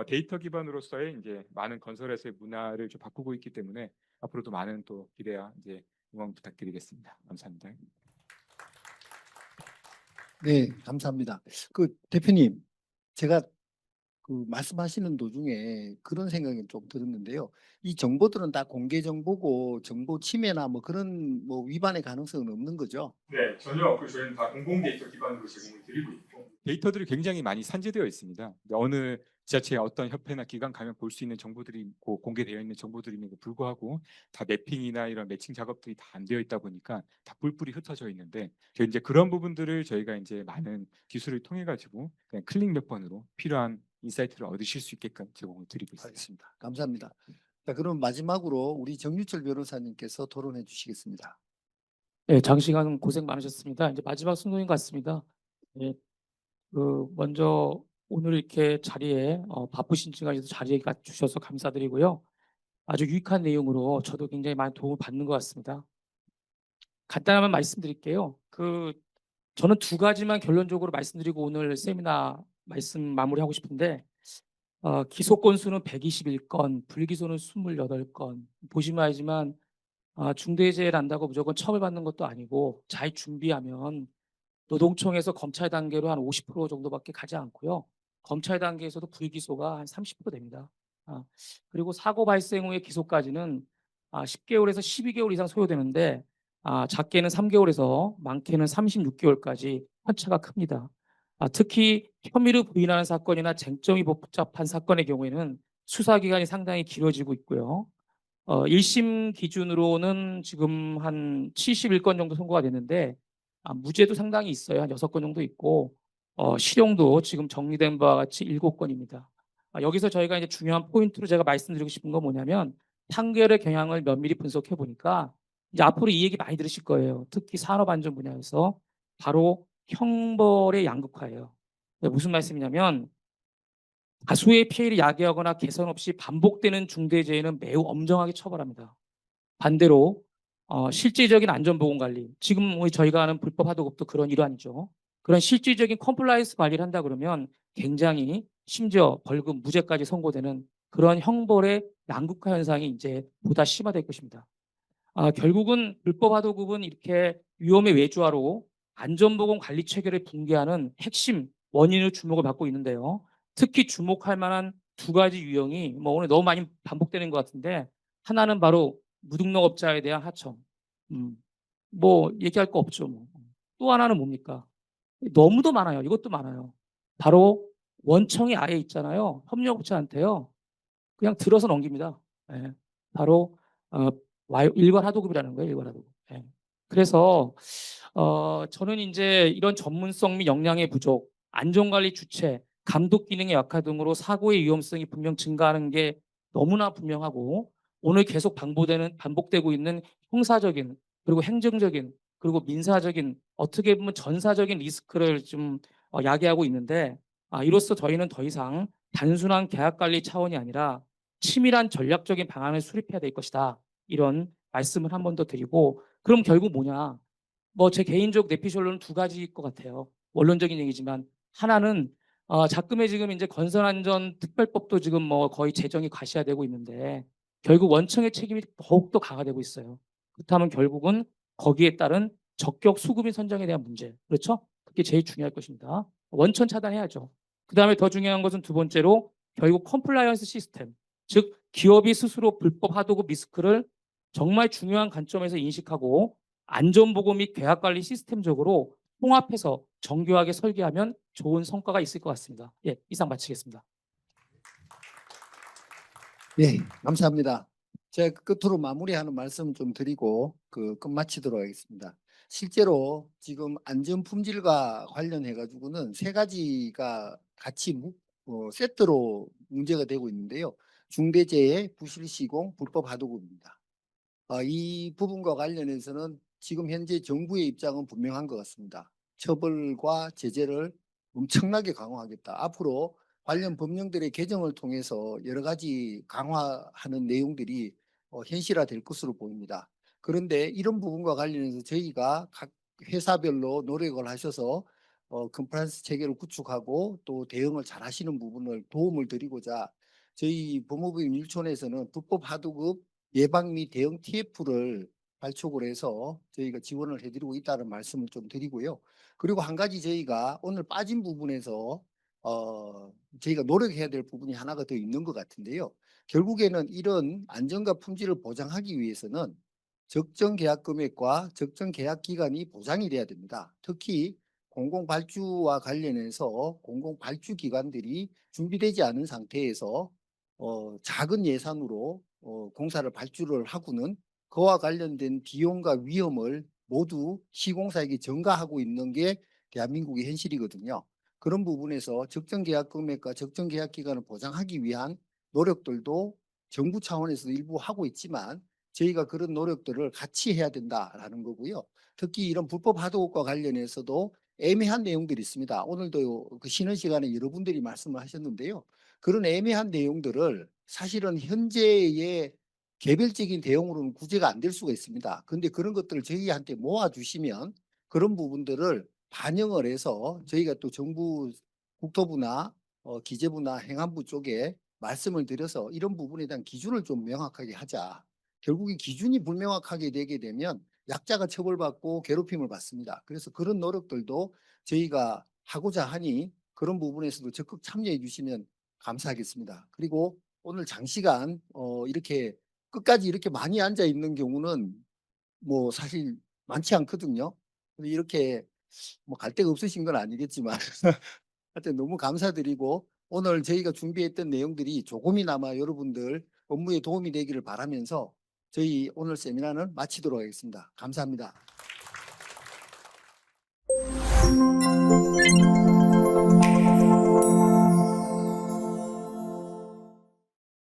데이터 기반으로서의 이제 많은 건설에서의 문화를 좀 바꾸고 있기 때문에 앞으로도 많은 또 기대와 이제 응원 부탁드리겠습니다. 감사합니다. 네, 감사합니다. 그 대표님, 제가 그 말씀하시는 도중에 그런 생각이 좀 들었는데요. 이 정보들은 다 공개 정보고 정보 침해나 뭐 그런 뭐 위반의 가능성은 없는 거죠? 네, 전혀 없고 저희는 다 공공 데이터 기반으로 제공을 드리고 있고 데이터들이 굉장히 많이 산재되어 있습니다. 어느 지자체의 어떤 협회나 기관 가면 볼 수 있는 정보들이 있고 공개되어 있는 정보들임에도 불구하고 다 매핑이나 이런 매칭 작업들이 다 안 되어 있다 보니까 다 뿔뿔이 흩어져 있는데 저희 이제 그런 부분들을 저희가 이제 많은 기술을 통해 가지고 그냥 클릭 몇 번으로 필요한 인사이트를 얻으실 수 있게끔 제공을 드리고 있습니다. 알겠습니다. 감사합니다. 자, 그럼 마지막으로 우리 정유철 변호사님께서 토론해 주시겠습니다. 네, 장시간 고생 많으셨습니다. 이제 마지막 순서인 것 같습니다. 예, 먼저 오늘 이렇게 자리에 바쁘신 중간에도 자리에 주셔서 감사드리고요. 아주 유익한 내용으로 저도 굉장히 많이 도움을 받는 것 같습니다. 간단하게 말씀드릴게요. 저는 두 가지만 결론적으로 말씀드리고 오늘 세미나 말씀 마무리하고 싶은데 기소 건수는 121건, 불기소는 28건. 보시면 알지만 중대재해 난다고 무조건 처벌받는 것도 아니고 잘 준비하면 노동청에서 검찰 단계로 한 50% 정도밖에 가지 않고요. 검찰 단계에서도 불기소가 한 30% 됩니다. 그리고 사고 발생 후의 기소까지는 10개월에서 12개월 이상 소요되는데 작게는 3개월에서 많게는 36개월까지 편차가 큽니다. 특히 혐의를 부인하는 사건이나 쟁점이 복잡한 사건의 경우에는 수사기간이 상당히 길어지고 있고요. 1심 기준으로는 지금 한 71건 정도 선고가 됐는데 무죄도 상당히 있어요. 한 6건 정도 있고 실형도 지금 정리된 바와 같이 7건입니다. 여기서 저희가 이제 중요한 포인트로 제가 말씀드리고 싶은 건 뭐냐면 판결의 경향을 면밀히 분석해 보니까 이제 앞으로 이 얘기 많이 들으실 거예요. 특히 산업안전 분야에서 바로 형벌의 양극화예요. 무슨 말씀이냐면 다수의 피해를 야기하거나 개선 없이 반복되는 중대재해는 매우 엄정하게 처벌합니다. 반대로 실질적인 안전보건관리, 지금 저희가 하는 불법 하도급도 그런 일환이죠. 그런 실질적인 컴플라이언스 관리를 한다 그러면 굉장히 심지어 벌금, 무죄까지 선고되는 그런 형벌의 양극화 현상이 이제 보다 심화될 것입니다. 결국은 불법 하도급은 이렇게 위험의 외주화로 안전보건 관리 체계를 붕괴하는 핵심 원인으로 주목을 받고 있는데요. 특히 주목할 만한 두 가지 유형이 뭐 오늘 너무 많이 반복되는 것 같은데 하나는 바로 무등록업자에 대한 하청. 뭐 얘기할 거 없죠. 뭐. 또 하나는 뭡니까? 너무도 많아요. 이것도 많아요. 바로 원청이 아예 있잖아요. 협력업체한테요. 그냥 들어서 넘깁니다. 예. 바로 일괄 하도급이라는 거예요. 일괄 하도급. 예. 그래서 저는 이제 이런 전문성 및 역량의 부족, 안전관리 주체, 감독 기능의 약화 등으로 사고의 위험성이 분명 증가하는 게 너무나 분명하고 오늘 계속 반복되고 있는 형사적인 그리고 행정적인 그리고 민사적인 어떻게 보면 전사적인 리스크를 좀 야기하고 있는데 이로써 저희는 더 이상 단순한 계약관리 차원이 아니라 치밀한 전략적인 방안을 수립해야 될 것이다. 이런 말씀을 한 번 더 드리고 그럼 결국 뭐냐? 뭐 제 개인적 내피셜로는 두 가지일 것 같아요. 원론적인 얘기지만 하나는 자금에 지금 이제 건설안전 특별법도 지금 뭐 거의 제정이 과시화되고 있는데 결국 원청의 책임이 더욱더 강화되고 있어요. 그렇다면 결국은 거기에 따른 적격 수급인 선정에 대한 문제. 그렇죠? 그게 제일 중요할 것입니다. 원천 차단해야죠. 그다음에 더 중요한 것은 두 번째로 결국 컴플라이언스 시스템. 즉 기업이 스스로 불법 하도급 리스크를 정말 중요한 관점에서 인식하고 안전보고 및 계약관리 시스템적으로 통합해서 정교하게 설계하면 좋은 성과가 있을 것 같습니다. 예, 이상 마치겠습니다. 네, 감사합니다. 제가 끝으로 마무리하는 말씀 좀 드리고 끝마치도록 하겠습니다. 실제로 지금 안전 품질과 관련해 가지고는 세 가지가 같이 세트로 문제가 되고 있는데요. 중대재해, 부실시공, 불법 하도급입니다. 이 부분과 관련해서는 지금 현재 정부의 입장은 분명한 것 같습니다. 처벌과 제재를 엄청나게 강화하겠다. 앞으로 관련 법령들의 개정을 통해서 여러 가지 강화하는 내용들이 현실화될 것으로 보입니다. 그런데 이런 부분과 관련해서 저희가 각 회사별로 노력을 하셔서 컴플라이언스 체계를 구축하고 또 대응을 잘 하시는 부분을 도움을 드리고자 저희 법무부인 율촌에서는 불법 하도급 예방 및 대응 TF를 발족을 해서 저희가 지원을 해드리고 있다는 말씀을 좀 드리고요. 그리고 한 가지 저희가 오늘 빠진 부분에서 저희가 노력해야 될 부분이 하나가 더 있는 것 같은데요. 결국에는 이런 안전과 품질을 보장하기 위해서는 적정 계약 금액과 적정 계약 기간이 보장이 돼야 됩니다. 특히 공공발주와 관련해서 공공발주 기관들이 준비되지 않은 상태에서 작은 예산으로 공사를 발주를 하고는 그와 관련된 비용과 위험을 모두 시공사에게 전가하고 있는 게 대한민국의 현실이거든요. 그런 부분에서 적정 계약 금액과 적정 계약 기간을 보장하기 위한 노력들도 정부 차원에서 일부 하고 있지만 저희가 그런 노력들을 같이 해야 된다라는 거고요. 특히 이런 불법 하도급과 관련해서도 애매한 내용들이 있습니다. 오늘도 그 쉬는 시간에 여러분들이 말씀을 하셨는데요. 그런 애매한 내용들을 사실은 현재의 개별적인 대응으로는 구제가 안 될 수가 있습니다. 그런데 그런 것들을 저희한테 모아주시면 그런 부분들을 반영을 해서 저희가 또 정부 국토부나 기재부나 행안부 쪽에 말씀을 드려서 이런 부분에 대한 기준을 좀 명확하게 하자. 결국에 기준이 불명확하게 되게 되면 약자가 처벌받고 괴롭힘을 받습니다. 그래서 그런 노력들도 저희가 하고자 하니 그런 부분에서도 적극 참여해 주시면 감사하겠습니다. 그리고 오늘 장시간 이렇게 끝까지 이렇게 많이 앉아 있는 경우는 뭐 사실 많지 않거든요. 근데 이렇게 뭐 갈 데가 없으신 건 아니겠지만 하여튼 너무 감사드리고 오늘 저희가 준비했던 내용들이 조금이나마 여러분들 업무에 도움이 되기를 바라면서 저희 오늘 세미나는 마치도록 하겠습니다. 감사합니다.